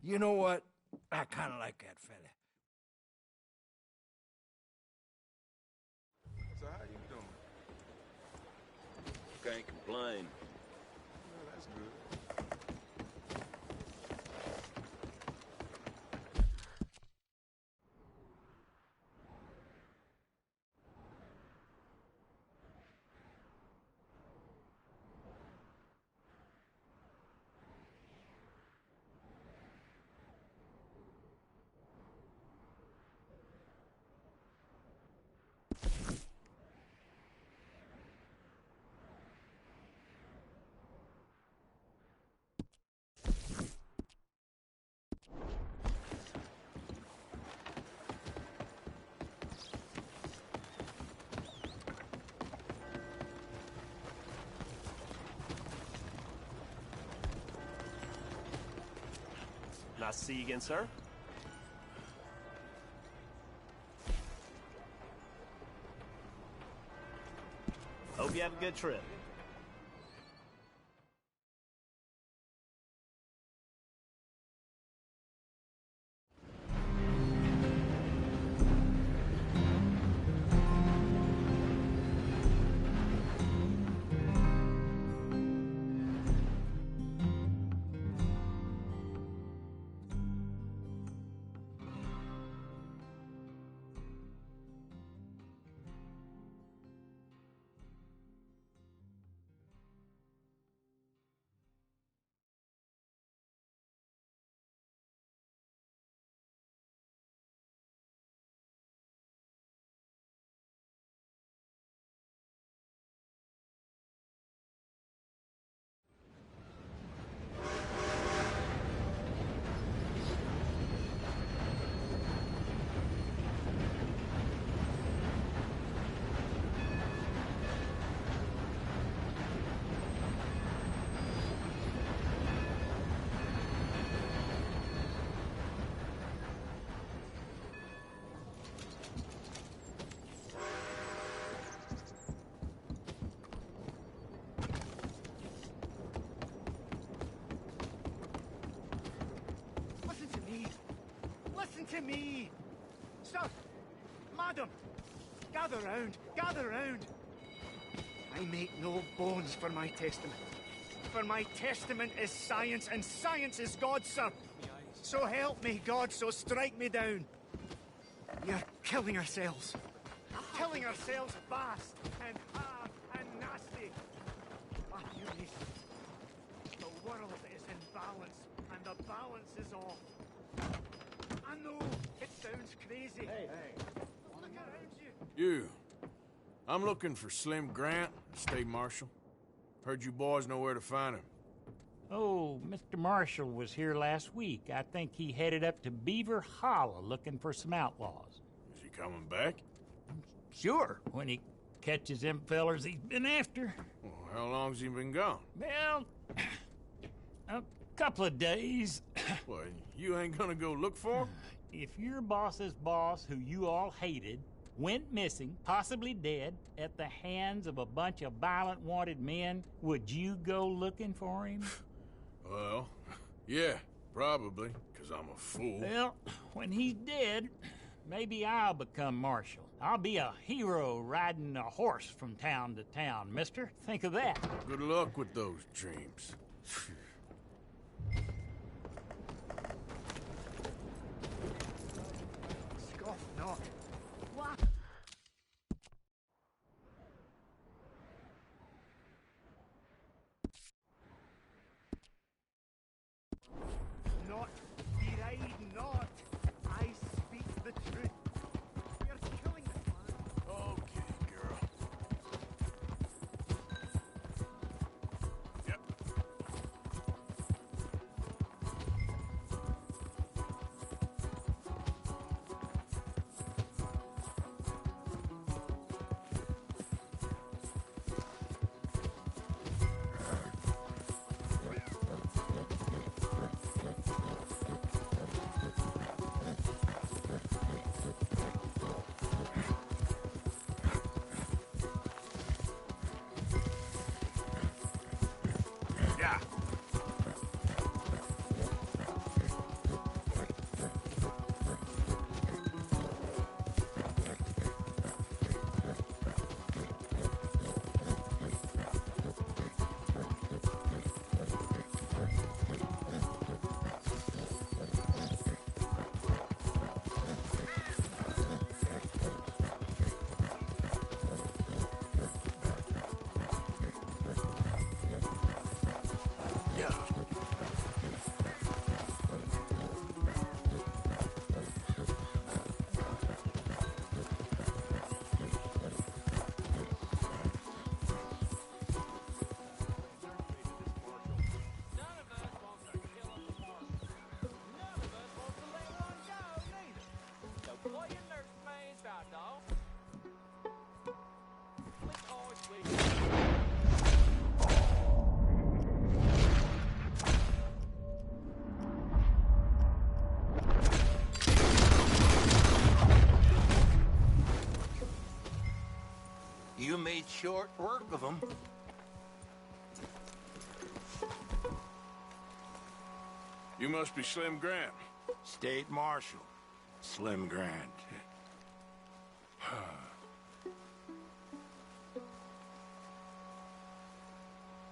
[SPEAKER 20] You know what? I kind of like that fella.
[SPEAKER 5] So how you doing?
[SPEAKER 11] Can't complain.
[SPEAKER 5] Well, that's good.
[SPEAKER 17] Nice to see you again, sir. Hope you have a good trip.
[SPEAKER 2] To me! Sir! Madam! Gather round! Gather round! I make no bones for my testament. For my testament is science, and science is God, sir! So help me, God, so strike me down! We are killing ourselves. Killing ourselves fast, and hard, and nasty! Ah, you listen. The world is in balance, and the balance is off. I know, it sounds crazy. Hey. Look around you.
[SPEAKER 3] You. I'm looking for Slim Grant, State Marshal. Heard you boys know where to find him.
[SPEAKER 11] Oh, Mr. Marshall was here last week. I think he headed up to Beaver Hollow looking for some outlaws.
[SPEAKER 3] Is he coming back?
[SPEAKER 11] Sure, when he catches them fellers he's been after.
[SPEAKER 3] Well, how long's he been gone?
[SPEAKER 11] Well, a couple of days.
[SPEAKER 3] What, you ain't gonna go look for him?
[SPEAKER 11] If your boss's boss, who you all hated, went missing, possibly dead, at the hands of a bunch of violent wanted men, would you go looking for him?
[SPEAKER 3] Well, yeah, probably, because I'm a fool.
[SPEAKER 11] Well, when he's dead, maybe I'll become marshal. I'll be a hero riding a horse from town to town, mister. Think of that.
[SPEAKER 3] Good luck with those dreams.
[SPEAKER 2] Scoff not. What? Not, deride not. I speak the truth. We are killing this man.
[SPEAKER 3] Okay, girl. Yep.
[SPEAKER 15] You made short work of them.
[SPEAKER 3] You must be Slim Grant.
[SPEAKER 15] State Marshal. Slim Grant.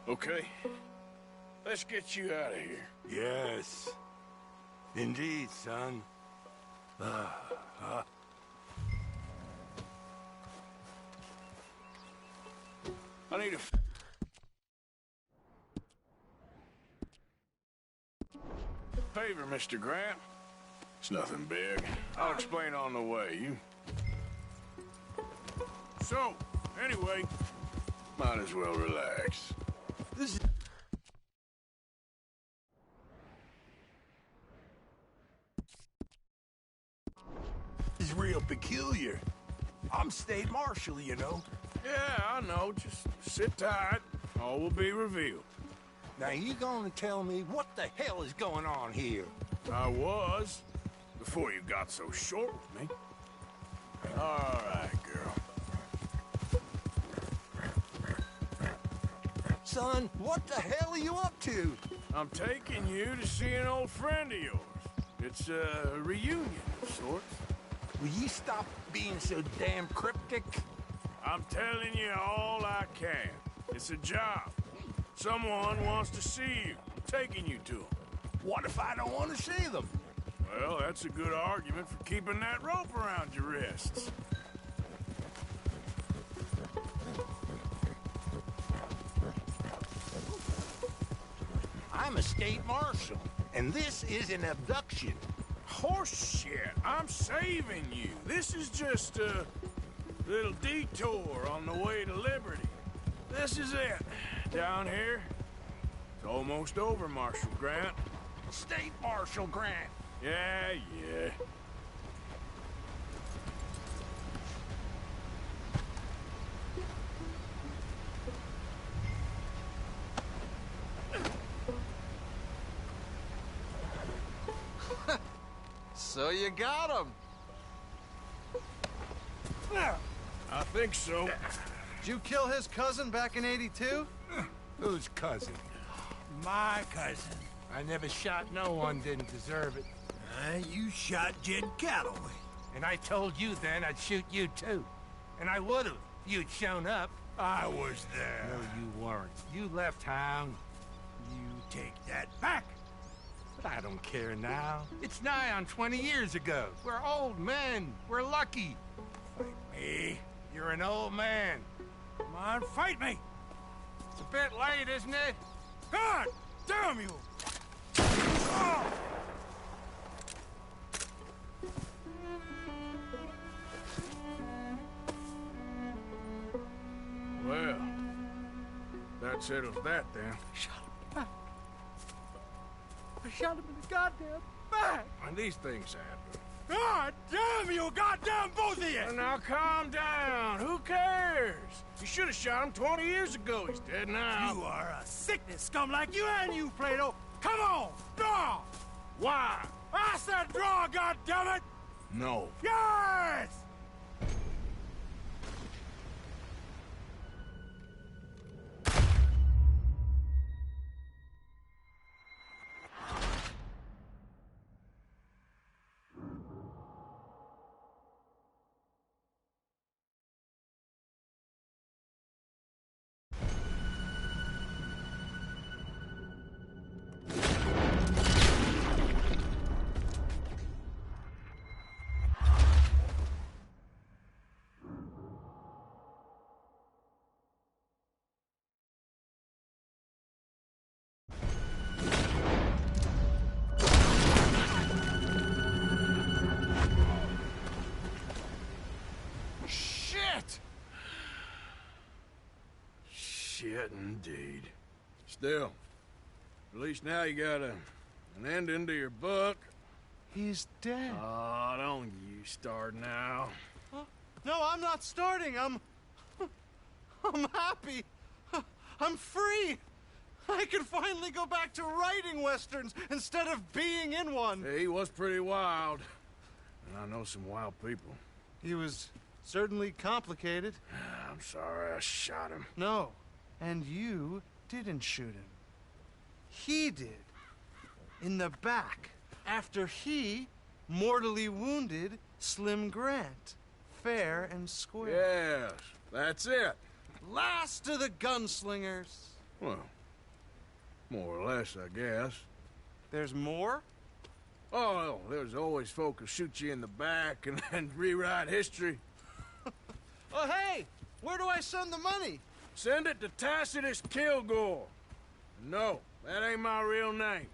[SPEAKER 3] Okay. Let's get you out of here.
[SPEAKER 15] Yes. Indeed, son.
[SPEAKER 3] I need a favor, Mr. Grant. It's nothing big. I'll explain on the way. So, anyway, might as well relax.
[SPEAKER 15] This is real peculiar. I'm State Marshal, you know.
[SPEAKER 3] Yeah, I know. Just sit tight. All will be revealed.
[SPEAKER 15] Now, you gonna tell me what the hell is going on here?
[SPEAKER 3] I was, before you got so short with me. All right, girl.
[SPEAKER 15] Son, what the hell are you up to?
[SPEAKER 3] I'm taking you to see an old friend of yours. It's a reunion of sorts.
[SPEAKER 15] Will you stop being so damn cryptic?
[SPEAKER 3] I'm telling you all I can. It's a job. Someone wants to see you. I'm taking you to them.
[SPEAKER 15] What if I don't want to see them?
[SPEAKER 3] Well, that's a good argument for keeping that rope around your wrists.
[SPEAKER 15] I'm a state marshal, and this is an abduction.
[SPEAKER 3] Horse shit. I'm saving you. This is just a little detour on the way to liberty. This is it. Down here, it's almost over, Marshal Grant.
[SPEAKER 15] State Marshal Grant.
[SPEAKER 3] Yeah, yeah.
[SPEAKER 1] So you got him.
[SPEAKER 3] I think so.
[SPEAKER 1] Did you kill his cousin back in '82?
[SPEAKER 15] Whose cousin? My cousin. I never shot no one didn't deserve it. You shot Jed Calloway. And I told you then I'd shoot you too. And I would've if you'd shown up. I was there. No, you weren't. You left town. You take that back. But I don't care now. It's nigh on 20 years ago. We're old men. We're lucky. Fight me. You're an old man. Come on, fight me. It's a bit late, isn't it? God damn you! Oh!
[SPEAKER 3] Well, that settles that then.
[SPEAKER 15] Shot him back. I shot him in the goddamn back.
[SPEAKER 3] And these things happen.
[SPEAKER 15] God damn you, goddamn both of you!
[SPEAKER 3] Well, now calm down. Who cares? You should have shot him 20 years ago. He's dead now.
[SPEAKER 15] You are a sickness scum like you and you, Plato. Come on, draw!
[SPEAKER 3] Why?
[SPEAKER 15] I said draw, goddammit!
[SPEAKER 3] No.
[SPEAKER 15] Yes!
[SPEAKER 3] Shit, indeed. Still, at least now you got an ending to your book.
[SPEAKER 1] He's dead.
[SPEAKER 3] Oh, don't you start now.
[SPEAKER 1] No, I'm not starting. I'm happy. I'm free. I can finally go back to writing westerns instead of being in one.
[SPEAKER 3] Hey, he was pretty wild. And I know some wild people.
[SPEAKER 1] He was certainly complicated.
[SPEAKER 3] I'm sorry I shot him.
[SPEAKER 1] No, and you didn't shoot him. He did. In the back, after he mortally wounded Slim Grant. Fair and square.
[SPEAKER 3] Yes, that's it.
[SPEAKER 1] Last of the gunslingers.
[SPEAKER 3] Well, more or less, I guess.
[SPEAKER 1] There's more?
[SPEAKER 3] Oh, there's always folk who shoot you in the back and then rewrite history.
[SPEAKER 1] Oh, hey! Where do I send the money?
[SPEAKER 3] Send it to Tacitus Kilgore. No, that ain't my real name.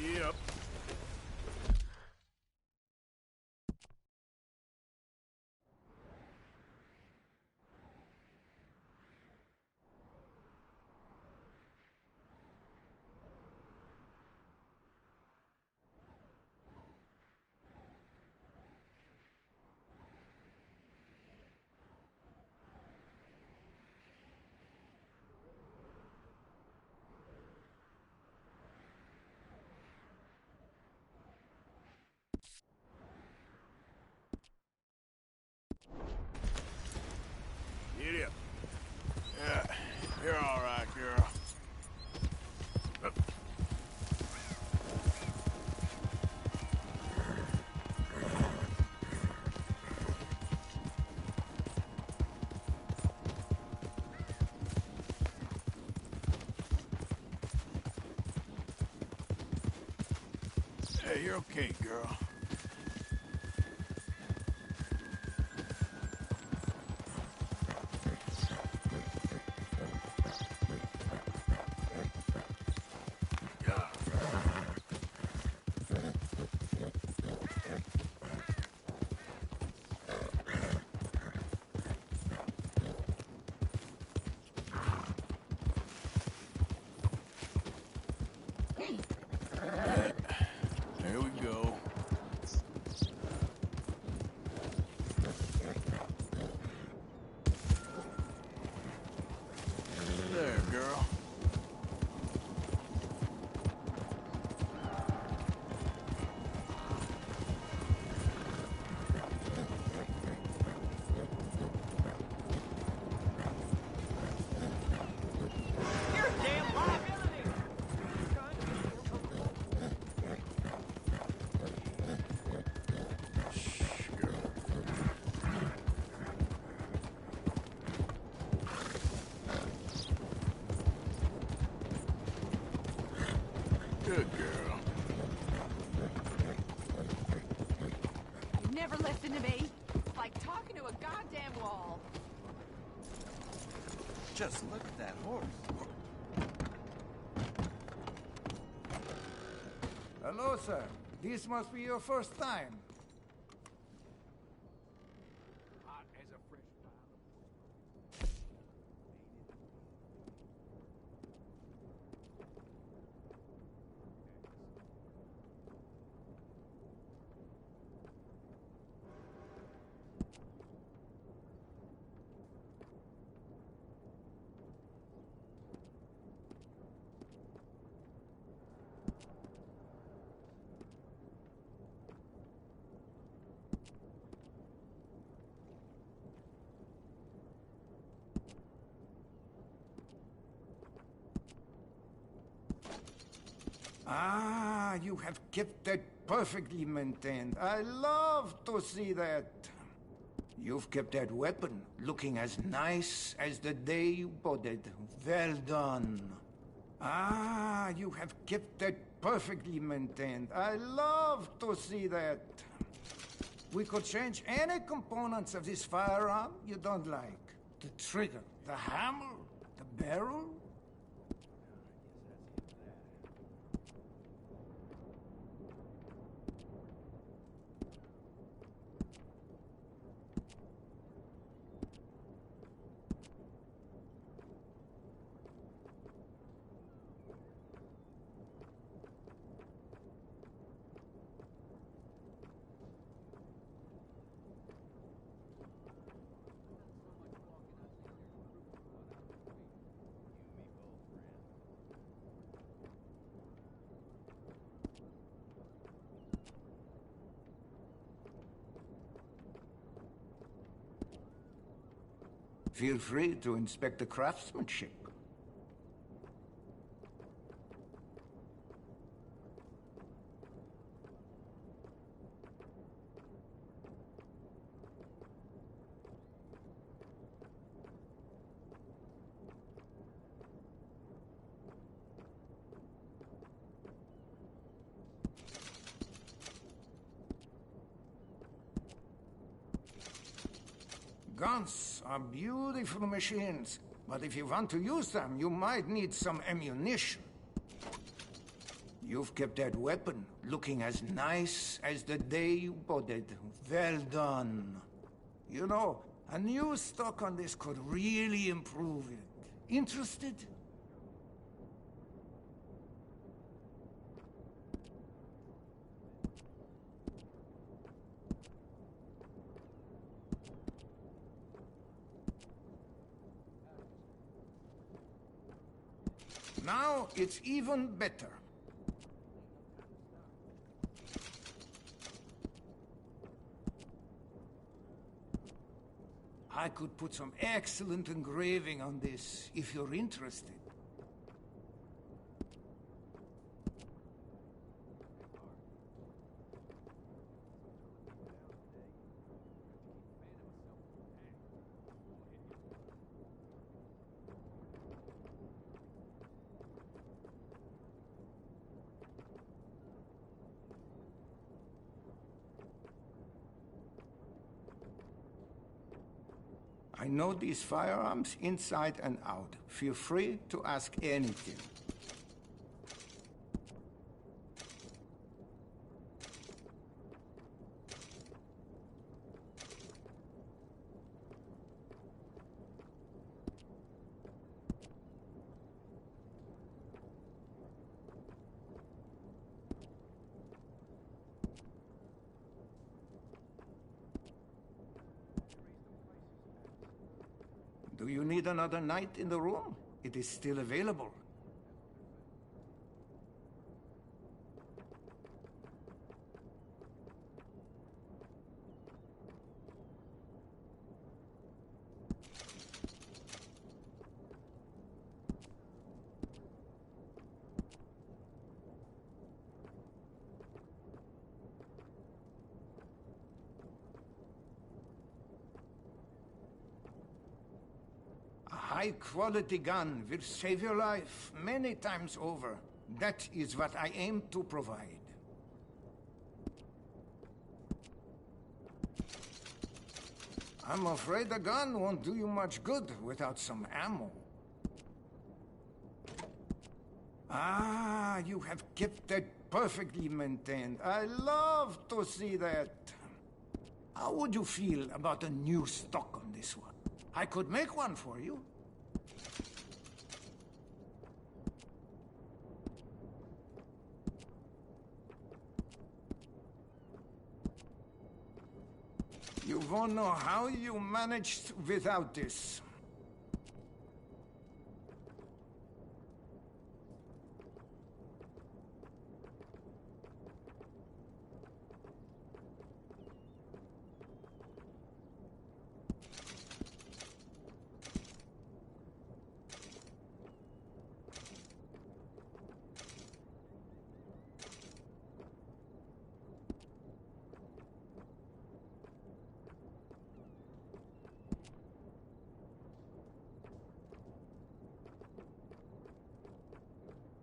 [SPEAKER 3] Yep. Idiot. Yeah, you're all right, girl. Hey, you're okay, girl. There we go. Good girl.
[SPEAKER 4] You never listen to me. It's like talking to a goddamn wall.
[SPEAKER 9] Just look at that horse.
[SPEAKER 20] Hello, sir. This must be your first time.
[SPEAKER 8] Hot as a fresh
[SPEAKER 20] Ah, you have kept that perfectly maintained. I love to see that. You've kept that weapon looking as nice as the day you bought it. Well done. Ah, you have kept that perfectly maintained. I love to see that. We could change any components of this firearm you don't like. The trigger, the hammer, the barrel. Feel free to inspect the craftsmanship. Guns are beautiful machines, but if you want to use them, you might need some ammunition. You've kept that weapon looking as nice as the day you bought it. Well done. You know, a new stock on this could really improve it. Interested? Now it's even better. I could put some excellent engraving on this if you're interested. I know these firearms inside and out. Feel free to ask anything. Do you need another night in the room? It is still available. A high-quality gun will save your life many times over. That is what I aim to provide. I'm afraid a gun won't do you much good without some ammo. Ah, you have kept that perfectly maintained. I love to see that. How would you feel about a new stock on this one? I could make one for you. You won't know how you managed without this.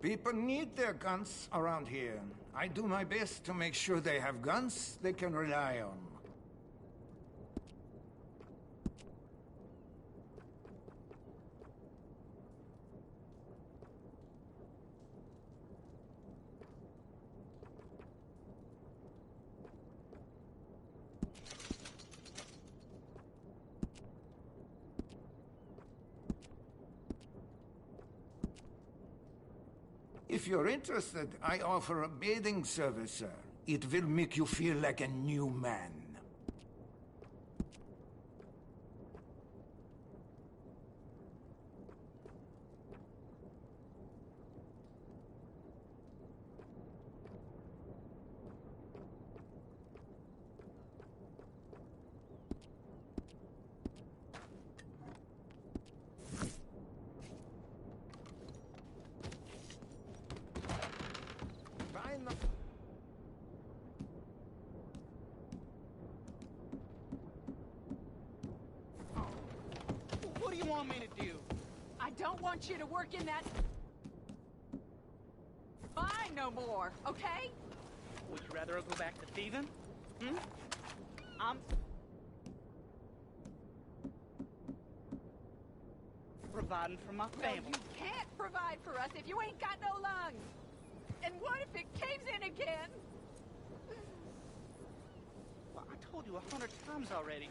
[SPEAKER 20] People need their guns around here. I do my best to make sure they have guns they can rely on. If you're interested, I offer a bathing service, sir. It will make you feel like a new man.
[SPEAKER 22] What do you want me to do? I don't want you to work in that mine no more, okay?
[SPEAKER 2] Would you rather I go back to thieving? Hmm? I'm providing for my family.
[SPEAKER 22] No, you can't provide for us if you ain't got no lungs. And what if it caves in again?
[SPEAKER 2] Well, I told you 100 times already.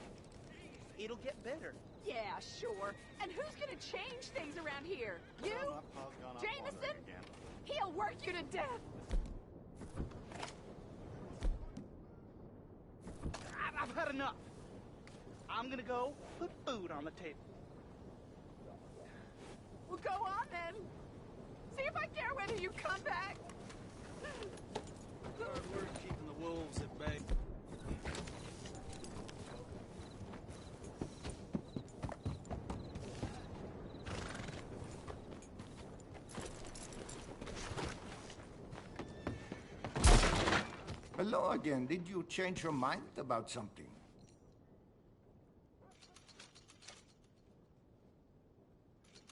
[SPEAKER 2] It'll get better.
[SPEAKER 22] Yeah, sure. And who's gonna change things around here? You? Jameson? He'll work you to death.
[SPEAKER 2] I've had enough. I'm gonna go put food on the table.
[SPEAKER 22] Well, go on then. See if I care whether you come back.
[SPEAKER 2] Hard work keeping the wolves at bay.
[SPEAKER 20] Hello again. Did you change your mind about something?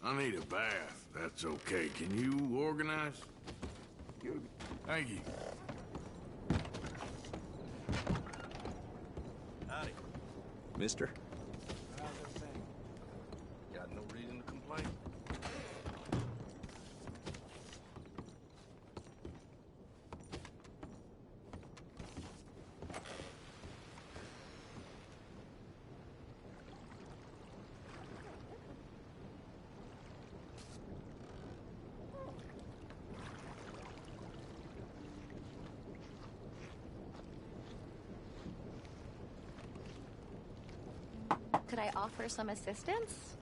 [SPEAKER 3] I need a bath. That's okay. Can you organize? Thank you.
[SPEAKER 5] Howdy.
[SPEAKER 9] Mister?
[SPEAKER 5] How's everything? Got no reason to complain.
[SPEAKER 12] Could I offer some assistance?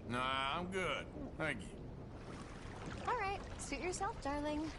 [SPEAKER 3] Nah, I'm good. Thank you.
[SPEAKER 12] All right, suit yourself, darling.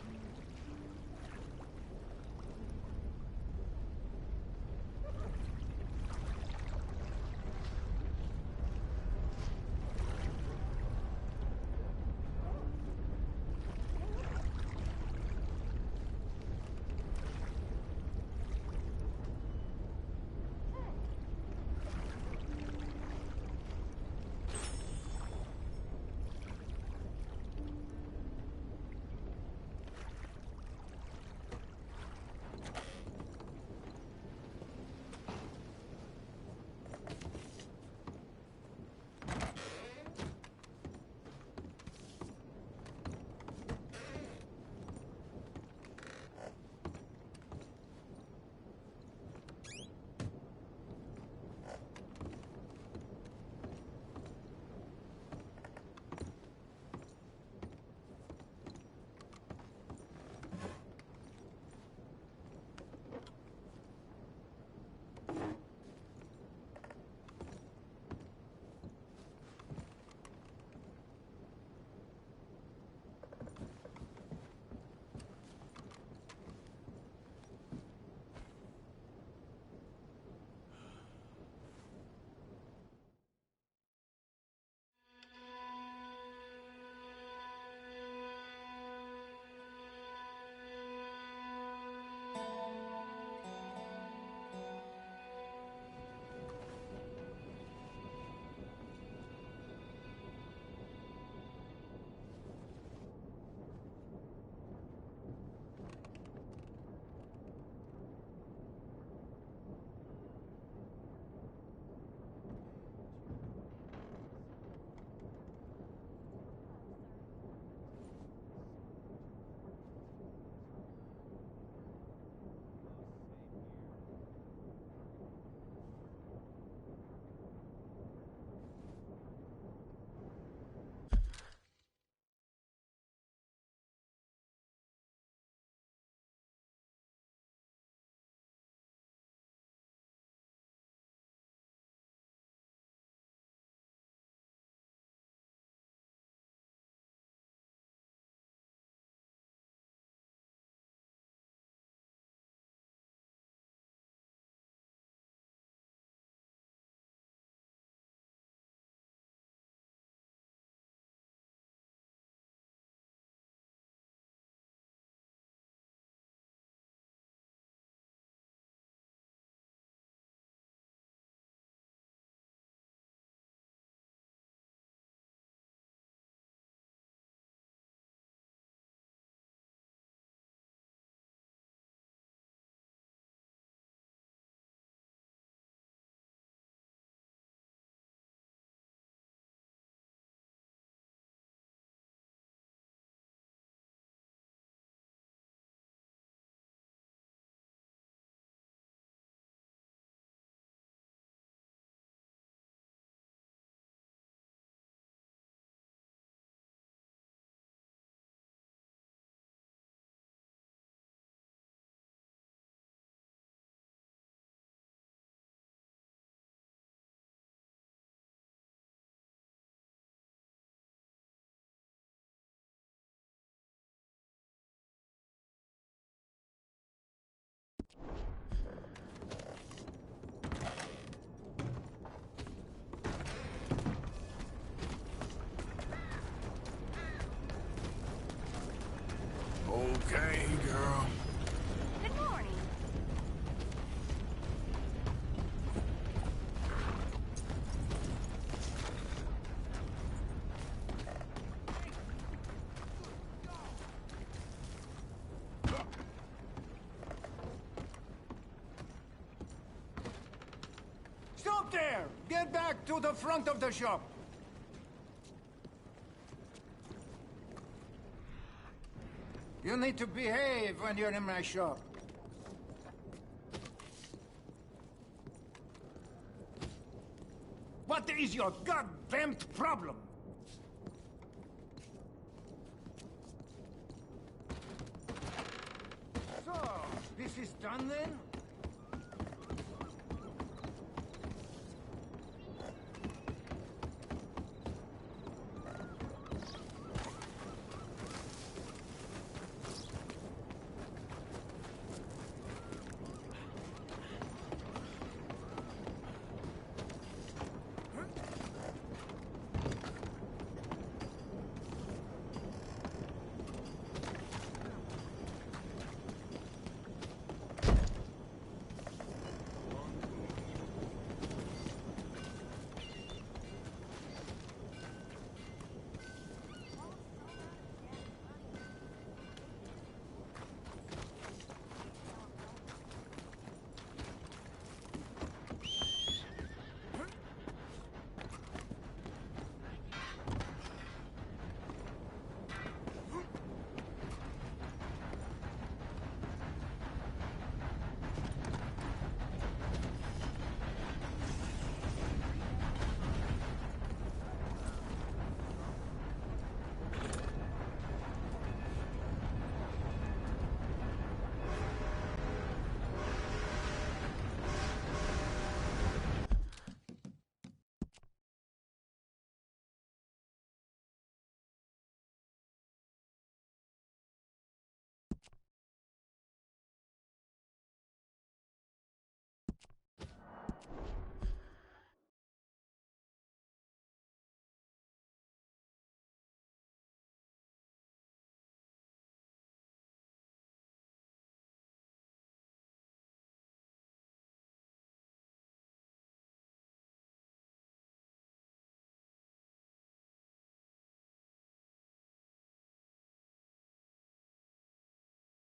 [SPEAKER 2] there! Get back to the front of the shop! You need to behave when you're in my shop. What is your goddamn problem? So, this is done then?